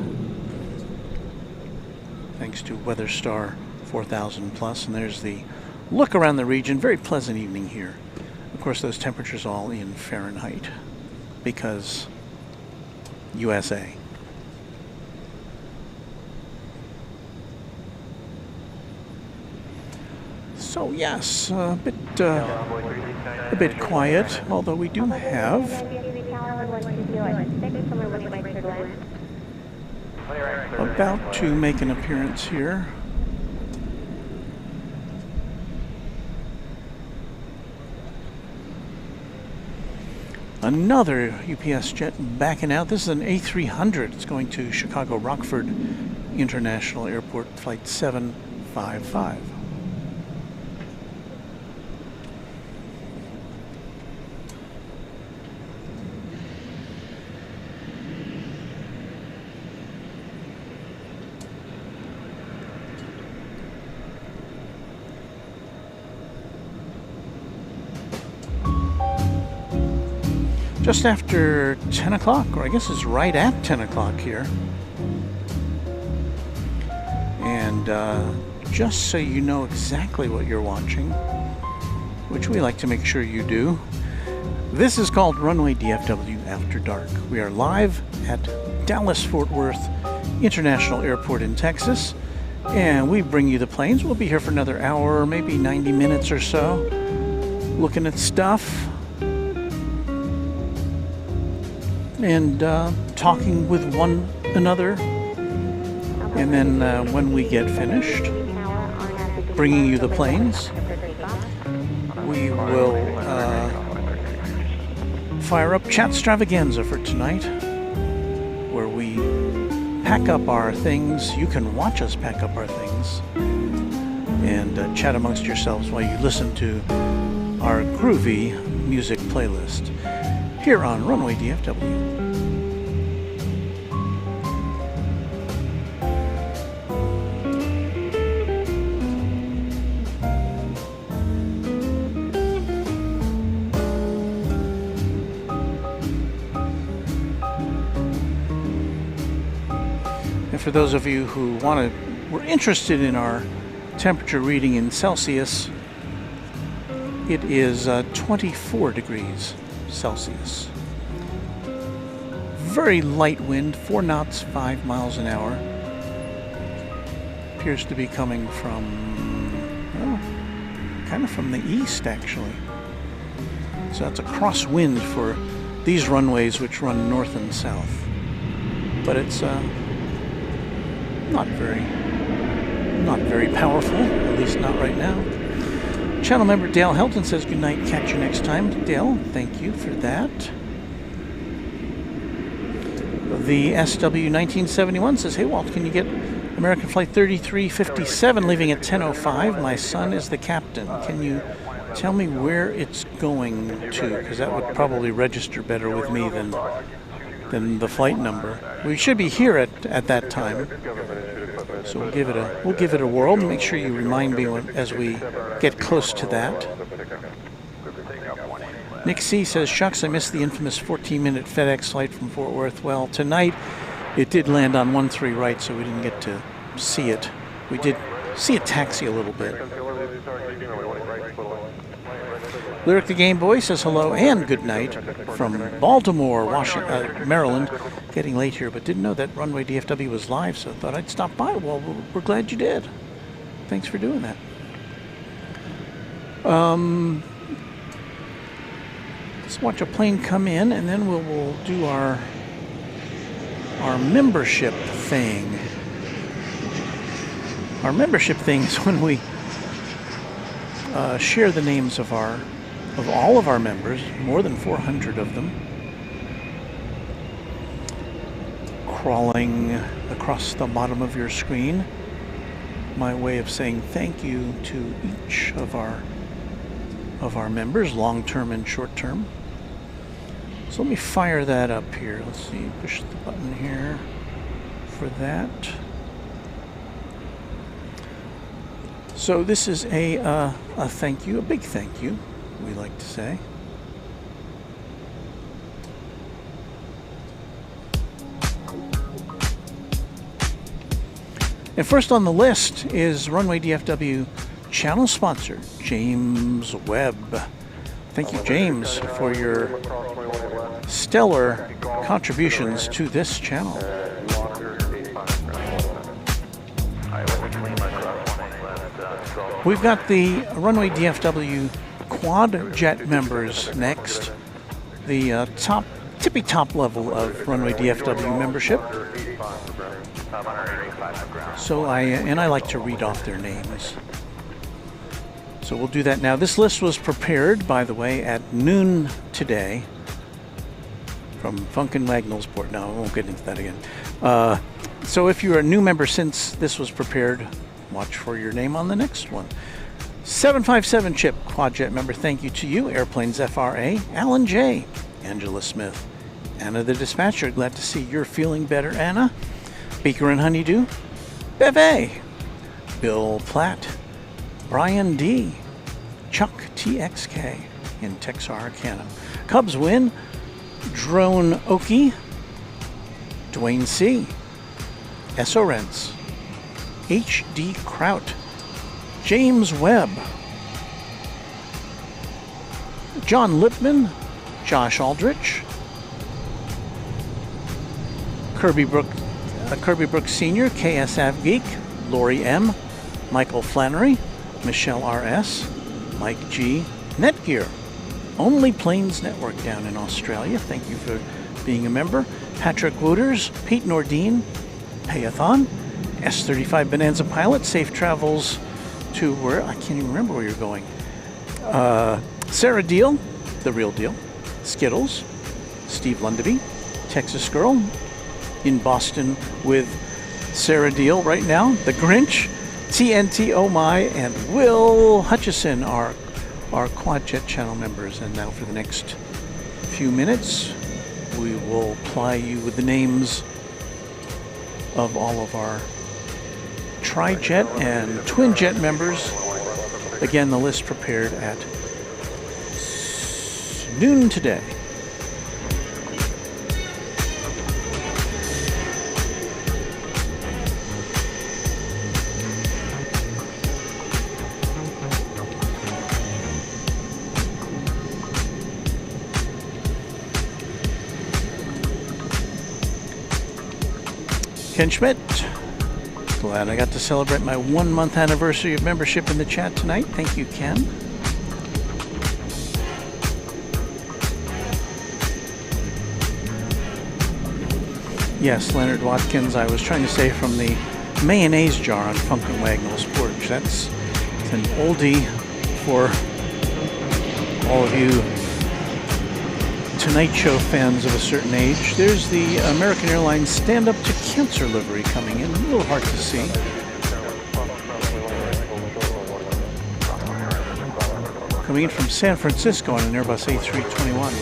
E: Thanks to Weather Star 4000 Plus, and there's the look around the region. Very pleasant evening here. Of course, those temperatures all in Fahrenheit because USA. So yes, a bit quiet, although we do have about to make an appearance here. Another UPS jet backing out. This is an A300. It's going to Chicago Rockford International Airport, flight 755. Just after 10 o'clock, or I guess it's right at 10 o'clock here. And just so you know exactly what you're watching, which we like to make sure you do, this is called Runway DFW After Dark. We are live at Dallas-Fort Worth International Airport in Texas, and we bring you the planes. We'll be here for another hour, maybe 90 minutes or so, looking at stuff and talking with one another And then when we get finished bringing you the planes, we will fire up Chat Extravaganza for tonight, where we pack up our things. You can watch us pack up our things and chat amongst yourselves while you listen to our groovy music playlist here on Runway DFW. And for those of you who were interested in our temperature reading in Celsius, it is 24 degrees Celsius. Very light wind, 4 knots, 5 miles an hour. Appears to be coming from, well, kind of from the east, actually. So that's a crosswind for these runways, which run north and south. But it's not very powerful, at least not right now. Channel member Dale Helton says good night, catch you next time. Dale, thank you for that. The SW1971 says, hey Walt, can you get American Flight 3357 leaving at 10:05? My son is the captain. Can you tell me where it's going to? Because that would probably register better with me than the flight number. We should be here at that time, so we'll give it a whirl. Make sure you remind me as we get close to that. Nick C says, shucks, I missed the infamous 14-minute FedEx flight from Fort Worth. Well, tonight it did land on 13 right, so we didn't get to see it. We did see it taxi a little bit. Lyric the Game Boy says hello and good night from Baltimore, Maryland. Getting late here, but didn't know that Runway DFW was live, so thought I'd stop by. Well, we're glad you did. Thanks for doing that. Let's watch a plane come in, and then we'll do our membership thing. Our membership thing is when we share the names of all of our members, more than 400 of them, crawling across the bottom of your screen. My way of saying thank you to each of our members, long-term and short-term. So let me fire that up here. Let's see, push the button here for that. So this is a thank you, a big thank you, we like to say. And first on the list is Runway DFW channel sponsor, James Webb. Thank you, James, for your stellar contributions to this channel. We've got the Runway DFW quad jet members next, the tippy top level of Runway DFW membership. So I like to read off their names. So we'll do that now. This list was prepared, by the way, at noon today from Funkin' Wagnallsport. No, I won't get into that again. So if you're a new member since this was prepared, watch for your name on the next one. 757 Chip, Quadjet member, thank you to you. Airplanes FRA, Alan J, Angela Smith, Anna the Dispatcher, glad to see you're feeling better, Anna. Beaker and Honeydew, Beve, Bill Platt, Brian D, Chuck TXK in Texarkana. Cubs win, Drone Oki, Dwayne C, Essorents, HD Kraut, James Webb, John Lipman, Josh Aldrich, Kirby Brooks Sr., KS Avgeek, Lori M, Michael Flannery, Michelle RS, Mike G, Netgear, Only Planes Network down in Australia, thank you for being a member, Patrick Wooters, Pete Nordine, Payathon, S-35 Bonanza pilot, safe travels to where, I can't even remember where you're going. Sarah Deal, the real deal. Skittles, Steve Lundaby, Texas Girl, in Boston with Sarah Deal right now. The Grinch, TNT Oh My, and Will Hutchison are our Quad Jet channel members. And now for the next few minutes, we will ply you with the names of all of our Tri-Jet and Twin Jet members. Again, the list prepared at noon today. Ken Schmidt, glad I got to celebrate my 1 month anniversary of membership in the chat tonight. Thank you, Ken. Yes, Leonard Watkins, I was trying to say from the mayonnaise jar on Funk and Wagnall's porch. It's an oldie for all of you Tonight Show fans of a certain age. There's the American Airlines Stand Up to Cancer livery coming in. A little hard to see. Coming in from San Francisco on an Airbus A321.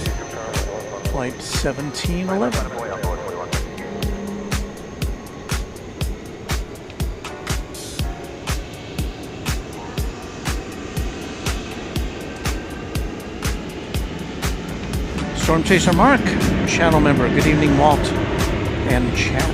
E: Flight 1711. Storm Chaser Mark, channel member. Good evening, Walt and chat.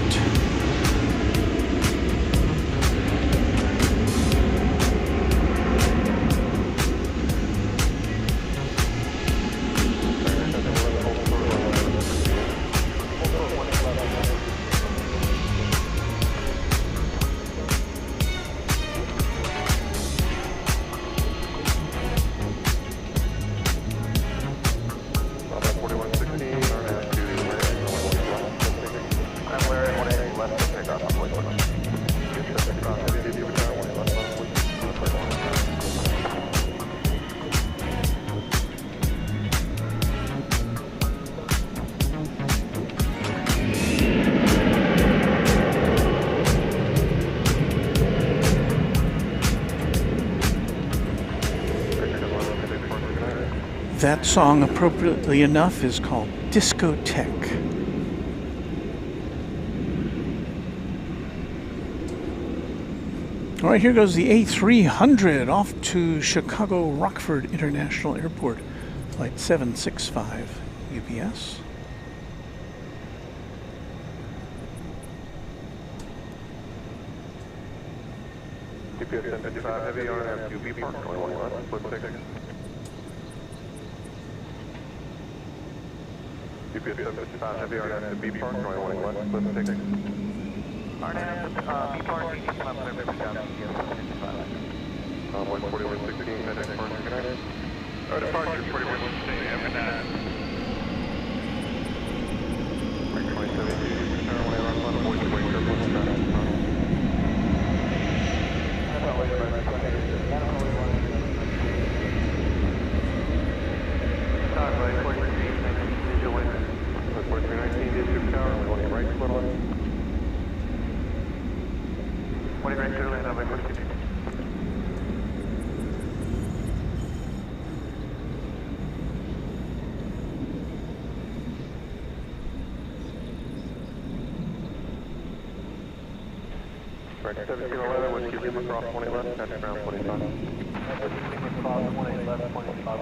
E: That song, appropriately enough, is called Discotheque. All right, here goes the A300 off to Chicago Rockford International Airport, flight 765 UPS.
B: UPS 1055 Heavy RNF UB Park, 21 left, split 6. UPS 755 Heavy RNF to B Park, 21 left, split 6. RNF, B Park, 18 left, clear for down UPS 755. 14116, FedEx Partner, good night. Departure 4116, after that. 327, return 1 airline, London, boys, wait, careful, traffic. Right, 1711, Whiskey Lima, cross 20 left, catch ground 25. Whiskey Lima, cross 20 left, 25.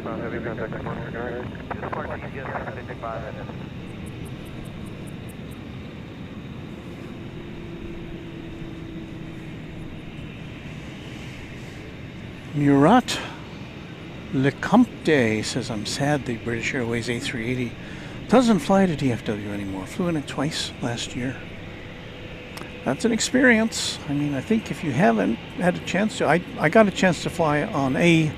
B: Heavy contact marker, guys. This part is just 55.
E: Murat Lecomte says, I'm sad the British Airways A380 doesn't fly to DFW anymore. Flew in it twice last year. That's an experience. I mean, I think if you haven't had a chance to, I got a chance to fly on a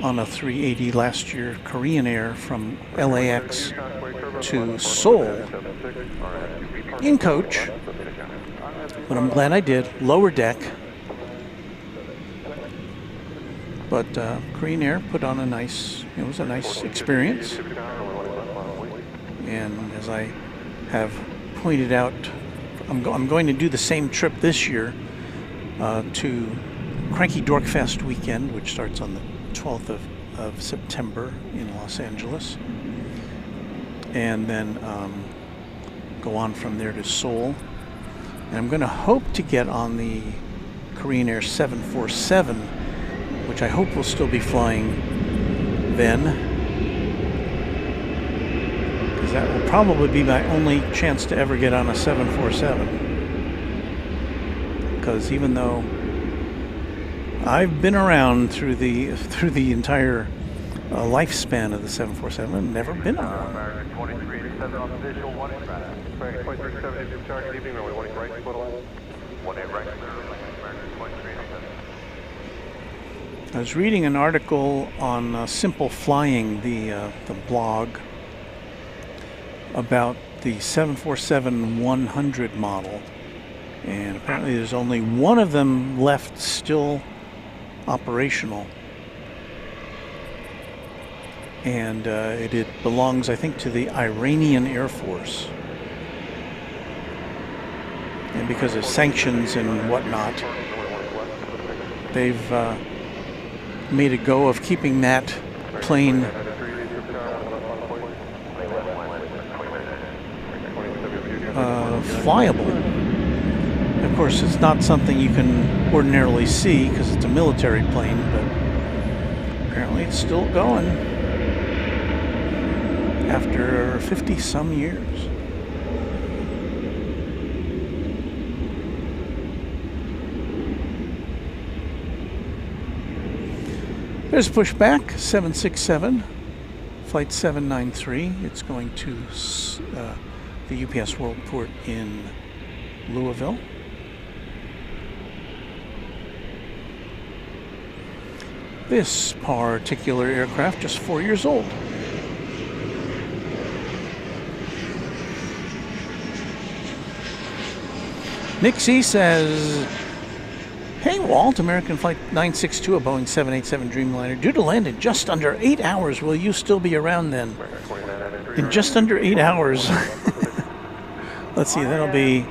E: 380 last year, Korean Air, from LAX to Seoul in coach, but I'm glad I did. Lower deck, but Korean Air put on it was a nice experience. And as I have pointed out, I'm going to do the same trip this year to Cranky Dork Fest weekend, which starts on the 12th of September in Los Angeles, and then go on from there to Seoul. And I'm going to hope to get on the Korean Air 747, which I hope will still be flying then, because that will probably be my only chance to ever get on a 747. Because even though I've been around through the entire lifespan of the 747, I've never been on one.
B: American 2387 on the visual, 1 in traffic. American 2370, discharge, good evening, runway 18 right, split 1 8 right, American 2387.
E: I was reading an article on Simple Flying, the blog, about the 747-100 model, and apparently there's only one of them left still operational, and it belongs, I think, to the Iranian Air Force, and because of sanctions and whatnot, they've made a go of keeping that plane flyable. Of course, it's not something you can ordinarily see because it's a military plane, but apparently it's still going after 50 some years. There's pushback 767, flight 793. It's going to the UPS Worldport in Louisville. This particular aircraft, just 4 years old. Nick C says, "Hey Walt, American Flight 962, a Boeing 787 Dreamliner, due to land in just under 8 hours. Will you still be around then?" In just under 8 hours. Let's see, that'll be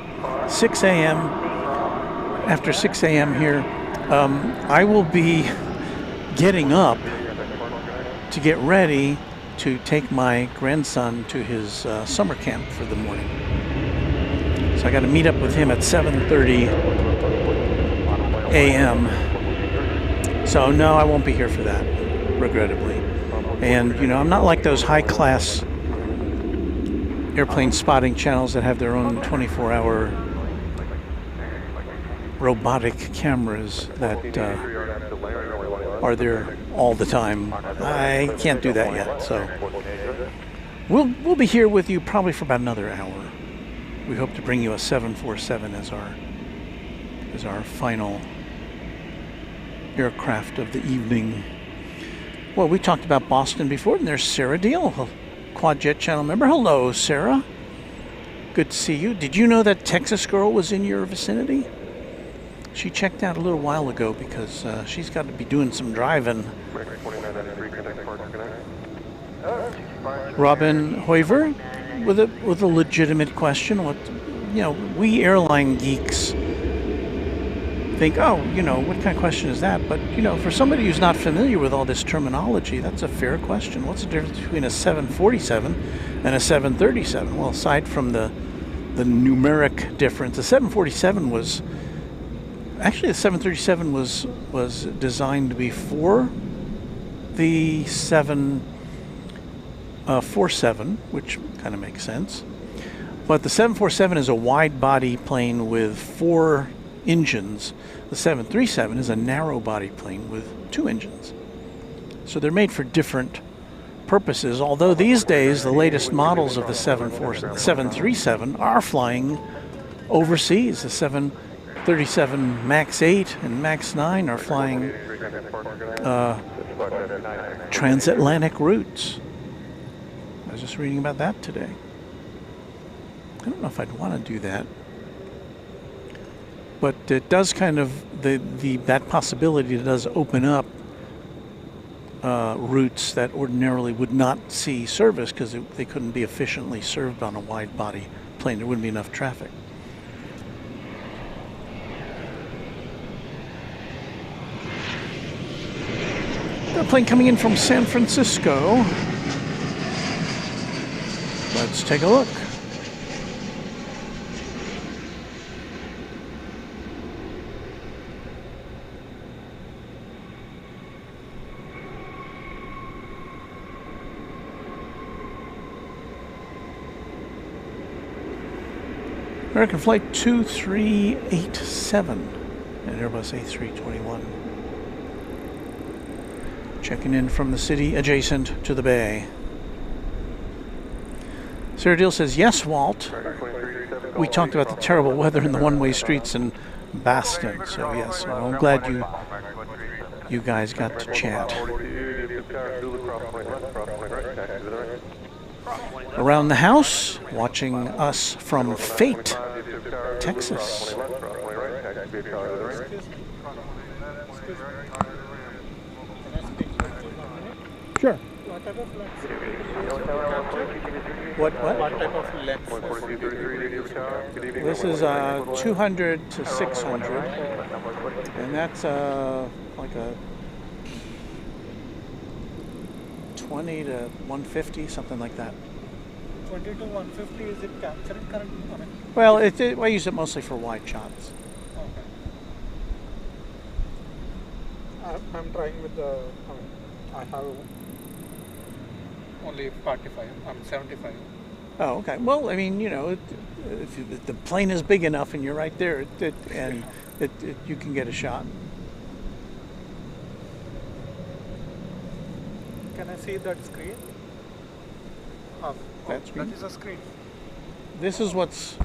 E: 6 a.m. After 6 a.m. here, I will be getting up to get ready to take my grandson to his summer camp for the morning. So I got to meet up with him at 7:30 a.m. So no, I won't be here for that, regrettably. And you know, I'm not like those high-class airplane spotting channels that have their own 24-hour robotic cameras that are there all the time. I can't do that yet, so we'll be here with you probably for about another hour. We hope to bring you a 747 as our final aircraft of the evening. Well, we talked about Boston before, and there's Sarah Deal, Quad Jet Channel member. Hello, Sarah. Good to see you. Did you know that Texas Girl was in your vicinity? She checked out a little while ago because she's got to be doing some driving. Robin Hoiver with a legitimate question. What, you know, we airline geeks think, oh, you know, what kind of question is that? But, you know, for somebody who's not familiar with all this terminology, that's a fair question. What's the difference between a 747 and a 737? Well, aside from the numeric difference, the 747 was... Actually, the 737 was designed before the 747, which kind of makes sense. But the 747 is a wide-body plane with 4 engines. The 737 is a narrow-body plane with 2 engines. So they're made for different purposes, although these days the latest models of the 737 are flying overseas. The 737 MAX 8 and MAX 9 are flying transatlantic routes. I was just reading about that today. I don't know if I'd want to do that, but it does kind of that possibility does open up routes that ordinarily would not see service because they couldn't be efficiently served on a wide body plane. There wouldn't be enough traffic. Got a plane coming in from San Francisco. Let's take a look. American Flight 2387 and Airbus A321. Checking in from the city adjacent to the bay. Sarah Deal says, yes, Walt. We talked about the terrible weather in the one-way streets in Boston. So yes, well, I'm glad you guys got to chat. Around the house, watching us from Fate, Texas. Sure. What type of length? This is 200 to 600, and that's like a 20 to 150, something like that.
J: 20 to 150, is it capturing currently?
E: Well, I use it mostly for wide shots.
J: Okay. I'm trying with the, I have only 45, I'm 75.
E: Oh, okay. Well, I mean, if the plane is big enough and you're right there, you can get a shot.
J: Can I see that screen?
E: That screen?
J: That is a screen.
E: This is what's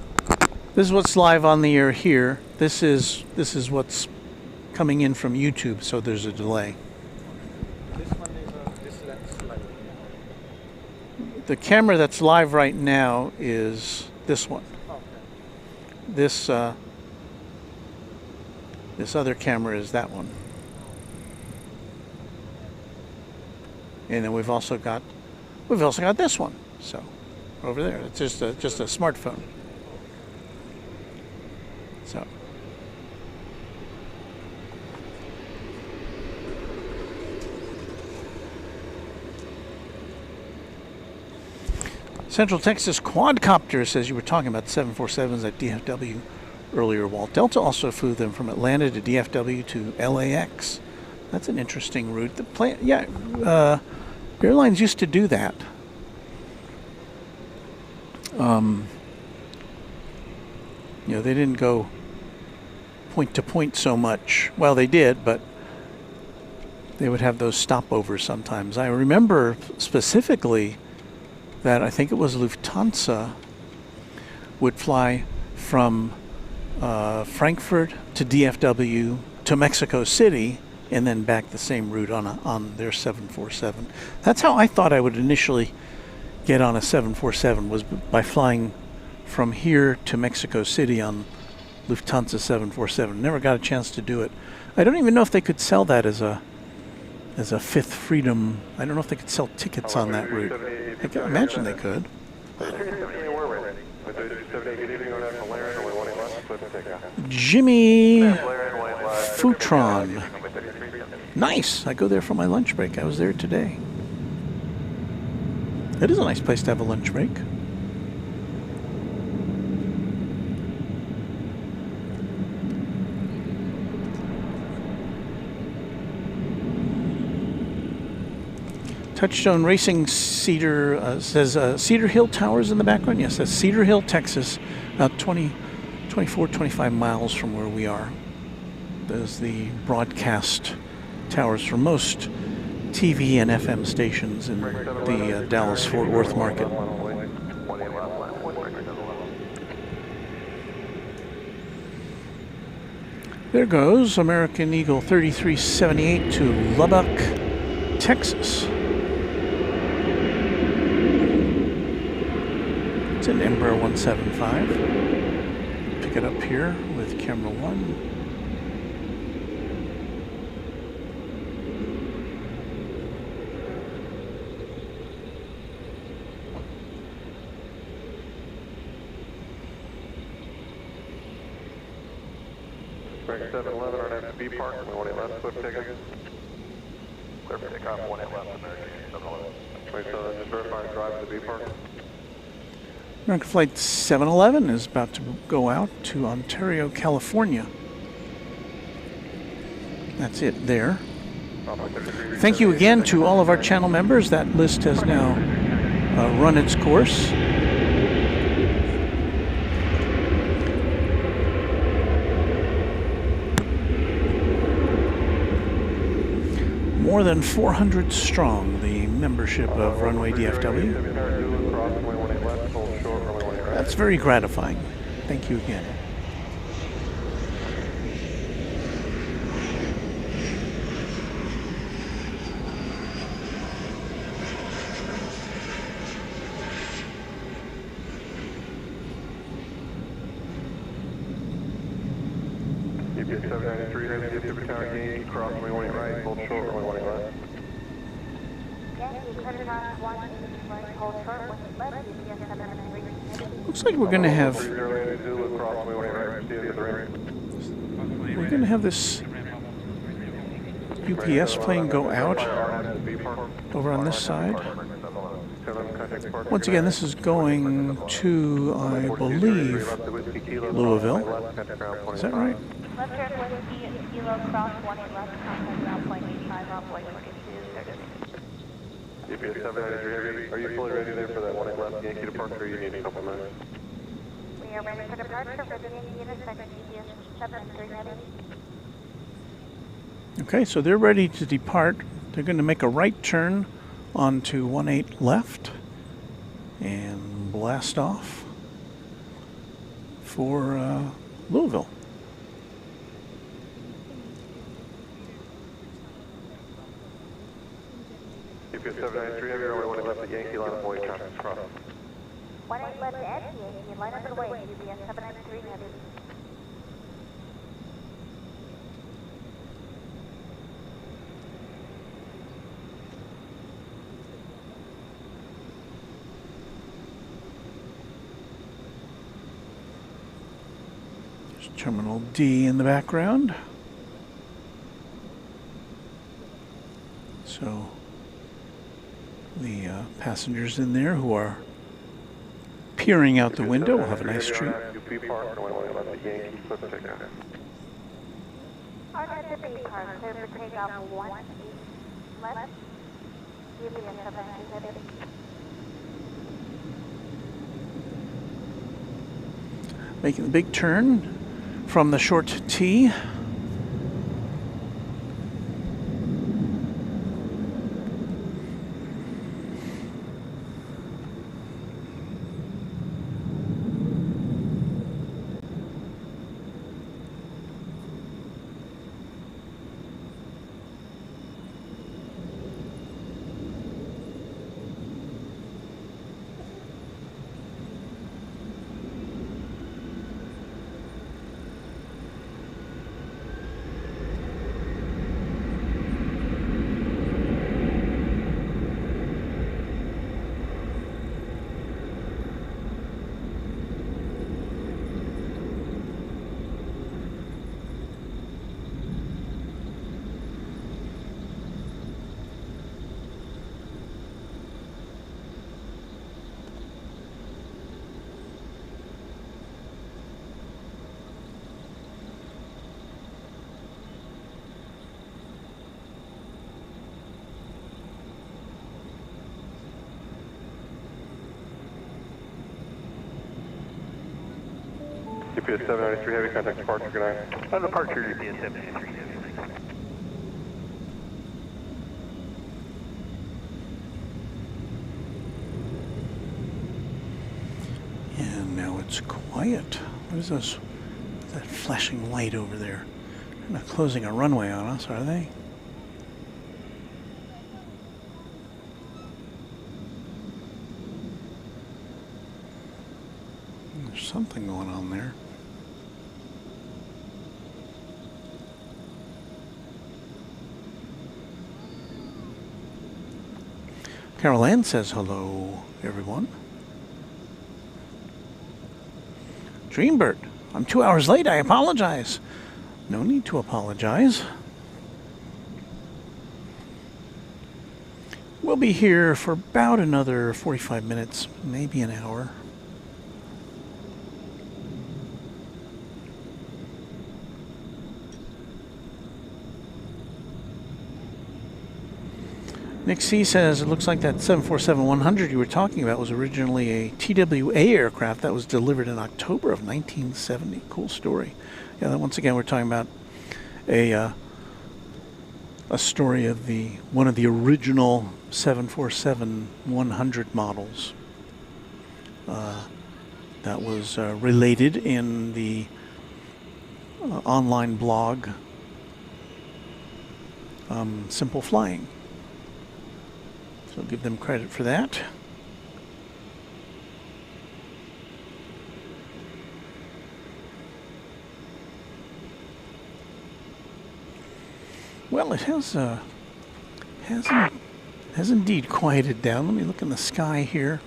E: live on the air here. This is what's coming in from YouTube, so there's a delay.
J: This one is this lens live.
E: The camera that's live right now is this one.
J: Okay.
E: This other camera is that one. And then we've also got this one. So over there, it's just a smartphone. So Central Texas Quadcopter says you were talking about 747s at DFW earlier, Walt. Delta also flew them from Atlanta to DFW to LAX. That's an interesting route. The plane, airlines used to do that. They didn't go point to point so much. Well, they did, but they would have those stopovers sometimes. I remember specifically that I think it was Lufthansa would fly from Frankfurt to DFW to Mexico City and then back the same route on their 747. That's how I thought I would initially get on a 747, was by flying from here to Mexico City on Lufthansa 747. Never got a chance to do it. I don't even know if they could sell that as a Fifth Freedom. I don't know if they could sell tickets on that route. I can imagine they could. Jimmy Futron. Nice. I go there for my lunch break. I was there today. It is a nice place to have a lunch break. Touchstone Racing Cedar says Cedar Hill Towers in the background. Yes, that's Cedar Hill, Texas, about 24, 25 miles from where we are. There's the broadcast towers for most TV and FM stations in the Dallas-Fort Worth market. There goes American Eagle 3378 to Lubbock, Texas. It's an Embraer 175. Pick it up here with camera 1.
B: Spring 711 on FB Park, 18 left, Swift ticket. Clear for takeoff, 18 left, American 711. 27, just verifying drive to the B Park.
E: American Flight 711 is about to go out to Ontario, California. That's it there. Thank you again to all of our channel members. That list has now run its course. More than 400 strong, the membership of Runway DFW. That's very gratifying. Thank you again.
B: DFW 793, DFW Tower Yankee, cross runway 18 right, hold short, runway 18 left.
I: Yankee, clear cross 180 right, hold short, 18 left, DFW 793.
E: Looks like we're going to have this UPS plane go out over on this side. Once again, this is going to, I believe, Louisville. Is that right?
I: Left turn whiskey, kilo cross 18 left, contact ground point 85, runway 42, 30.
B: DFW 793, are you fully ready there for that 18 left Yankee departure, or you need a couple minutes?
I: We are ready for departure for the Yankee intersection, DFW 793 ready.
E: Okay, so they're ready to depart. They're going to make a right turn onto 18 left and blast off for Louisville.
B: DFW 793, have your runway 18 left at Yankee, line of boy traffic cross.
I: 18 left at Yankee, line up and away, DFW 793 ready.
E: There's Terminal D in the background. So the passengers in there who are peering out the window will have a nice treat.
I: Order to B Park, clear for takeoff 18 left, DFW 793 ready.
E: Making the big turn from the short T.
B: DFW 793 heavy, contact departure, good night.
A: On departure, DFW 793 heavy.
E: And now it's quiet. What is this? That flashing light over there? They're not closing a runway on us, are they? There's something going on there. Carol Ann says hello, everyone. Dreambird, I'm 2 hours late. I apologize. No need to apologize. We'll be here for about another 45 minutes, maybe an hour. Nick C says, it looks like that 747-100 you were talking about was originally a TWA aircraft that was delivered in October of 1970. Cool story. Yeah, once again, we're talking about a story of one of the original 747-100 models that was related in the online blog Simple Flying. So give them credit for that. Well, it has indeed quieted down. Let me look in the sky here.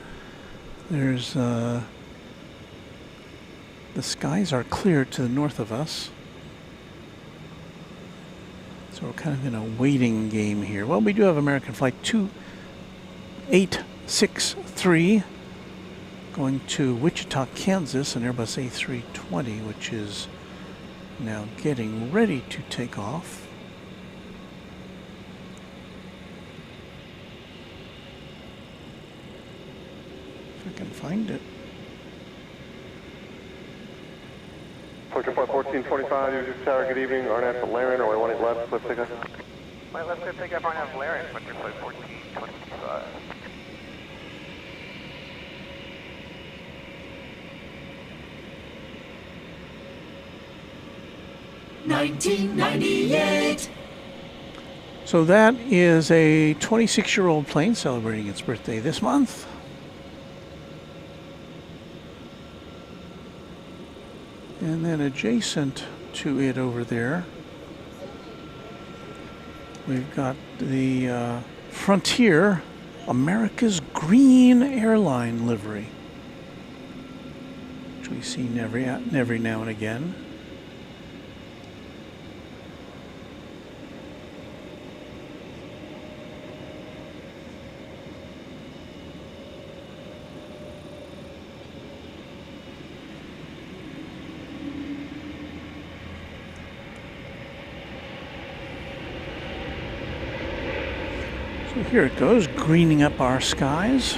E: There's the skies are clear to the north of us. So we're kind of in a waiting game here. Well, we do have American Flight 2863 going to Wichita, Kansas, an Airbus A320, which is now getting ready to take off. If I can find it.
B: Approach point 1425, user tower, good evening. RNAV at Laren, runway 18 left, clear takeoff.
F: Wait, let's go pick up RNAV Laren, approach point 1425.
K: 1998.
E: So that is a 26-year-old plane celebrating its birthday this month. And then adjacent to it over there, we've got the Frontier, America's green airline livery, which we see every now and again. So here it goes, greening up our skies.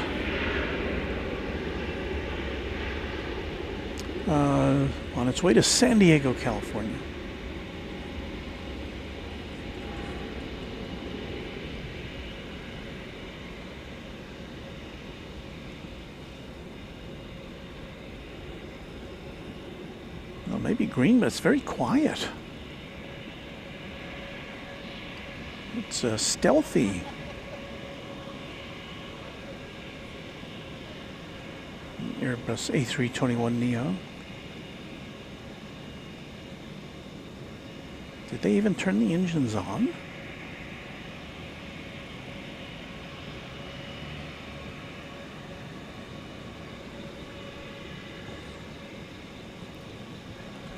E: On its way to San Diego, California. Well, maybe green, but it's very quiet. It's stealthy. Airbus A321neo. Did they even turn the engines on?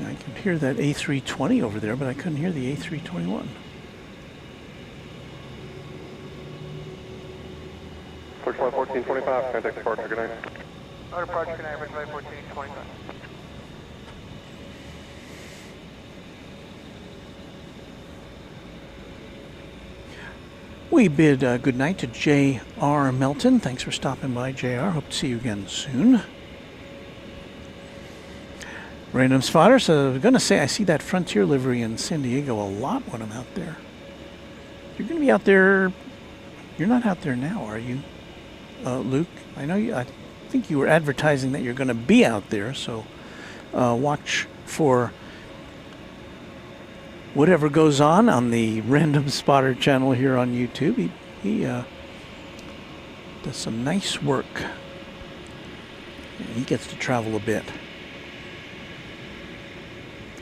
E: I could hear that A320 over there, but I couldn't hear the A321.
B: Approach point 1425, contact departure, good night.
F: Order departure, good night, runway 1425.
E: We bid good night to J.R. Melton. Thanks for stopping by, J.R. Hope to see you again soon. Random Spotter, so I'm going to say I see that Frontier livery in San Diego a lot when I'm out there. You're going to be out there. You're not out there now, are you, Luke? I know you. I think you were advertising that you're going to be out there, so watch for whatever goes on the Random Spotter channel here on YouTube. He does some nice work. And he gets to travel a bit.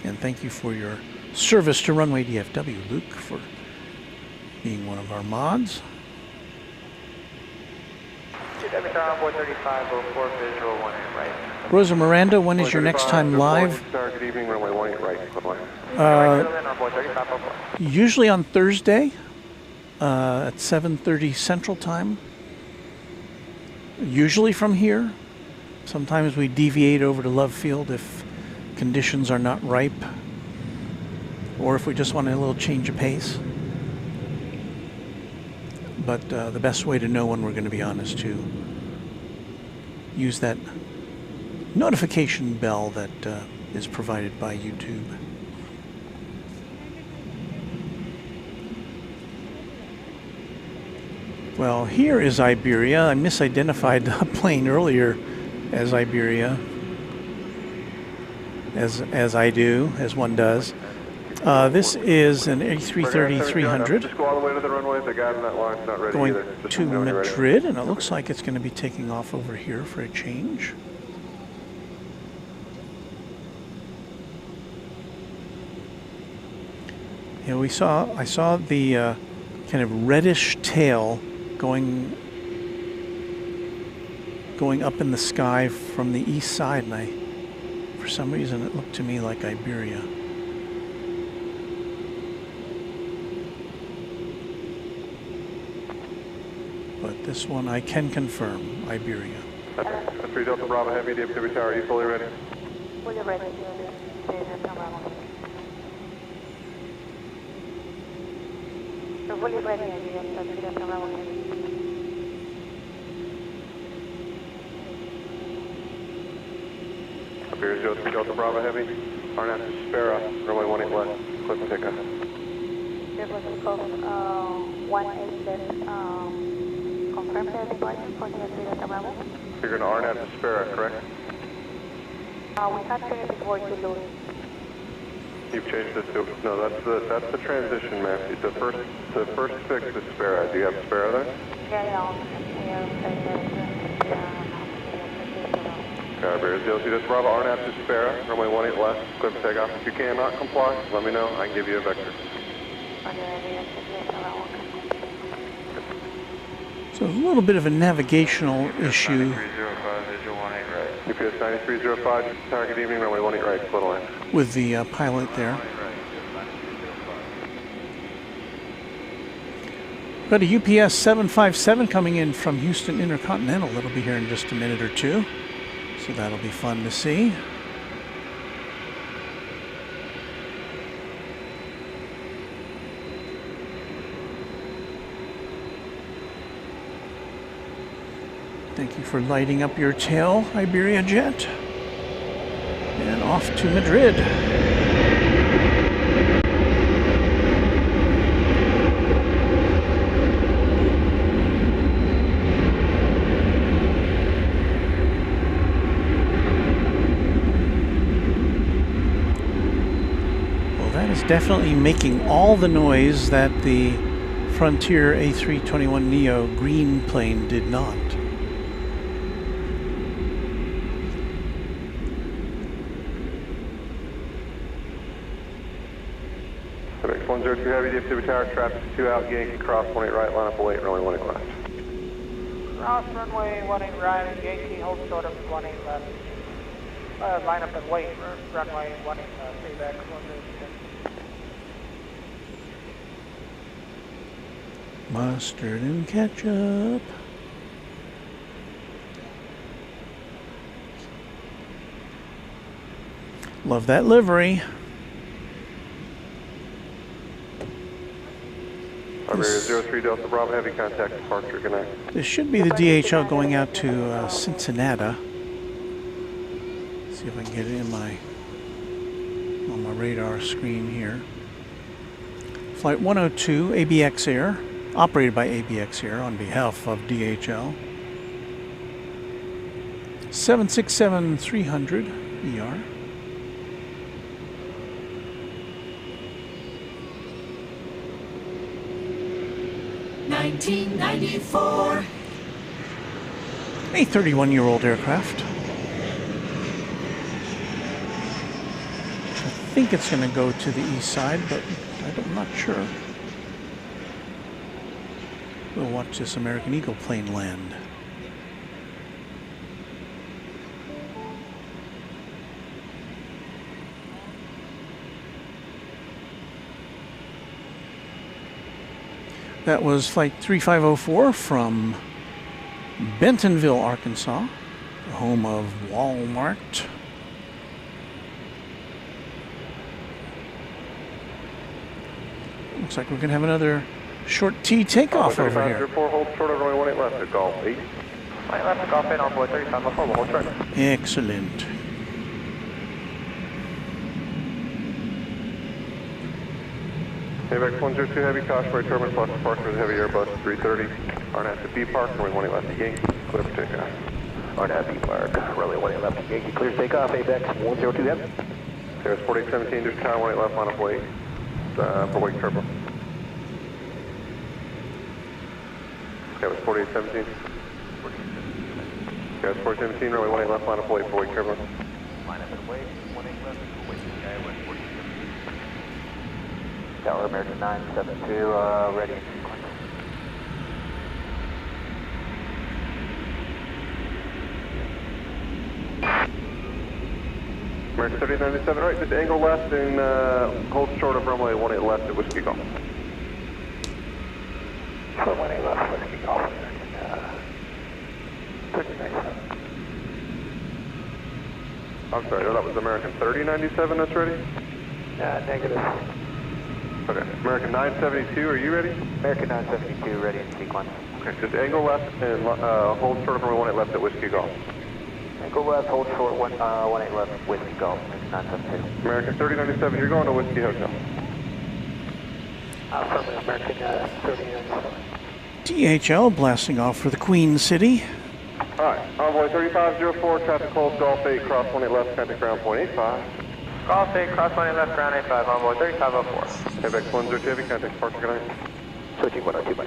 E: And thank you for your service to Runway DFW, Luke, for being one of our mods.
F: DFW Tower on board 3504, visual 18 right.
E: Rosa Miranda, when is your next time live?
B: Good evening, runway 18 right.
E: Usually on Thursday at 7:30 Central Time. Usually from here. Sometimes we deviate over to Love Field if conditions are not ripe, or if we just want a little change of pace. But the best way to know when we're going to be on is to use that notification bell that is provided by YouTube. Well, here is Iberia. I misidentified the plane earlier as Iberia, as one does. This is an A330-300
B: Just go all the way to the runway. The guy on that line's not ready
E: going
B: either. Just
E: to
B: know when you're ready.
E: Madrid, and it looks like it's going to be taking off over here for a change. Yeah, I saw the kind of reddish tail going up in the sky from the east side, and for some reason it looked to me like Iberia. But this one I can confirm, Iberia.
B: That's 3 Delta Bravo Heavy, DFW Tower, are you fully ready?
H: Fully ready. We're fully ready.
B: Iberia 03 Delta Bravo Heavy, RNAV to Spera, runway 18 left, clip and takeoff.
H: There was a code 18 left. Confirm the departure for the Delta Bravo.
B: You're going to RNAV to Spera, correct?
H: We have changed it to Louis.
B: You've changed it to, no, that's the transition map. The first fix is Spera. Do you have Spera there?
H: Yeah.
B: Iberia 03 Delta Bravo, RNAV to Spera, runway 18 left, clip and takeoff. If you cannot comply, let me know. I can give you a vector.
E: So a little bit of a navigational issue
B: UPS 9305, target evening, runway 18 right, split line.
E: with the pilot there. Got a UPS 757 coming in from Houston Intercontinental. That'll be here in just a minute or two. So that'll be fun to see. Thank you for lighting up your tail, Iberia Jet. And off to Madrid. Well, that is definitely making all the noise that the Frontier A321neo green plane did not.
B: X102 Heavy, DFW Tower, traffic 2 out, Yankee, cross 18 right, line up await, runway 18 left.
A: Cross runway 18 right, Yankee, hold short of 18 left. Line up and wait, runway 18 left, feedback, 106.
E: Mustard and ketchup. Love that livery.
B: Iberia 03 Delta Bravo Heavy, contact departure, good night.
E: This should be the DHL going out to Cincinnati. See if I can get it in on my radar screen here. Flight 102, ABX Air, operated by ABX Air on behalf of DHL. 767-300 ER.
G: 1994.
E: A 31-year-old aircraft. I think it's going to go to the east side, but I'm not sure. We'll watch this American Eagle plane land. That was Flight 3504 from Bentonville, Arkansas, the home of Walmart. Looks like we're going to have another short T takeoff over here.
B: 4 hold short of runway 18 left at Golf 8.
F: Right left to Golf 8 on board 3504, hold short.
E: Excellent.
B: AVX 102 Heavy, cautionary turbulence, plus departure with heavy Airbus 330. RNAV to B Park, runway 18 left to Yankee, clear for takeoff.
F: RNAV B Park, runway 18 left to Yankee, clear to takeoff, AVX 102 Heavy.
B: There's 4817, just tower 18 left, line of weight, for wake turbulence. That was 4817. That was 4817, runway 18 left, line of weight for wake turbulence.
F: Line up and wait, 18 left, wait to Skywest 47. Tower American 972, ready in sequence.
B: American 3097, right, just angle left and hold short of runway 18 left at Whiskey Golf.
F: Short 18 left, Whiskey Golf, American 3097.
B: I'm sorry, that was American 3097 that's ready?
F: Negative.
B: Okay, American 972, are you ready?
F: American 972, ready in sequence.
B: Okay, just angle left and hold short of runway 18 left at Whiskey Golf.
F: Angle left, hold short, 18 left, Whiskey Golf, American 972.
B: American 3097, you're going to Whiskey Hotel.
F: Affirmative, American 3097.
E: DHL blasting off for the Queen City.
B: Alright, envoy 3504, traffic hold Golf 8, cross 18 left, contact ground point 85.
F: Golf 8, cross 18 left, ground 85, envoy 3504.
B: AVX 102 Heavy, contact departure, good night.
F: Switching 102, bye.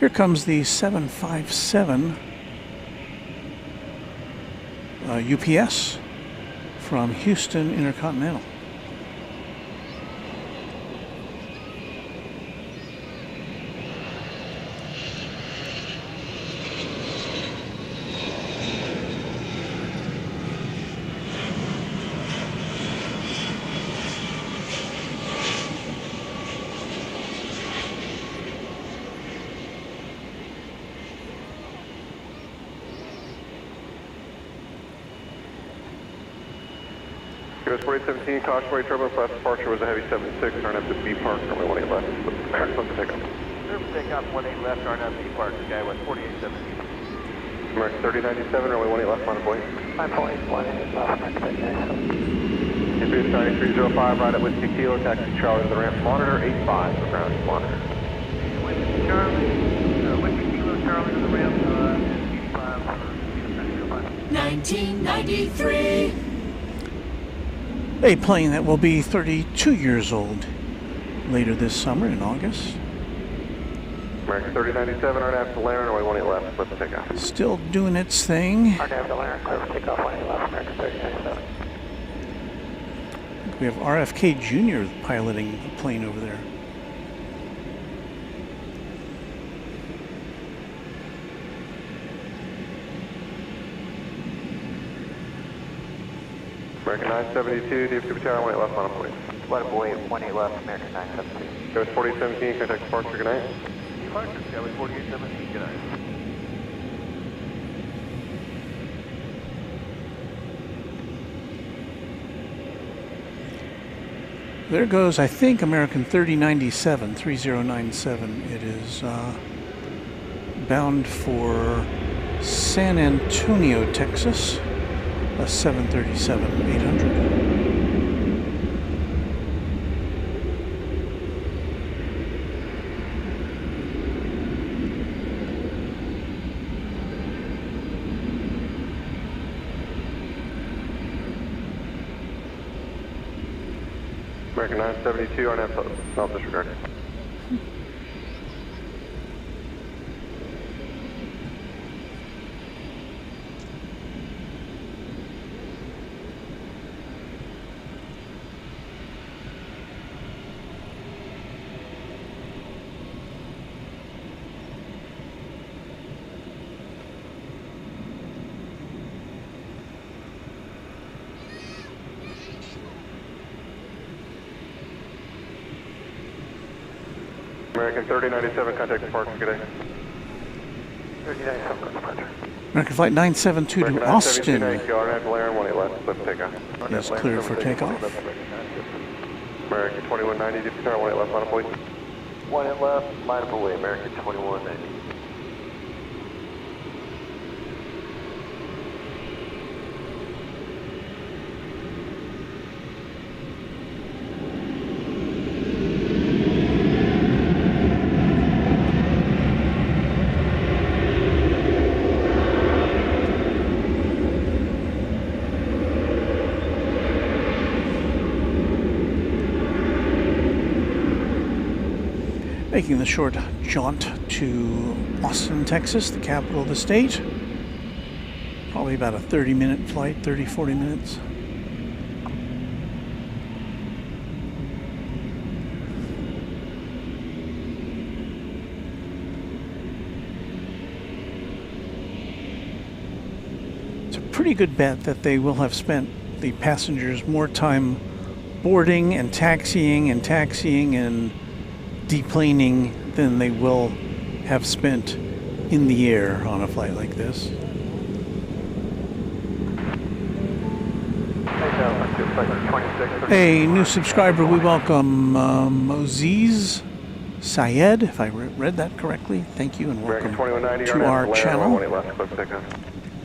E: Here comes the 757 UPS from Houston Intercontinental.
B: US 4817, cautionary turbulence, last departure was a heavy 76, RNAV to B Park, runway 18 left. Let's take off.
F: Clear for takeoff, 18 left, RNAV B Park, Skywest 4817.
B: American 3097, runway 18 left, line of weight.
F: 9.18 left, American 3097.
B: NBS 9305, right at Whiskey Kilo, taxi Charlie to the ramp, monitor 85 for ground monitor.
F: Whiskey Charlie, Whiskey Kilo, Charlie to the ramp, 85 for
G: 1993.
E: A plane that will be 32 years old later this summer in August.
B: American 3097, RNAV to Laren, runway 18 left, let's take off.
E: Still doing its thing.
F: RNAV to Laren, clear for takeoff, 18 left, American 3097.
E: We have RFK Jr. piloting the plane over there.
B: American 972, DFW Tower, 18 left, line of weight.
F: Line of weight, 18 left, American 972.
B: US 4817, contact departure, good night.
F: Departure, Skywest 4817, good night.
E: There goes, I think, American 3097, 3097. It is bound for San Antonio, Texas. A 737-800.
B: American 972, RNAV, self disregard. American 3097, contact departure, good day. 3097, departure.
E: American Flight 972 to Austin
B: Thank you, RNAV Valerian, 18 left, clear for takeoff.
E: is cleared for takeoff.
B: American 2190, did you turn 18 left, line up, please?
F: 18 left, line up away, American 2190.
E: Making the short jaunt to Austin, Texas, the capital of the state. Probably about a 30-minute flight, 40 minutes. It's a pretty good bet that they will have spent the passengers more time boarding and taxiing and deplaning than they will have spent in the air on a flight like this. A new subscriber, we welcome Moses Syed, if I read that correctly. Thank you and welcome to our channel.
B: 18 left, clear for takeoff.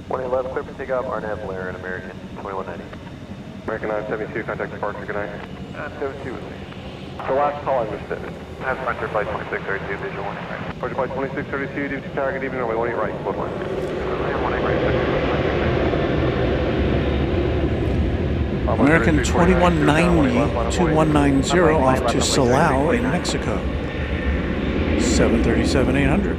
F: 18 left, clear for takeoff, RNAV Valerian, American 2190.
B: American 972, contact departure, good night. 972. The last call I missed it.
F: That's Frontier Flight 2632, visual 18 right.
B: Frontier Flight 2632, do target even runway 18 right, close line.
F: 18 right.
E: American 2190, 2190 off to Silao in Mexico. 737-800.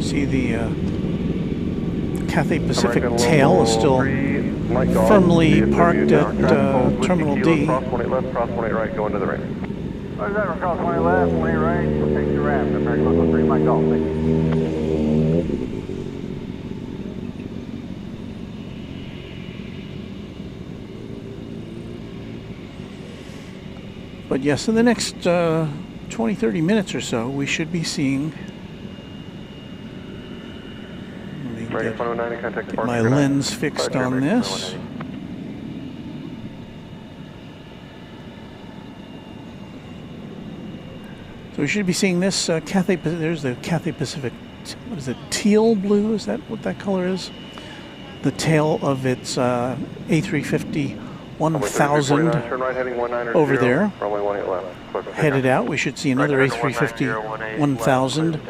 E: See the Cathay Pacific tail is still firmly parked at Terminal D.
B: Cross 18 left, cross 18 right, go into the ring.
F: Roger that, cross 20 left, 20 right, we'll take the ramp. American 113, Mike Golf, thank you.
E: But yes, in the next 20-30 minutes or so, we should be seeing. Get my lens fixed on this. So we should be seeing this Cathay. There's the Cathay Pacific. What is it? Teal blue? Is that what that color is? The tail of its A350 1000 over there. Headed out. We should see another A350 1000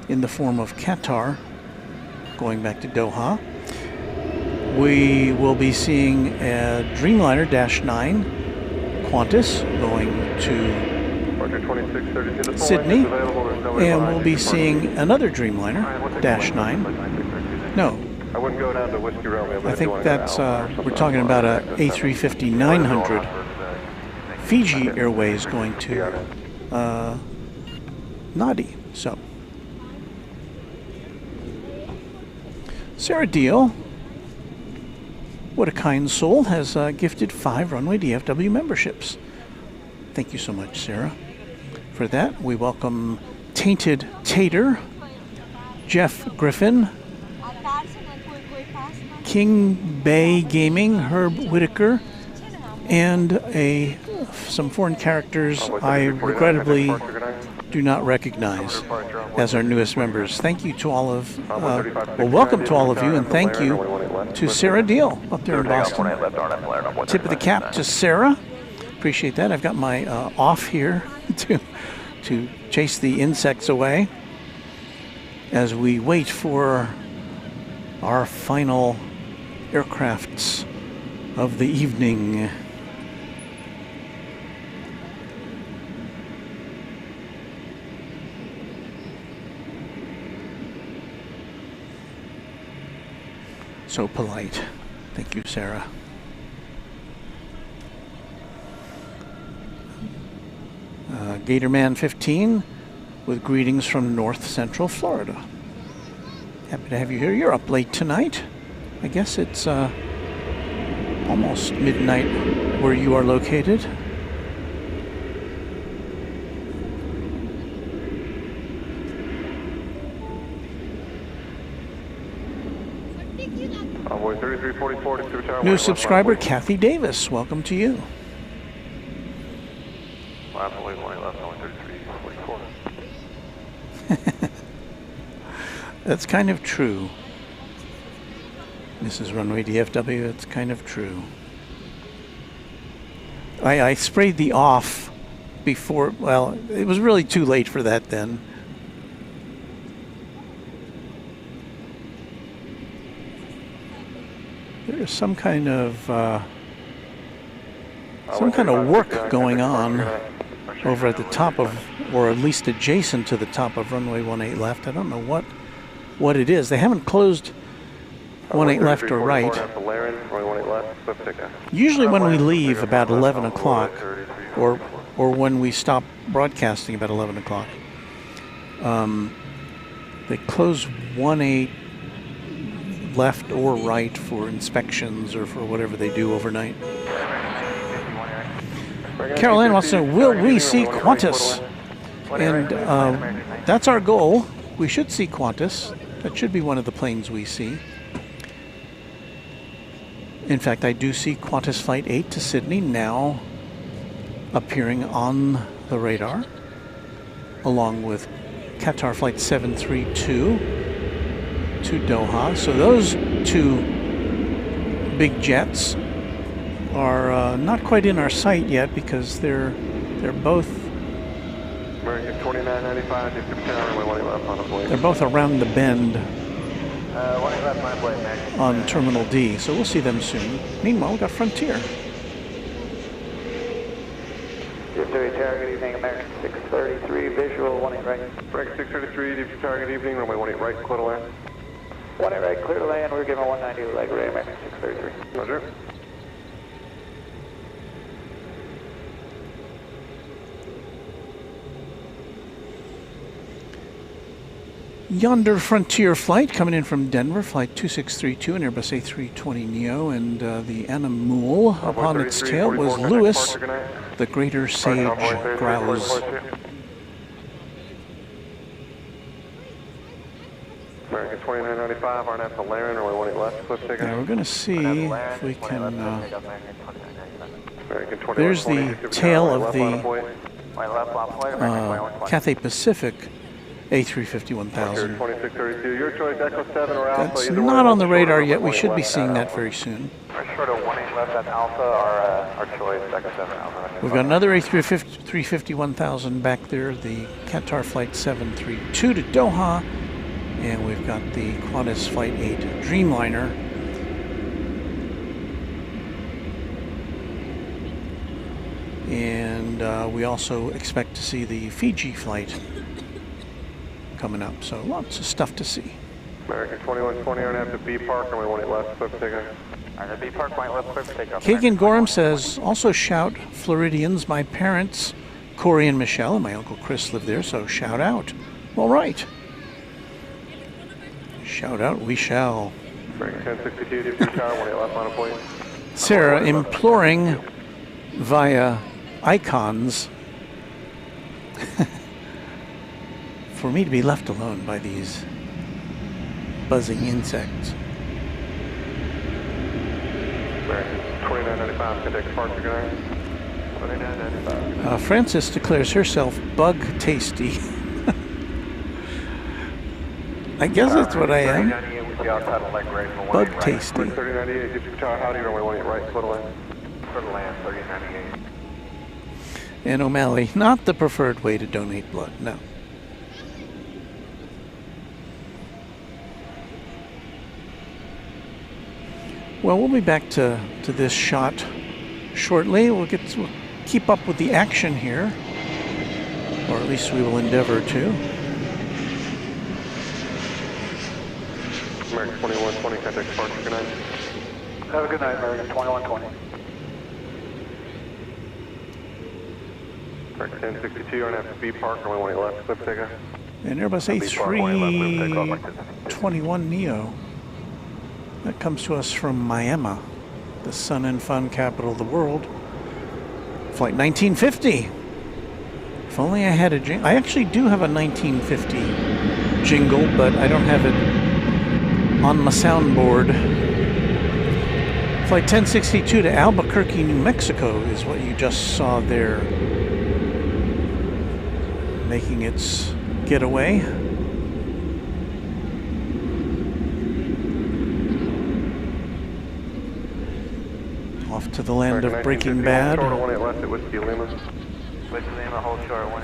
E: in the form of Qatar, going back to Doha. We will be seeing a Dreamliner Dash 9 Qantas going to Sydney, and we'll be seeing another Dreamliner Dash 9. No, I think that's we're talking about a A350 900 Fiji Airways going to Nadi. So. Sarah Deal, what a kind soul, has gifted 5 Runway DFW memberships. Thank you so much, Sarah, for that. We welcome Tainted Tater, Jeff Griffin, King Bay Gaming, Herb Whitaker, and some foreign characters I regrettably do not recognize as our newest members. Thank you to all of, welcome to all of you, and thank you to Sarah Deal up there in Boston. Tip of the cap to Sarah. Appreciate that. I've got my off here to chase the insects away as we wait for our final aircrafts of the evening. So polite. Thank you, Sarah. Gatorman 15 with greetings from North Central Florida. Happy to have you here. You're up late tonight. I guess it's almost midnight where you are located. New subscriber Kathy Davis, welcome to you.
B: I believe only left only 3344.
E: That's kind of true. This is Runway DFW, it's kind of true. I sprayed the off before, well, it was really too late for that then. There's some kind of work going on over at the top of, or at least adjacent to the top of runway 18 left. I don't know what it is. They haven't closed 18 left or right. Usually when we leave about 11 o'clock, or when we stop broadcasting about 11 o'clock, they close 18 left or right for inspections or for whatever they do overnight. Caroline wants to know, will we see Qantas? And that's our goal. We should see Qantas. That should be one of the planes we see. In fact, I do see Qantas Flight 8 to Sydney now appearing on the radar, along with Qatar Flight 732 to Doha. So those two big jets are not quite in our sight yet because they're both around the bend on Terminal D. So we'll see them soon. Meanwhile, we've got Frontier.
F: DFW Tower, good evening, American 633, visual, 18 right.
B: American 633, DFW Tower, good evening, runway 18 right, clear to land.
F: 18 right, clear to land, we're giving 190 leg right, American 633.
B: Roger.
E: Yonder Frontier flight coming in from Denver, flight 2632, an Airbus A320neo, and the animal upon its tail was Lewis, the greater sage grouse.
B: American 2995, RNF to Laren, runway 18 left, cliff ticket.
E: Now we're going to see if we can, there's the tail of the Cathay Pacific A350-1000. That's not on the radar yet. We should be seeing that very soon.
F: Short of 18 left, that's Alpha, our choice, Echo 7 Alpha.
E: We've got another A350-1000 back there, the Qatar Flight 732 to Doha, and we've got the Qantas Flight 8 Dreamliner. And we also expect to see the Fiji flight coming up, so lots of stuff to see.
B: American 2120, RNF to B Park, runway 18 left, cliff ticket.
F: Alright, B Park, 18 left, cliff ticket.
E: Kagan Gorham says, also shout Floridians. My parents, Corey and Michelle, and my Uncle Chris live there, so shout out. All right. Shout out, we shall.
B: American 1062, DFW Tower, 18 left, on a point.
E: Sarah imploring via icons for me to be left alone by these buzzing insects.
B: 2995, contact departure, good night. 2995.
E: Frances declares herself bug tasty. I guess that's what I am. Bug tasty.
B: 3098, DFW Tower, howdy, runway 18 right, clear to land.
F: Clear to land, 3098.
E: And O'Malley, not the preferred way to donate blood, no. Well, we'll be back to this shot shortly. We'll keep up with the action here, or at least we will endeavor to.
B: American 2120, contact departure, good night.
F: Have a good night, American 2120.
B: Correct, 1062, RNAV B Park, runway 18 left, clear for takeoff.
E: And Airbus A321neo. That comes to us from Miami, the sun and fun capital of the world. Flight 1950. If only I had a jingle. I actually do have a 1950 jingle, but I don't have it on my soundboard. Flight 1062 to Albuquerque, New Mexico is what you just saw there. Making its getaway. Off to the land of Breaking Bad.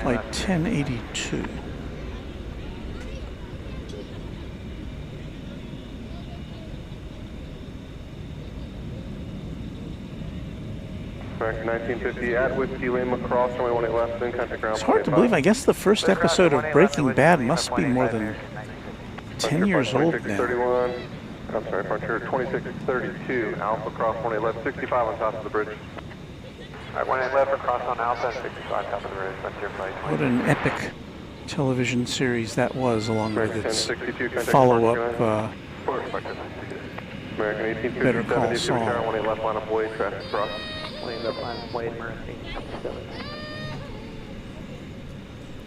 E: Flight 1082.
B: Correct, 1950 at Whiskey Lima, cross runway 18 left, then contact ground.
E: It's hard to believe. I guess the first episode of Breaking Bad must be more than 10 years old now.
B: I'm sorry, Frontier 2632, Alpha cross 18 left, 65 on top of the bridge.
F: Alright, 18 left for cross on Alpha, 65 top of the bridge, Frontier flight 20.
E: What an epic television series that was, along with its follow-up,
B: American
E: Better Call
B: 1857,
E: Saul.
B: Tower 18 left line of way, traffic cross.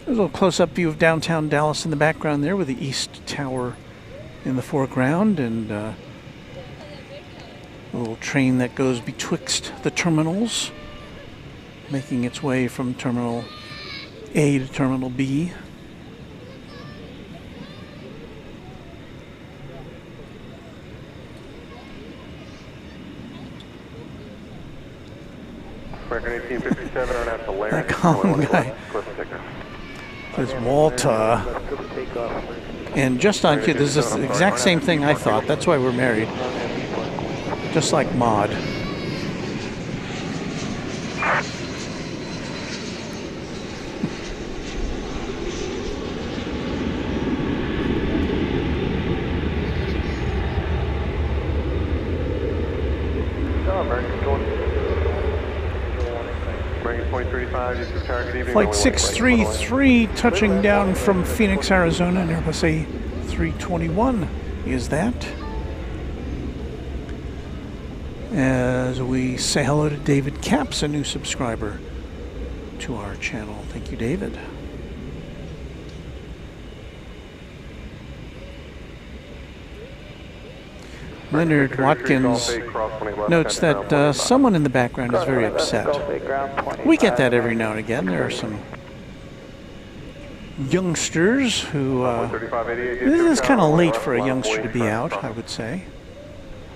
E: There's a little close-up view of downtown Dallas in the background there, with the East Tower in the foreground, and a little train that goes betwixt the terminals, making its way from Terminal A to Terminal B.
B: American 1857, RNAV to Laramie.
E: That calm guy says Walter. And just on cue, this is the exact same thing I thought. That's why we're married. Just like Maud. Flight 633 touching down from Phoenix, Arizona, and Airbus A321 is that. As we say hello to David Capps, a new subscriber to our channel. Thank you, David. Leonard Watkins notes that someone in the background is very upset. We get that every now and again. There are some youngsters who... this is kind of late for a youngster to be out, I would say.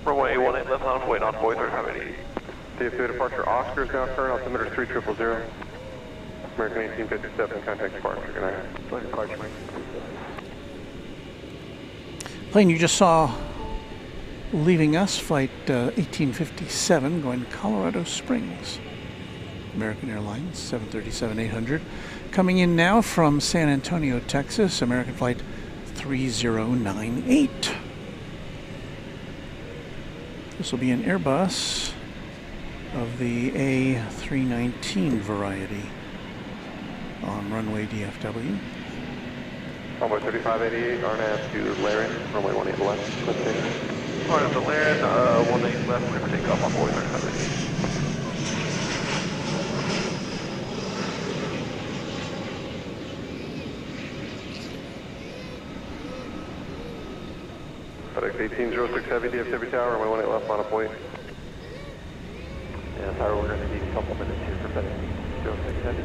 B: Runway 18 left line, wait on boy 3588. DFW departure, Oscar is now current, altimeter 3000. American 1857, contact departure, good night.
E: Plane you just saw leaving us, flight 1857, going to Colorado Springs. American Airlines, 737-800. Coming in now from San Antonio, Texas, American flight 3098. This will be an Airbus of the A319 variety on runway DFW.
B: Runway 3588, RNAV to Laramie, runway 18 left, let's take it. RNAV to Laramie, 18 left, we're going to take off on board 3588. FedEx 1806 Heavy, DFW Tower, runway 18 left, line of point.
F: Yeah, Tower, we're going to need a couple minutes here for FedEx 1806 Heavy.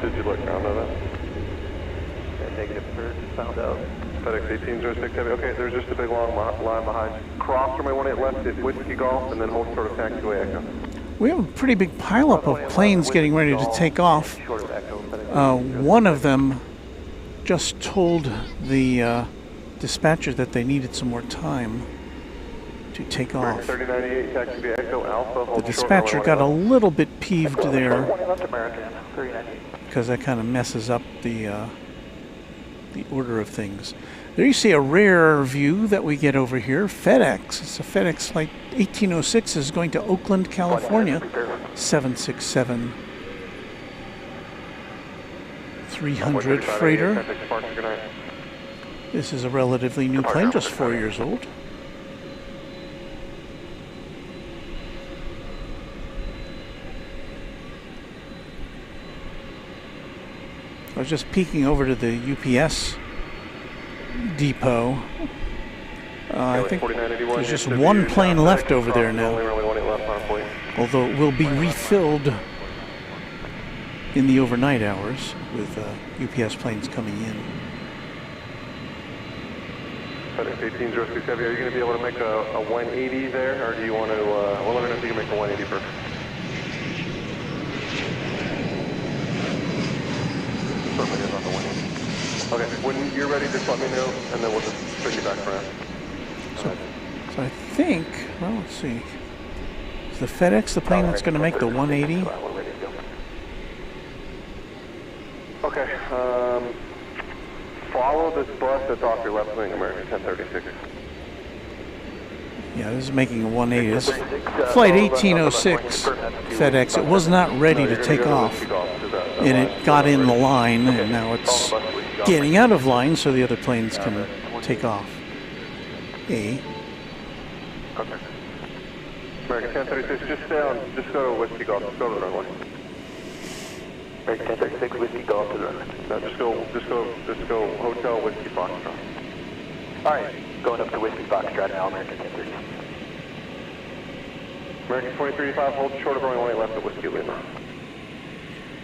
B: Did you let ground know that?
F: Yeah, negative, sir, just found out.
B: FedEx 1806 Heavy, okay, there's just a big long line behind. Cross runway 18 left is Whiskey Golf, and then hold short of taxiway Echo.
E: We have a pretty big pileup of planes getting ready to take off. One of them just told the dispatcher that they needed some more time to take off. The dispatcher got a little bit peeved there because that kind of messes up the order of things. There you see a rare view that we get over here. FedEx. It's a FedEx flight 1806 is going to Oakland, California. 767 300 freighter. This is a relatively new plane, just 4 years old. I was just peeking over to the UPS depot. I think there's just one plane left over there now, although it will be refilled in the overnight hours with UPS planes coming in.
B: FedEx 18067, are you going to be able to make a 180 there, or do you want to, well, let me know if you can make a 180 first. Perfect, on the 180. Okay, when you're ready, just let me know, and then we'll just bring you back for now.
E: So I think, well, let's see. Is the FedEx the plane that's going to make the 180?
B: Okay, follow this bus that's off your left wing, American 1036.
E: Yeah, this is making a 180. This is flight 1806 FedEx. It was not ready to take off, and it got in the line, and now it's getting out of line so the other planes can take off.
B: Okay. American 1036, just stay on, just go to Whiskey Golf, just go to the runway. American 1036, Whiskey Golf to the runway. No, just go Hotel Whiskey Foxtrot. Alright, going up to Whiskey Foxtrot now, American 1036. American 2385, hold short of runway 18 left at Whiskey Lima.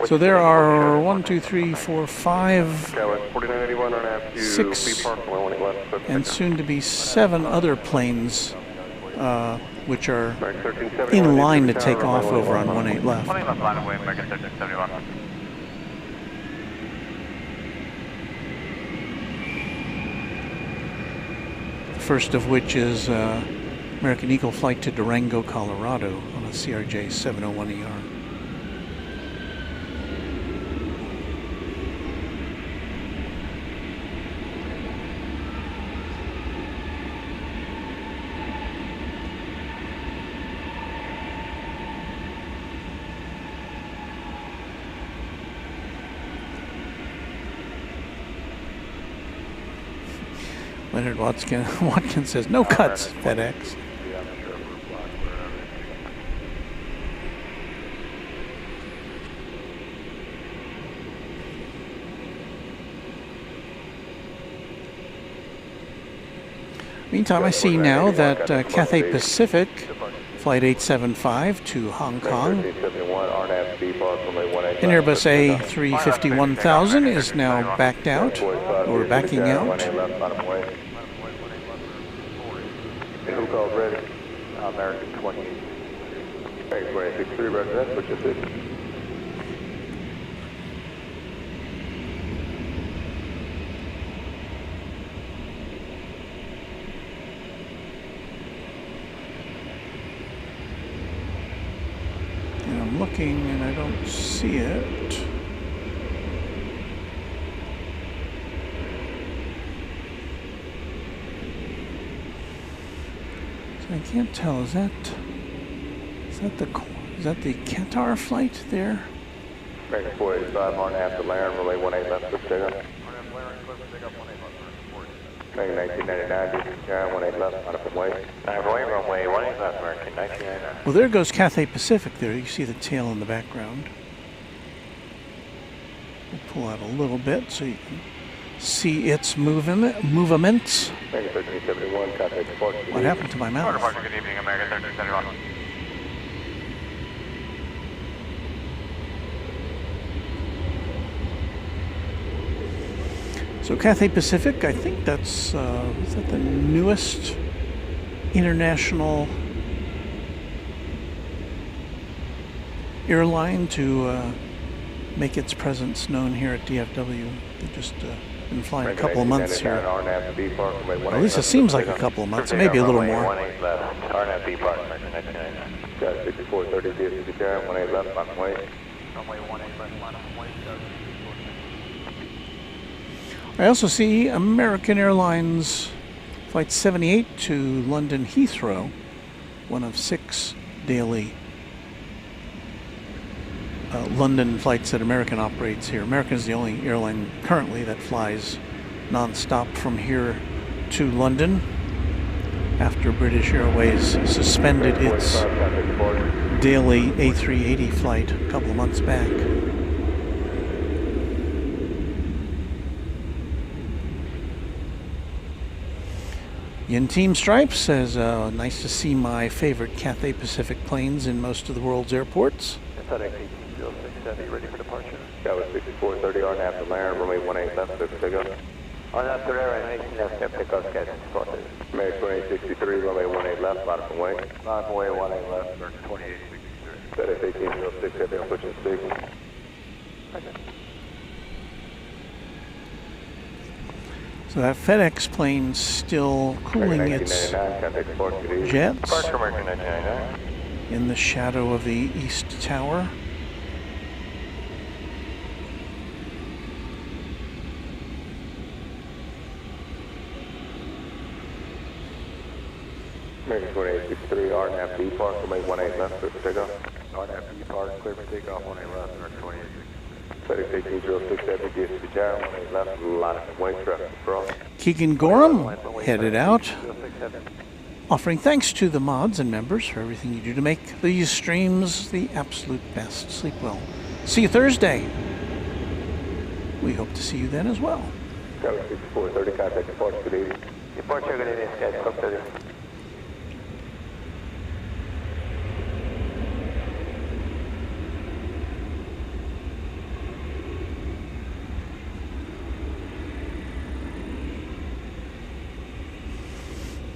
E: So there are 1, 2, 3, 4, 5, 6, and soon to be 7 other planes which are in line to take off over on 18 left. The first of which is American Eagle flight to Durango, Colorado on a CRJ 701ER. Leonard Watkins says, no cuts, FedEx. Meantime, I see now that Cathay Pacific, Flight 875 to Hong Kong, an Airbus A350-1000 is now backed out, or backing out.
B: Who called ready? American 20. 263, roger that, switch to 6.
E: And I'm looking and I don't see it. I can't tell. Is that the Qatar flight there?
B: American 485 on after Laren, relay 18 left, switch to 1999, 18 left, on up and wait. Runway 18 left, American 1999.
E: Well, there goes Cathay Pacific there. You see the tail in the background. We'll pull out a little bit so you can see its movements. What happened to my mouth?
B: Good evening, American 1371.
E: So Cathay Pacific, I think that's is that the newest international airline to make its presence known here at DFW. They just been flying a couple of months here. Well, at least it seems like a couple of months, maybe a little more. I also see American Airlines Flight 78 to London Heathrow, one of 6 daily London flights that American operates here. American is the only airline currently that flies non-stop from here to London after British Airways suspended its daily A380 flight a couple of months back. Yin Team Stripes says, nice to see my favorite Cathay Pacific planes in most of the world's airports.
B: FedEx 180670, ready for departure. Tower 6430, RNAV to Marin, runway 18 left, clear for takeoff.
F: RNAV to Marin, 18 left, clear for takeoff, schedule supported.
B: American 2863, runway 18 left, bottom away.
F: Bottom away, 18 left, burn 2863.
B: FedEx 1806 heavy on pushing stick.
E: So that FedEx plane's still cooling its jets
B: Departure American 1999.
E: in the shadow of the East Tower.
B: American 2863, RNAV B park, runway 18 left, clear for takeoff.
F: RNAV B park, clear for takeoff, 18 left, burn 2863.
B: FedEx 1806 heavy, DFW Tower, 18 left, line up and wait, traffic cross.
E: Keegan Gorham headed out, offering thanks to the mods and members for everything you do to make these streams the absolute best. Sleep well. See you Thursday. We hope to see you then as well.
B: Tower 6430, contact departure, good evening.
F: Departure, good evening, schedule supported.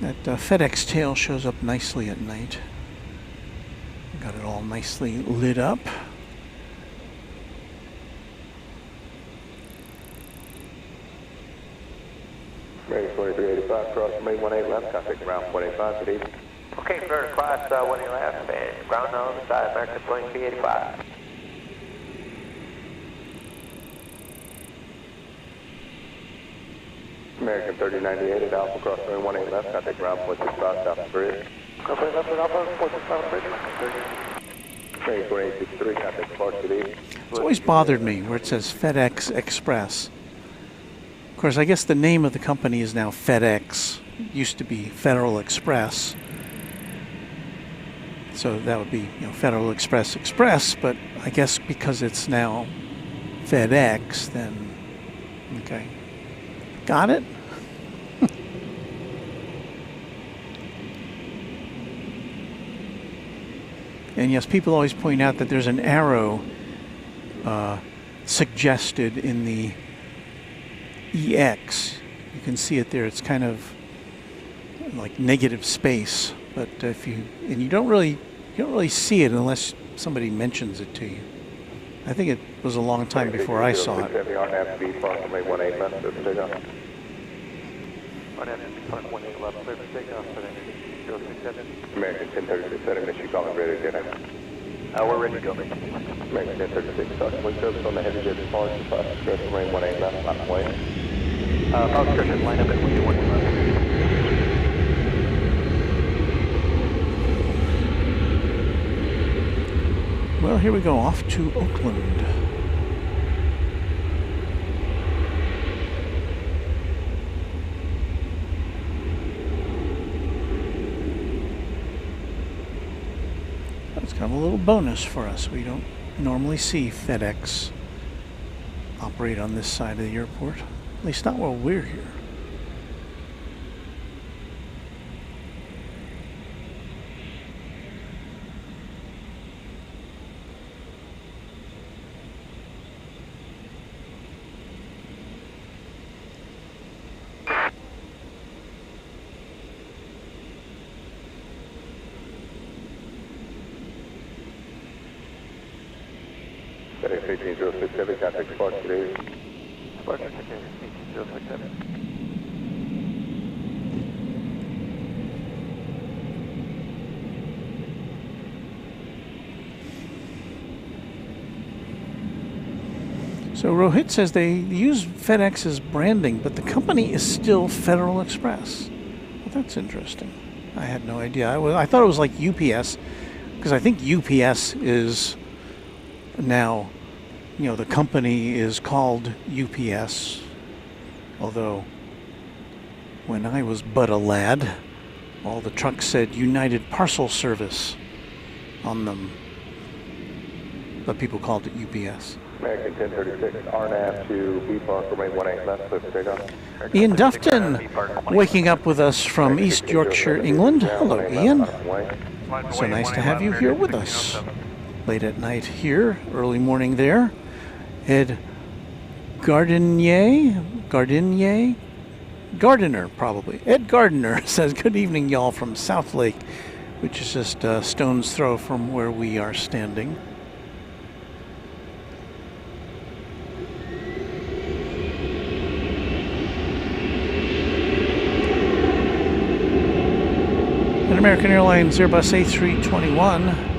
E: That FedEx tail shows up nicely at night. Got it all nicely lit up.
B: American 2385, cross runway 18 left, contact ground 185, good evening.
F: Okay, clear to cross 18 left, and ground on the side, American 2385.
B: American 3098 at Alpha, cross runway 18 left, contact ground 165, south of bridge.
F: Okay, left at Alpha, 465 bridge,
B: American 2863, contact departure, good evening.
E: It's always bothered me where it says FedEx Express. Of course, I guess the name of the company is now FedEx. It used to be Federal Express. So that would be, Federal Express Express, but I guess because it's now FedEx, then, okay. Got it? And yes, people always point out that there's an arrow suggested in the EX. You can see it there. It's kind of like negative space, but you don't really see it unless somebody mentions it to you. I think it was a long time before I saw it.
B: RNAV B park, runway 18 left, clear for takeoff.
F: RNAV B park, 18 left, clear for takeoff, FedEx 067.
B: American 1036, setting issue calling ready to get in.
F: We're ready to go, mate.
B: American 1036, starting wind service on the heavy jet departure, fast express runway 18 left, bottom way.
F: Fast express line up at 18 left.
E: Well, here we go, off to Oakland. That's kind of a little bonus for us. We don't normally see FedEx operate on this side of the airport, at least not while we're here.
B: FedEx 18067, contact departure, good evening.
F: Departure, 18067.
E: So Rohit says they use FedEx's branding, but the company is still Federal Express. Well, that's interesting. I had no idea. I thought it was like UPS, because I think UPS is Now, you know, the company is called UPS, although when I was but a lad, all the trucks said United Parcel Service on them, but people called it UPS.
B: American 1036, RNAV to B Park, remain 18 left, clear for takeoff.
E: Ian Dufton, waking up with us from East Yorkshire, England. Hello, Ian. So nice to have you here with us. Late at night here, early morning there. Ed Gardiner, probably. Ed Gardiner says, good evening, y'all, from South Lake, which is just a stone's throw from where we are standing. An American Airlines Airbus A321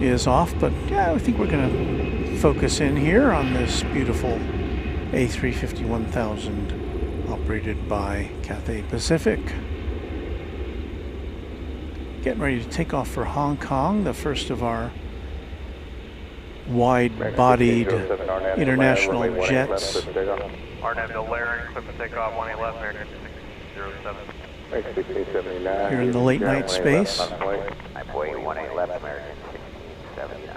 E: is off, but yeah, I think we're going to focus in here on this beautiful A350-1000 operated by Cathay Pacific. Getting ready to take off for Hong Kong, the first of our wide-bodied international jets.
B: RNAV to Laring, clear for takeoff, 18 left, American 1679.
E: Here in the late night space.
F: I'm waiting 18 left, American 1679.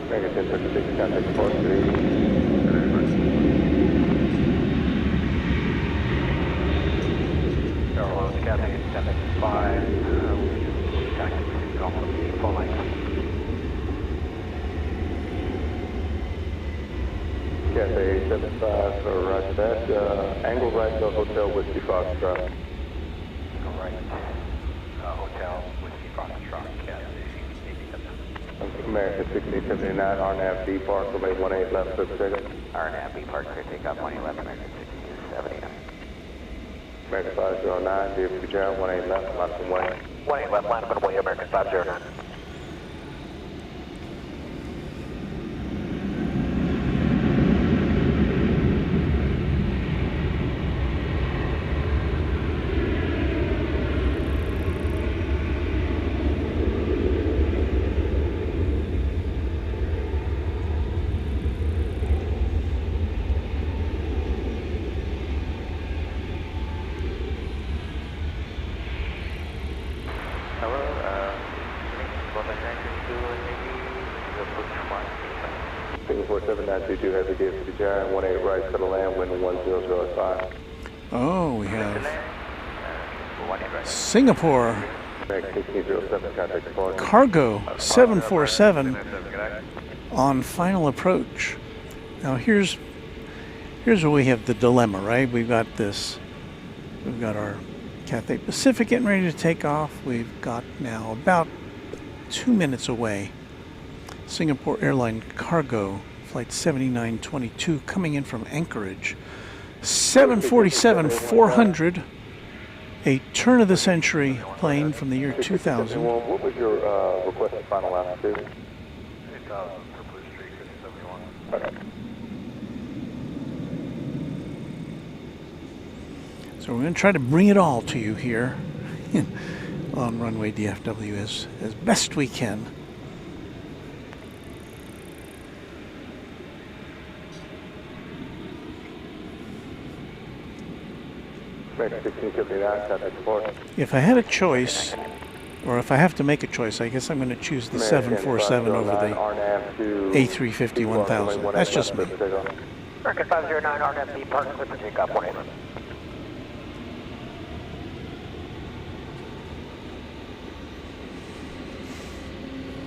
B: American 1036, contact departure.
F: Cathay 75, full length.
B: Cathay 75, roger that. Angle right to Hotel Whiskey Foxtrot.
F: Angle right, Hotel Whiskey Foxtrot, Cathay 87.
B: American 1679, RNAV B Park, remain 18 left, clear for takeoff.
F: RNAV B Park, clear takeoff, 18 left, American 1679.
B: American 509, DFW Ground, 18 left, line from way.
F: 18 left, line up and away, American 509.
B: Singapore 7922, heavy DFW Giant, 18 right to the land, wind 1005.
E: Oh, we have Singapore
B: American 1607, contact departure.
E: Cargo 747 on final approach. Now here's where we have the dilemma, right? We've got our Cathay Pacific getting ready to take off. We've got now about 2 minutes away Singapore Airline Cargo flight 7922 coming in from Anchorage. 747-400, a turn of the century plane from the year 2000.
B: What was your requested final altitude?
F: 8,000 for Blue Street, 5071.
B: Okay.
E: So we're going to try to bring it all to you here on Runway DFW as best we can. If I had a choice, or if I have to make a choice, I guess I'm going to choose the 747 over the A350-1000. That's just me.
F: American 509, RNAV B Park, clear for takeoff, 18 left.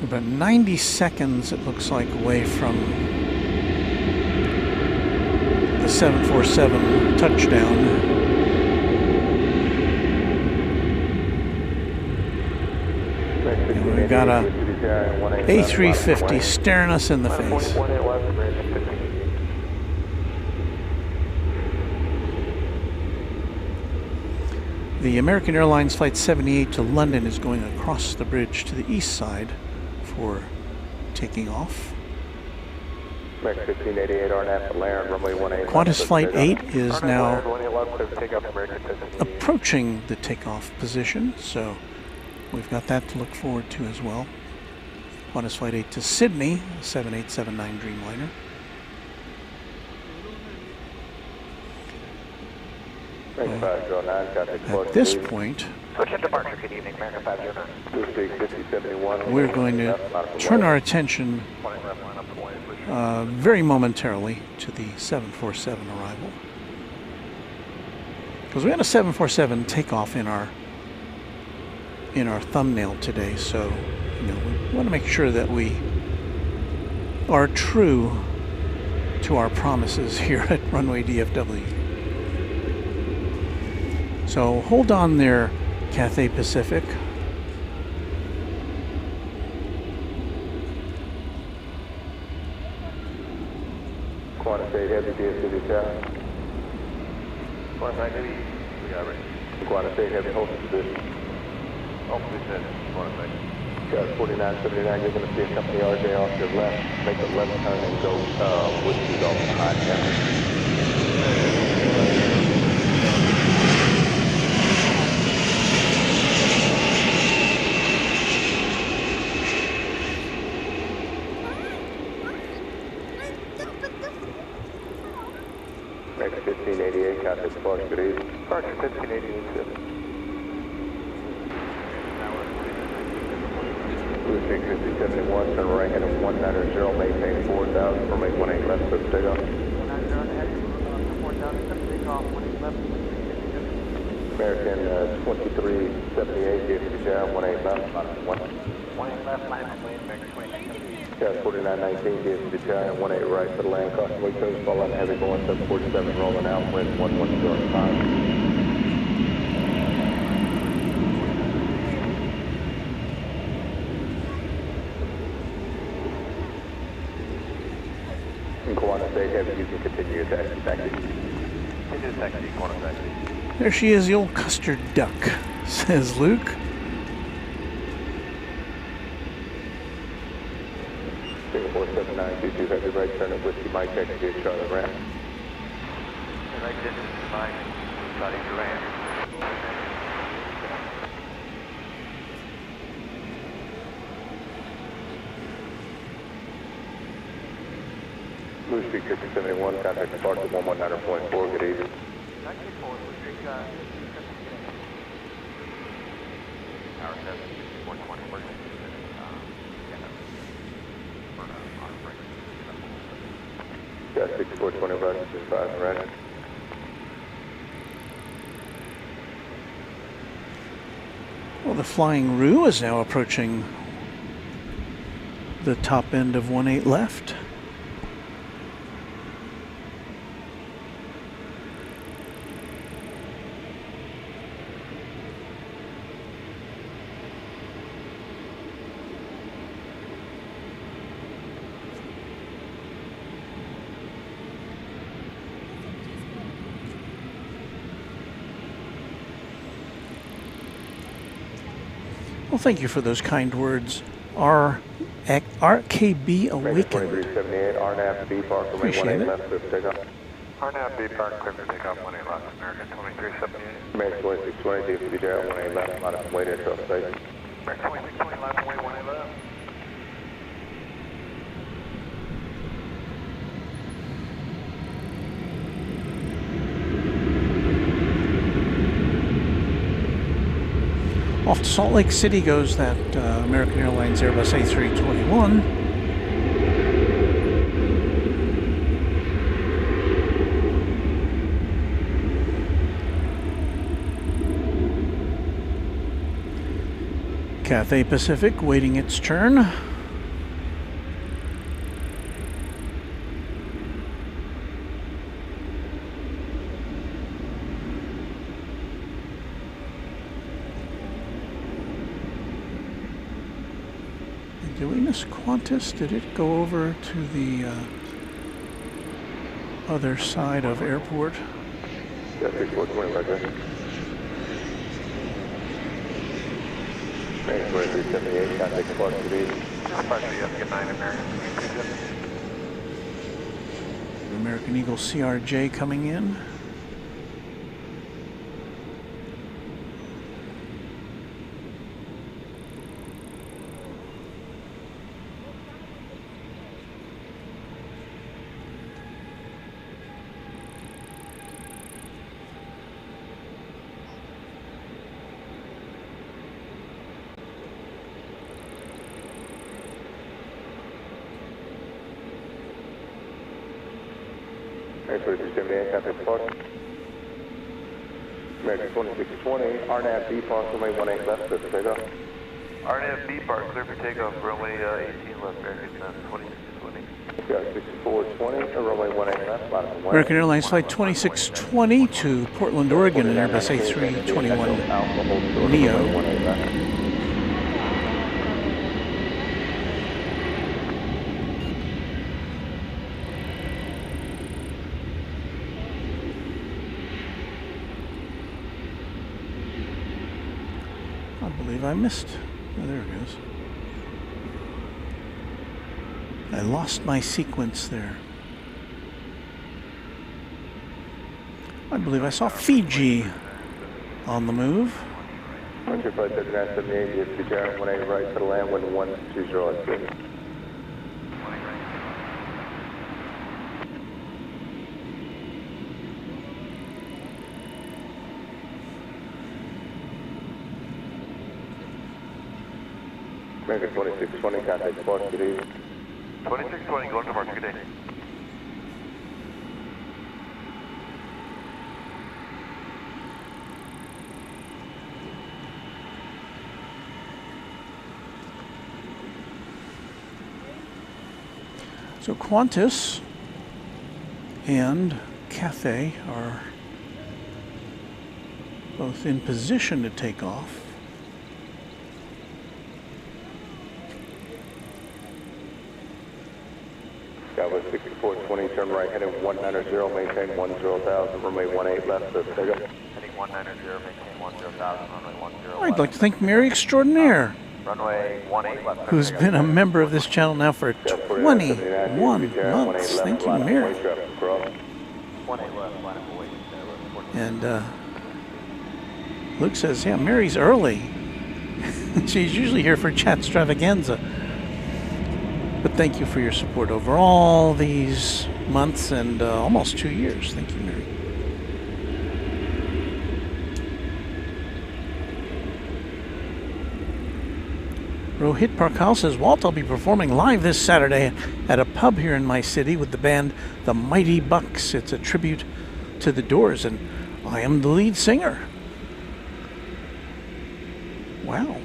E: About 90 seconds, it looks like, away from the 747 touchdown. And we've got a A350 staring us in the face. The American Airlines Flight 78 to London is going across the bridge to the east side for taking off.
B: American 1588 RNAV Laren, runway 18.
E: Qantas Flight 8 is now
B: Takeoff, American 1588.
E: approaching the takeoff position, so we've got that to look forward to as well. Qantas Flight 8 to Sydney, 7879 Dreamliner. At this point, we're going to turn our attention very momentarily to the 747 arrival, because we had a 747 takeoff in our thumbnail today, so we want to make sure that we are true to our promises here at Runway DFW. So hold on there, Cathay Pacific.
B: Qantas 8 Heavy, DFW Tower. Qantas 8 Heavy, we got it. Qantas 8 Heavy, hold the position. Hold position, Qantas 8. Got 4979, you're going to see a company RJ off your left. Make a left turn and go with you off the high tower. American 1588, contact departure, good evening. Departure 1588. Blue 65071, turn right at 190, maintain 4000, runway 18 left, clear for takeoff. 190, American 2378, DFW Tower, 18 left, 18 left, Got 4919, DFW Tower, 18 right for the land, caution wake coast, fall out heavy going 747, rolling out, wind 110.5. Qantas 8 Heavy, you can continue your taxi. Continue taxi, Qantas 8.
E: There she is, the old custard duck, says Luke.
B: Singapore 7922, heavy right turn at Whiskey Mike, taxi to Charlotte ramp. Right distance, Mike, starting to ramp. Blue Street 5071, contact departure 119.4, good evening. Got 6420 right, 5 right.
E: Well, the Flying Roo is now approaching the top end of 18 left. Well, thank you for those kind words. RKB Awakened.
B: RNAV B Park,
E: Appreciate it.
B: left, clear for takeoff. RNAV B Park, clear for takeoff, 18 left, American 2378. American 2620, DFW Tower, 18 left, minus weight aircraft station. American 2620 left, 18 left.
E: Off to Salt Lake City goes that American Airlines Airbus A321. Cathay Pacific waiting its turn. Did we miss Qantas? Did it go over to the other side of airport?
B: Yeah, 6420 right there. American 2378, contact departure, good evening. Departure, yes, good night, American 2378.
E: American Eagle CRJ coming in.
B: American 2620, RNAV B Park, runway 18 left, clear for takeoff. RNAV B Park, clear for takeoff, runway 18 left, American 2620. Yeah, 6420, runway 18 left, line up and
E: American Airlines Flight 2620 to Portland, Oregon, and Airbus A321 NEO. I believe I missed. Oh, there it goes. I lost my sequence there. I believe I saw Fiji on the move.
B: Flight 7978, DFW Jarrett, 18 right to the land, wind 120 at 6. American 2620, contact departure, good evening. 2620, going to departure, good day.
E: So Qantas and Cathay are both in position to take off.
B: Skywest 6420, turn right, heading 190, maintain 10,000, runway 18 left, clear for takeoff. Heading 190, maintain 10,000, runway 10 left.
E: I'd like to thank Mary Extraordinaire,
B: Runway 18 left.
E: who's been a member of this channel now for 21 months. Thank you, Mary. And Luke says, yeah, Mary's early. She's usually here for chat extravaganza. But thank you for your support over all these months and almost 2 years. Thank you, Mary. Rohit Parkal says, Walt, I'll be performing live this Saturday at a pub here in my city with the band The Mighty Bucks. It's a tribute to the Doors, and I am the lead singer. Wow.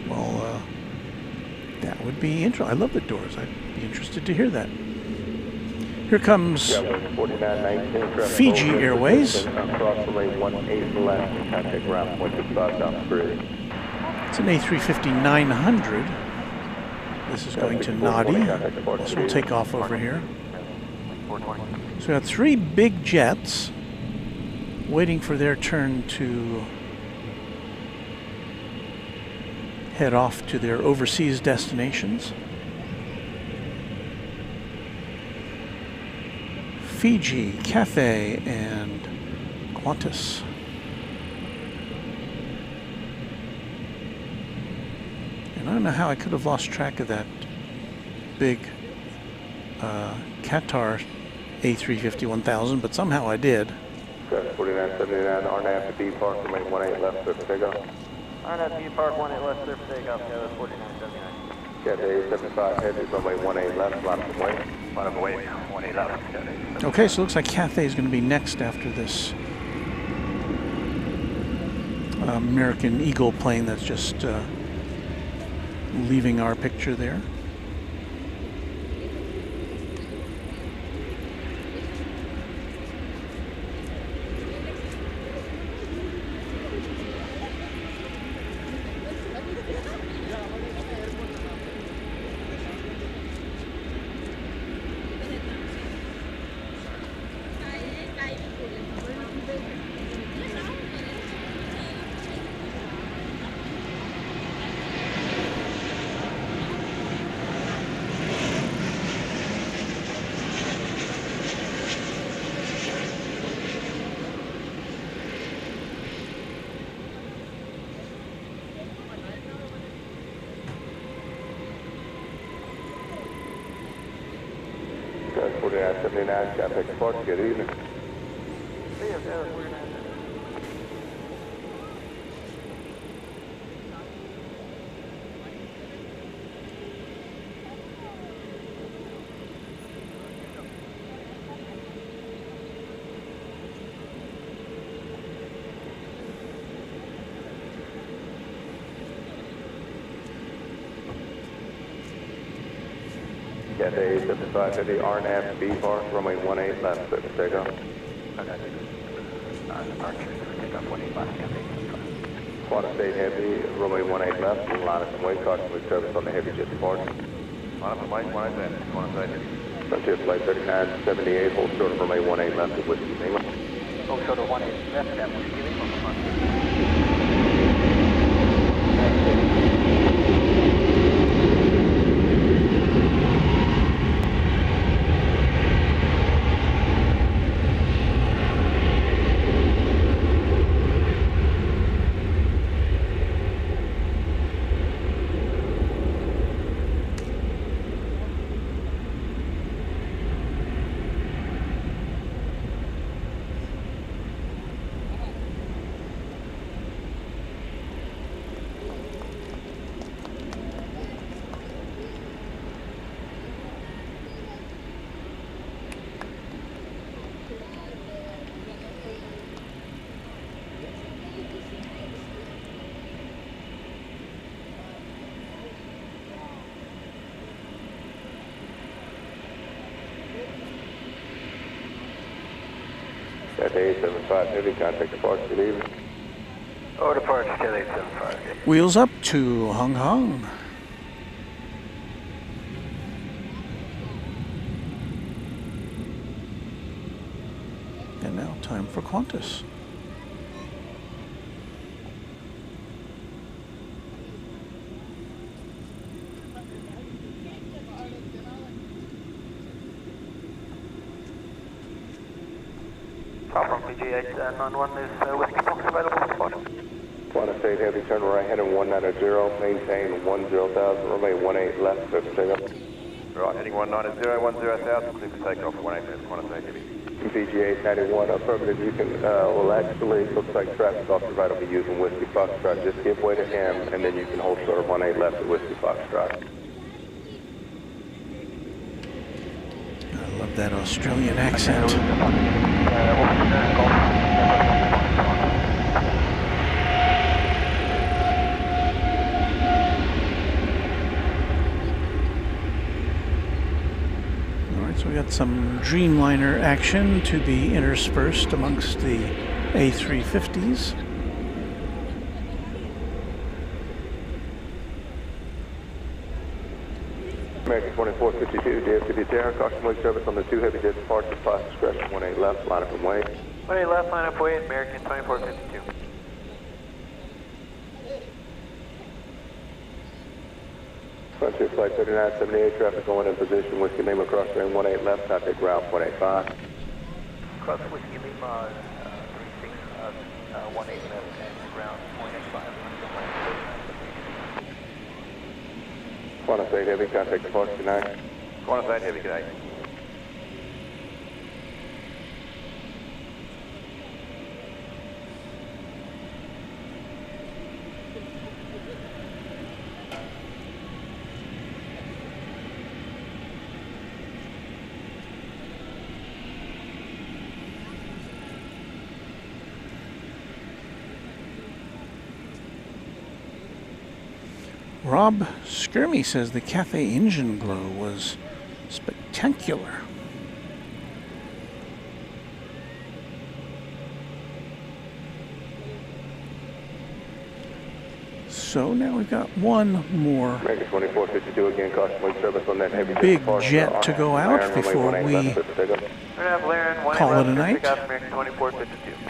E: Well, that would be interesting. I love the Doors. I'd be interested to hear that. Here comes Fiji Airways. It's an A350-900. This is going to Nadi. This will take off over here. So we have 3 big jets waiting for their turn to head off to their overseas destinations. Fiji, Cathay, and Qantas. And I don't know how I could have lost track of that big Qatar A350-1000, but somehow I did.
B: 4979, RNAV B Park, runway 18 left, clear for takeoff.
F: RNAV B Park, 18 left, clear for takeoff, yeah, that's 4979.
B: Cathay 75 heavy, runway 18 left, line up away. Line up away, 18 left.
E: Okay, so it looks like Cathay is going to be next after this American Eagle plane that's just leaving our picture there.
B: 4979, traffic departure, good evening. Cathay 7550, RNAV B Park, runway 18 left, clear for takeoff. Quad State Heavy, runway 18 left, line up and wait, caution with service on the heavy jet departure. Line up and wait, Quad State Heavy. Frontier Flight 3978, hold short of runway 18 left at Whiskey Lima.
F: Hold short of 18 left at Whiskey Lima.
B: Cathay 875 Heavy, contact departure, good evening.
F: Or departure, Cathay 875.
E: Wheels up to Hong Kong. And now time for Qantas.
F: From PG891 is Whiskey Fox available for departure.
B: Quad State Heavy, turn right heading 190, maintain 10,000, runway 18 left, clear for takeoff. Right, heading 190, 10,000, clear for takeoff, 18 Quad State Heavy. PG891, affirmative, you can, well actually, it looks like traffic officer right will be using Whiskey Foxtrot. Just give way to him, and then you can hold short of 18 left at Whiskey Foxtrot.
E: I love that Australian accent. Alright, so we got some Dreamliner action to be interspersed amongst the A350s.
B: American 2452, DFW Terra, caution wake service on the 2 heavy jet departure, flight discretion, 18 left, line up and wait.
F: 18 left, line up wait, American 2452.
B: Frontier Flight 3978, traffic going in position, Whiskey Lima, cross train 18 left, contact ground 185.
F: Cross Whiskey Lima, 36, 18 left, and ground 185.
B: Quad State Heavy, contact departure tonight. Quad State Heavy, good night.
E: Rob Skirmy says the Cathay engine glow was spectacular. So now we've got one more
B: American 2452 again, caution wake service on that heavy
E: big
B: departure,
E: jet to go out before we call it a night.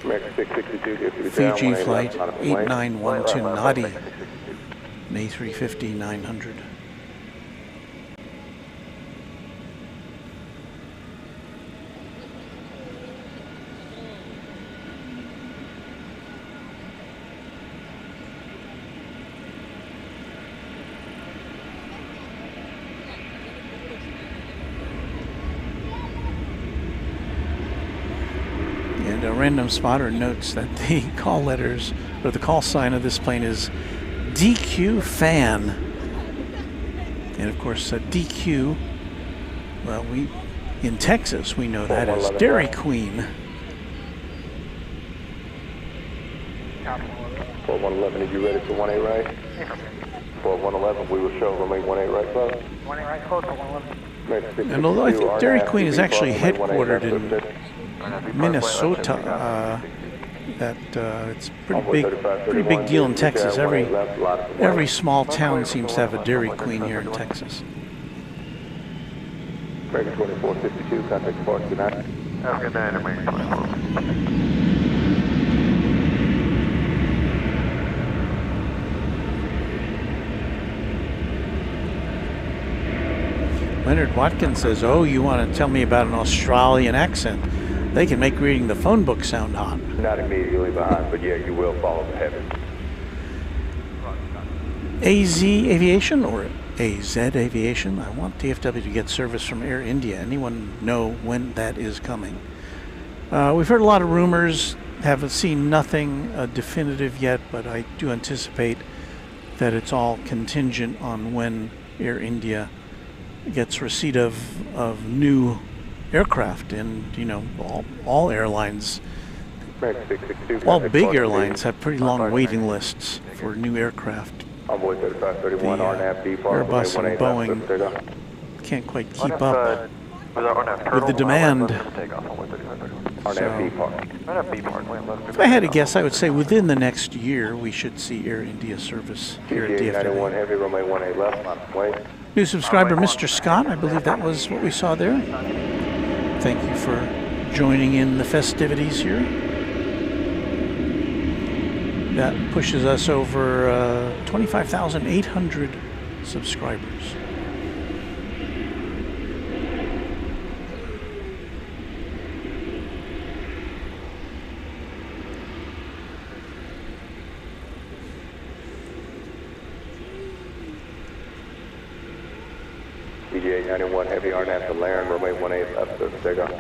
B: American 662,
E: Fiji flight 891 to Nadi, an A350-900. random spotter notes that the call letters, or the call sign of this plane is DQ Fan. And of course, DQ, well, in Texas, we know that as Dairy Queen.
B: 4111, are you ready for 18 right? 4111, we will show runway 18 right close.
A: 18 right close, 111.
E: And although I think Dairy Queen is actually headquartered in Minnesota, it's a pretty big deal in Texas. Every small town seems to have a Dairy Queen here in Texas.
B: American 2452, contact departure, good night.
F: Have a good night, American 24.
E: Leonard Watkins says, oh, you want to tell me about an Australian accent? They can make reading the phone book sound hot.
B: Not immediately behind, but yeah, you will follow the heavens.
E: AZ Aviation or AZ Aviation? I want DFW to get service from Air India. Anyone know when that is coming? We've heard a lot of rumors, haven't seen nothing definitive yet, but I do anticipate that it's all contingent on when Air India gets receipt of new aircraft. And you know, all airlines, all big airlines have pretty long waiting lists for new aircraft. The Airbus and Boeing can't quite keep up with the demand. So, if I had to guess, I would say within the next year we should see Air India service here at DFW. New subscriber, Mr. Scott, I believe that was what we saw there. Thank you for joining in the festivities here. That pushes us over 25,800 subscribers.
B: CJ 91 heavy RNAV to Laren, runway 18 left, so take off.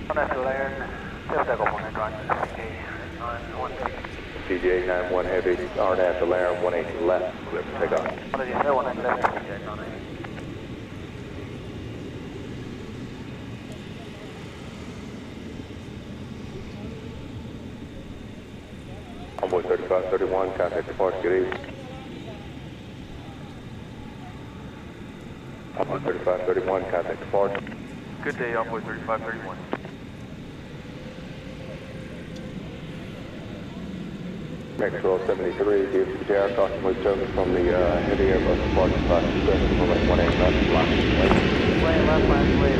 F: RNAV to Laren, just take off on it,
B: CJ 91 heavy RNAV to Laren, 18 left, clear for takeoff.
F: What did you say, 18 left?
B: Envoy 3531, contact departure, good evening. Envoy 3531, contact departure.
F: Good day, Envoy 3531.
B: Maxwell 73, DFW talking with service from the heavy Airbus departure class 27 from 18 left, block.
F: Way left, last way,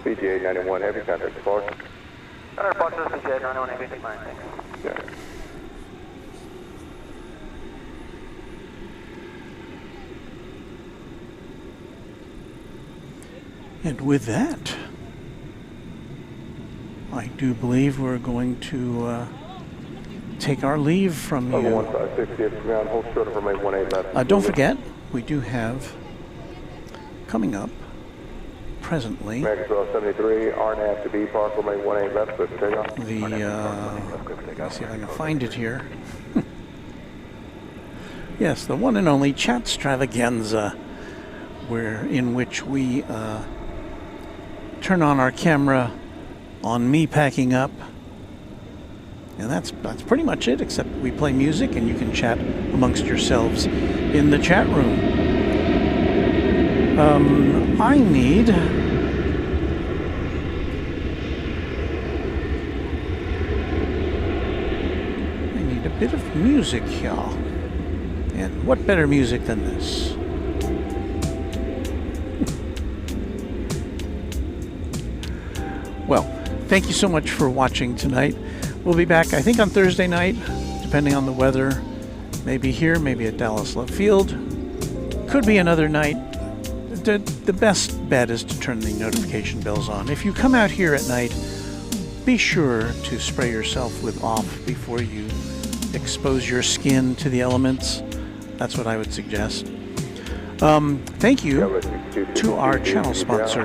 B: CGA 91 heavy, contact departure.
F: Contact departure, CGA 91 heavy, take mine, thanks.
B: Yeah.
E: And with that, I do believe we're going to take our leave from you.
B: 1560 ground, hold short of runway 18 left.
E: Don't forget, we do have coming up presently
B: Maxwell 73, RNAV to B Park, runway 18 left, so take off.
E: let's see if I can find it here. Yes, the one and only Chatstravaganza, in which we turn on our camera on me packing up. And that's pretty much it, except we play music and you can chat amongst yourselves in the chat room. I need a bit of music here. And what better music than this? Well, thank you so much for watching tonight. We'll be back, I think, on Thursday night, depending on the weather. Maybe here, maybe at Dallas Love Field. Could be another night. The best bet is to turn the notification bells on. If you come out here at night, be sure to spray yourself with off before you expose your skin to the elements. That's what I would suggest. Thank you to our channel sponsor,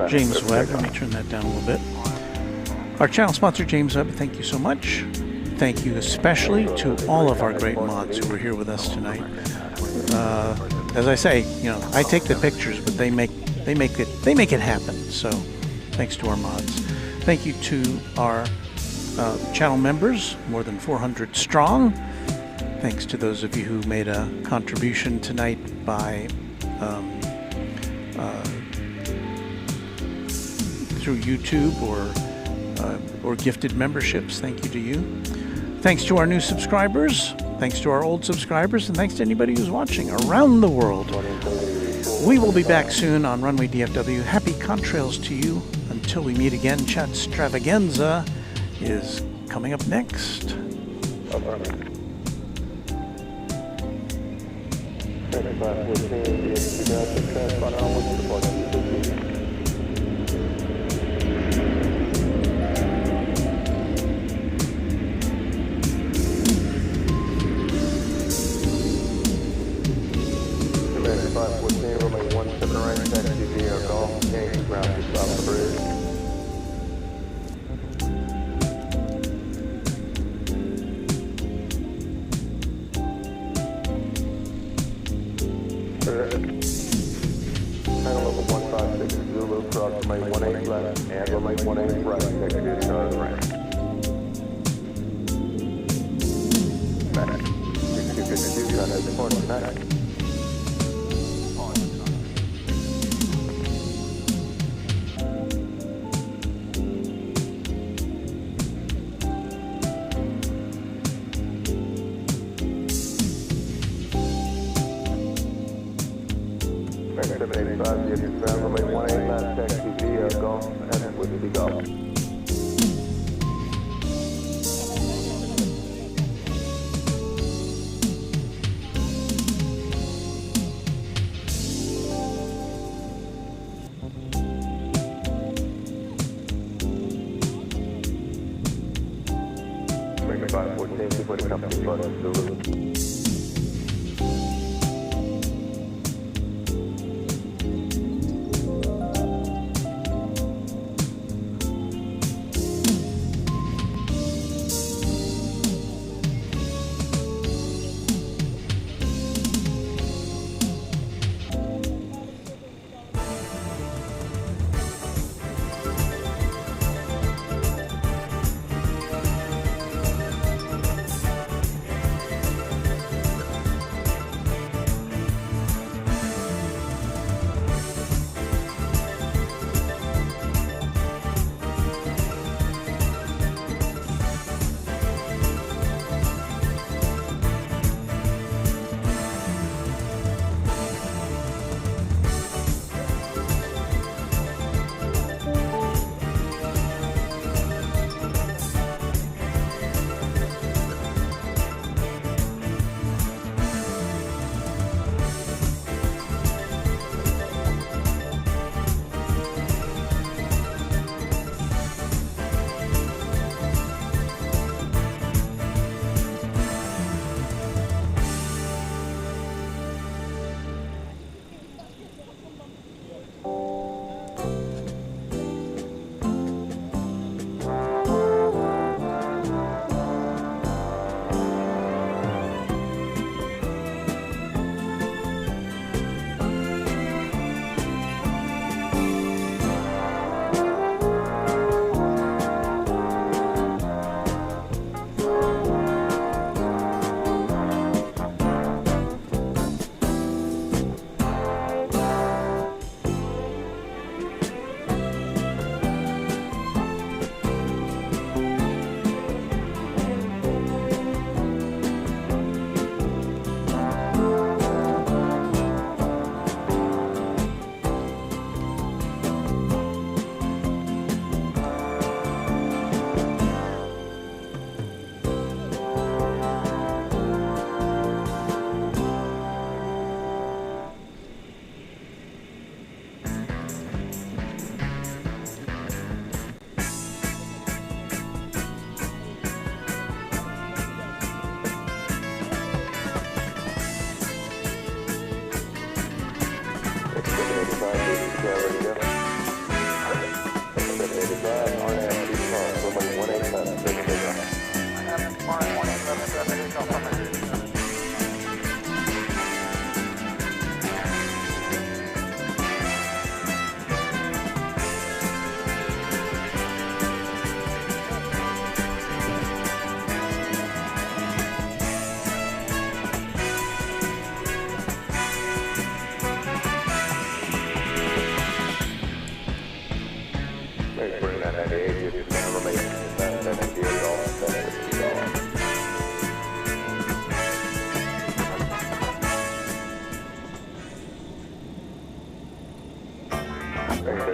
E: James Webb. Let me turn that down a little bit. Our channel sponsor, James Webb, thank you so much. Thank you especially to all of our great mods who are here with us tonight. As I say, you know, I take the pictures, but they make it happen. So, thanks to our mods. Thank you to our channel members, more than 400 strong. Thanks to those of you who made a contribution tonight by through YouTube or gifted memberships. Thank you to you. Thanks to our new subscribers. Thanks to our old subscribers, and thanks to anybody who's watching around the world. We will be back soon on Runway DFW. Happy contrails to you. Until we meet again, Chat Extravaganza is coming up next.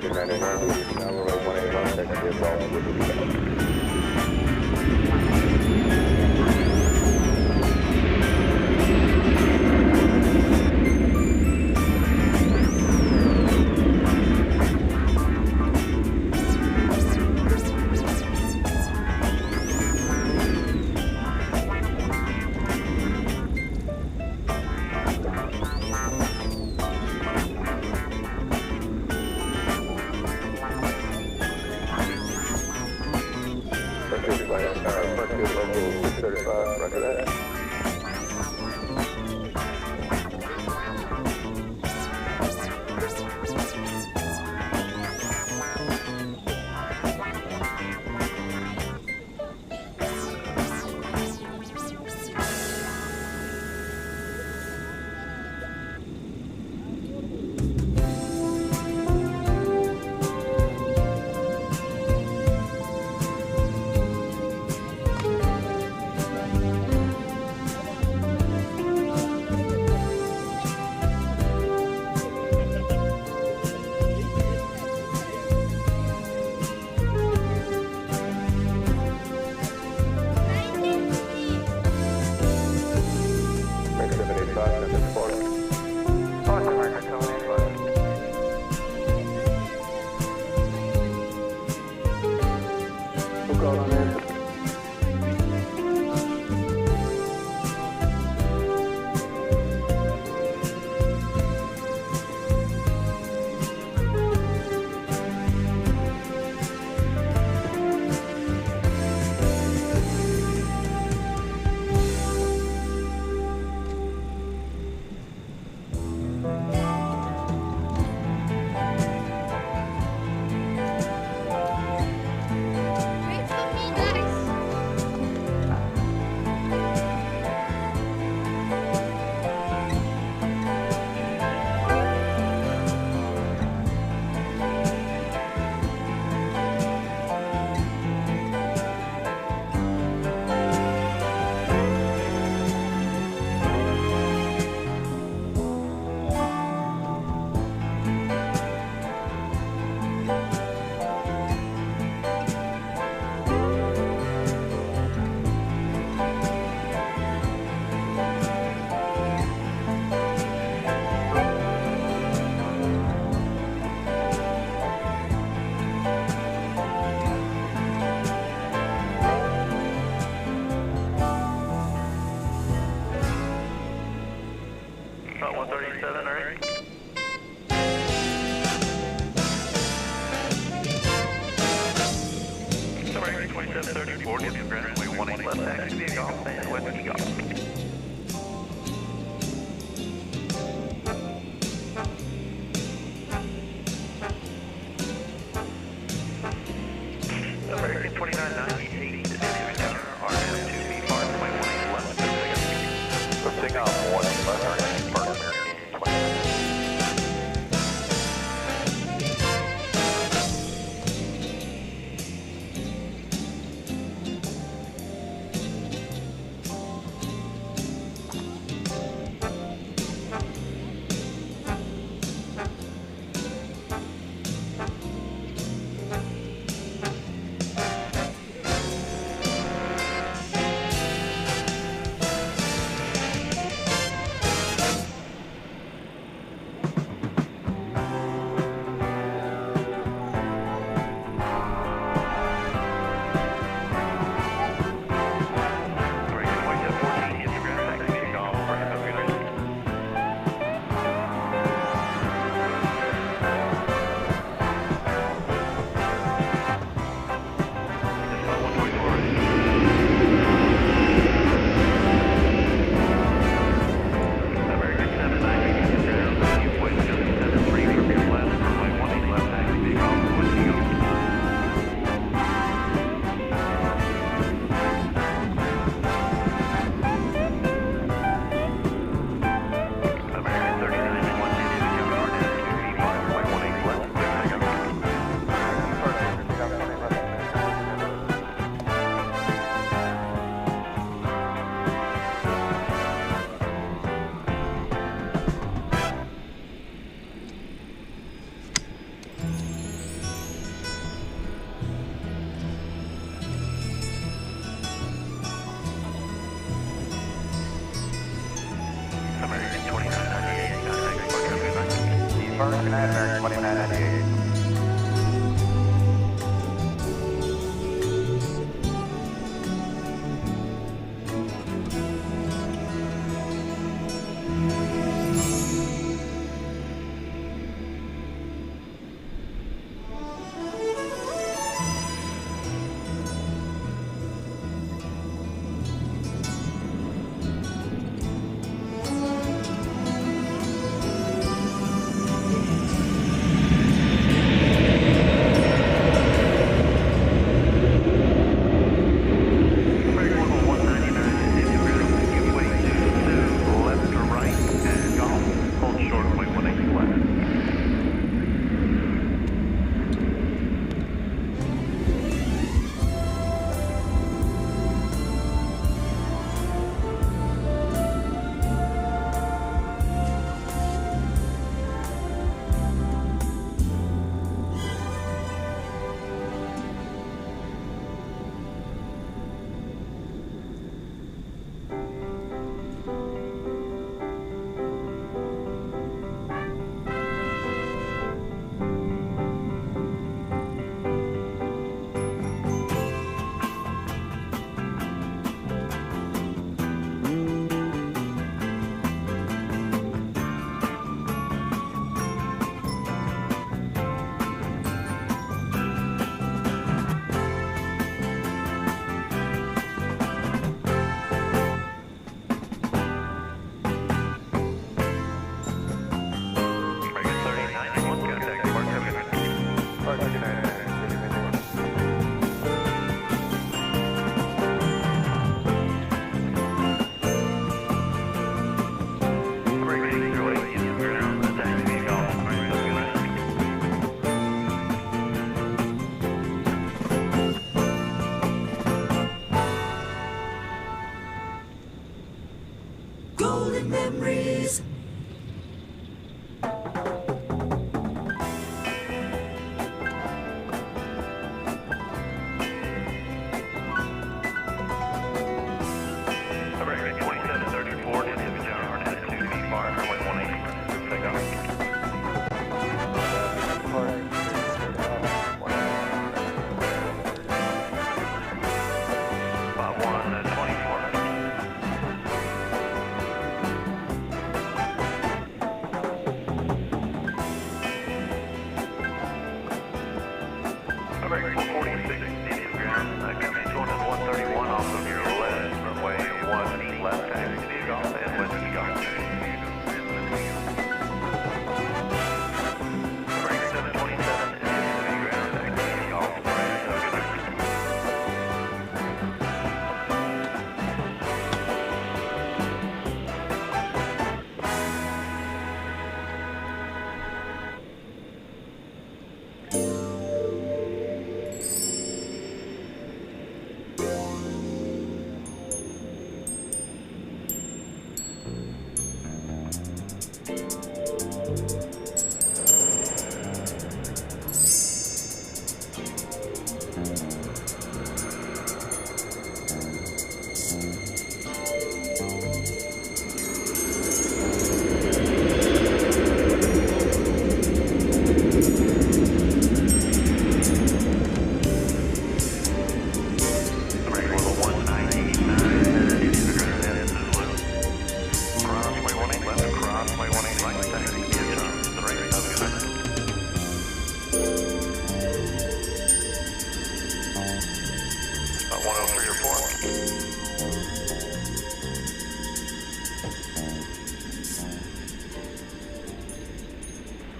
B: 4299, now runway 18 left, taxi is all with the
F: departure, good night, American 2998.
G: Golden memories.
B: American 2734, DFW John, attitude to be far, runway 18, take off. American 446, DFW ground, coming to 131 off of your left, runway 18 left, taxi to golf and west to golf. American 727, DFW ground, taxi to golf, right, so good night.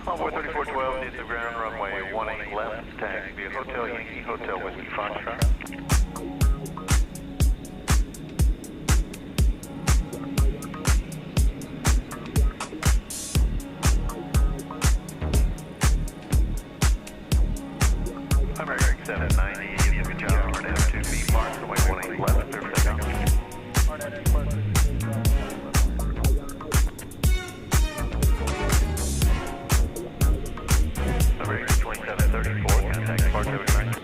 B: Envoy 3412, hit the ground, runway 18 left, taxi via Hotel Yankee, Hotel Whiskey Foxtrot. American 790, India John, F2B Park, runway 18 left, clear for takeoff. American 2734, contact departure 9.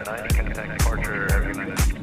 B: 2790, contact departure, have a good night.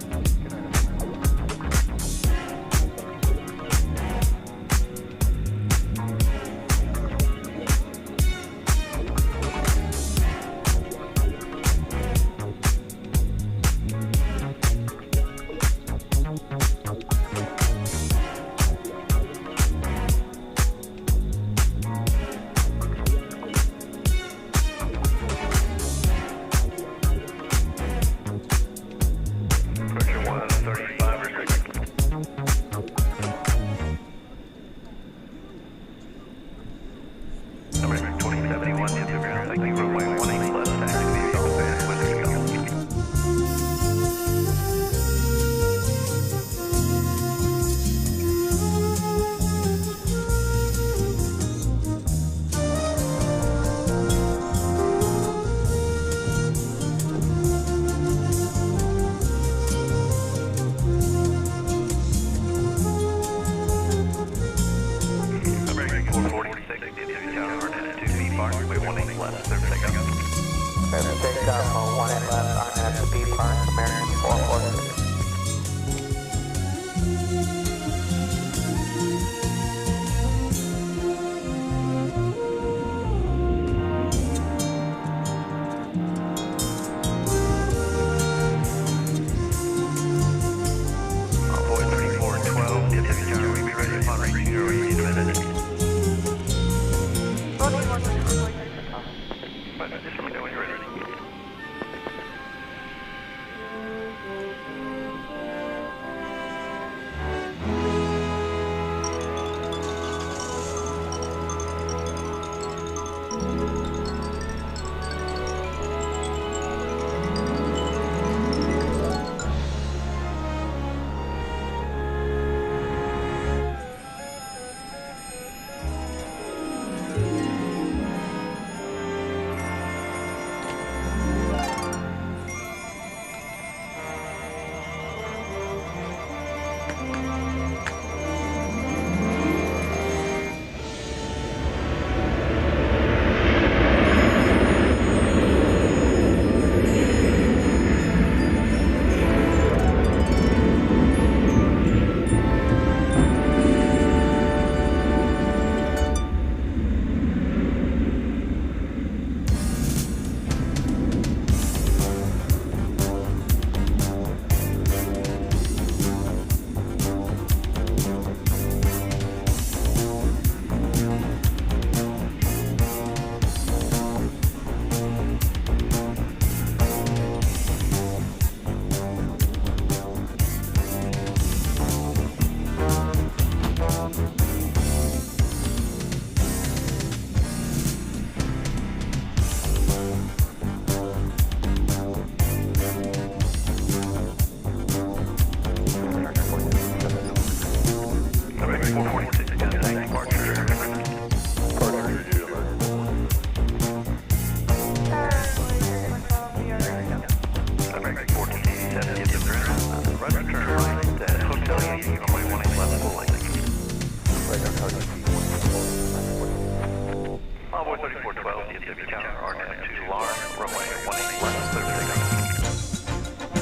B: Envoy 3412, DFW Tower, RNAV to Larn, runway 18 left, clear for takeoff.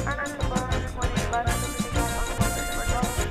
I: RNAV to Larn, 18 left, clear for takeoff on Envoy 3412.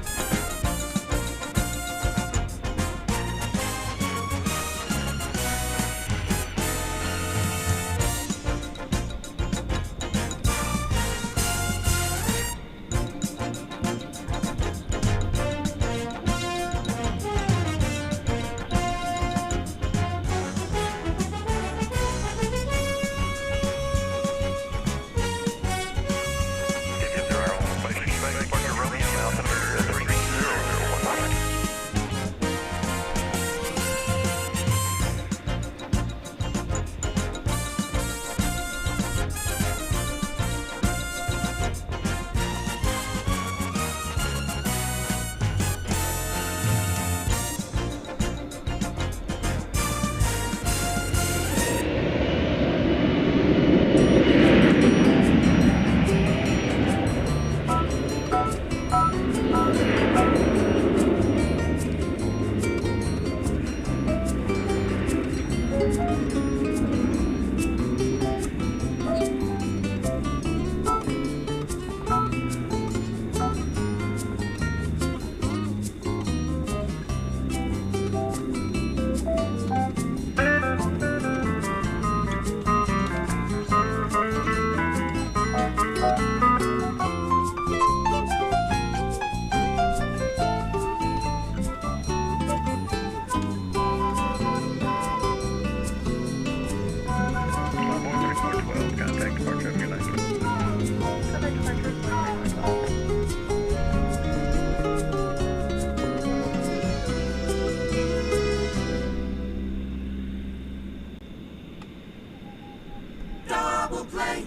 G: Double play.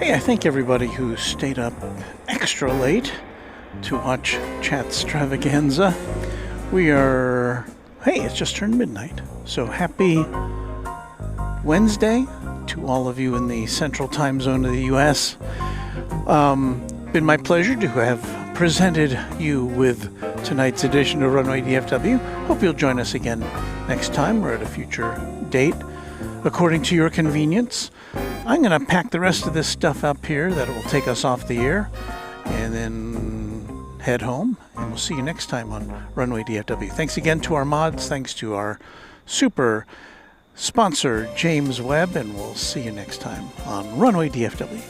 E: Hey, I thank everybody who stayed up extra late to watch Chatstravaganza. We are, hey, it's just turned midnight. So happy Wednesday to all of you in the central time zone of the U.S. Been my pleasure to have presented you with tonight's edition of Runway DFW. Hope you'll join us again next time or at a future date, according to your convenience. I'm going to pack the rest of this stuff up here that will take us off the air and then head home, and we'll see you next time on Runway DFW. Thanks again to our mods, thanks to our super sponsor James Webb, and we'll see you next time on Runway DFW.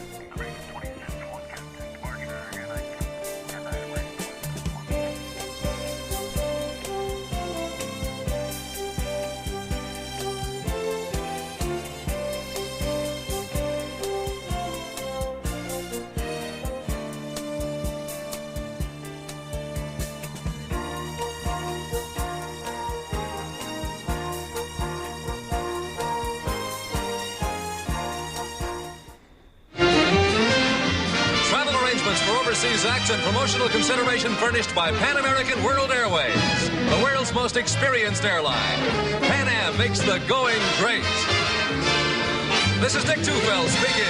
K: Acts and promotional consideration furnished by Pan American World Airways, the world's most experienced airline. Pan Am makes the going great. This is Dick Tufeld speaking.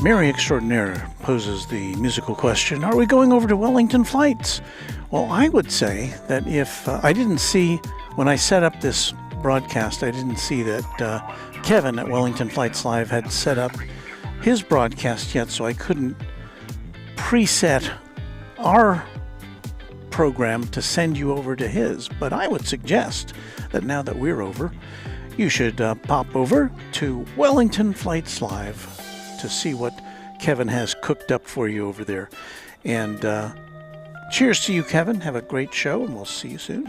E: Mary Extraordinaire poses the musical question, are we going over to Wellington flights? Well, I would say that if I didn't see, when I set up this broadcast, I didn't see that Kevin at Wellington Flights Live had set up his broadcast yet, so I couldn't preset our program to send you over to his. But I would suggest that now that we're over, you should pop over to Wellington Flights Live to see what Kevin has cooked up for you over there. And cheers to you, Kevin. Have a great show, and we'll see you soon.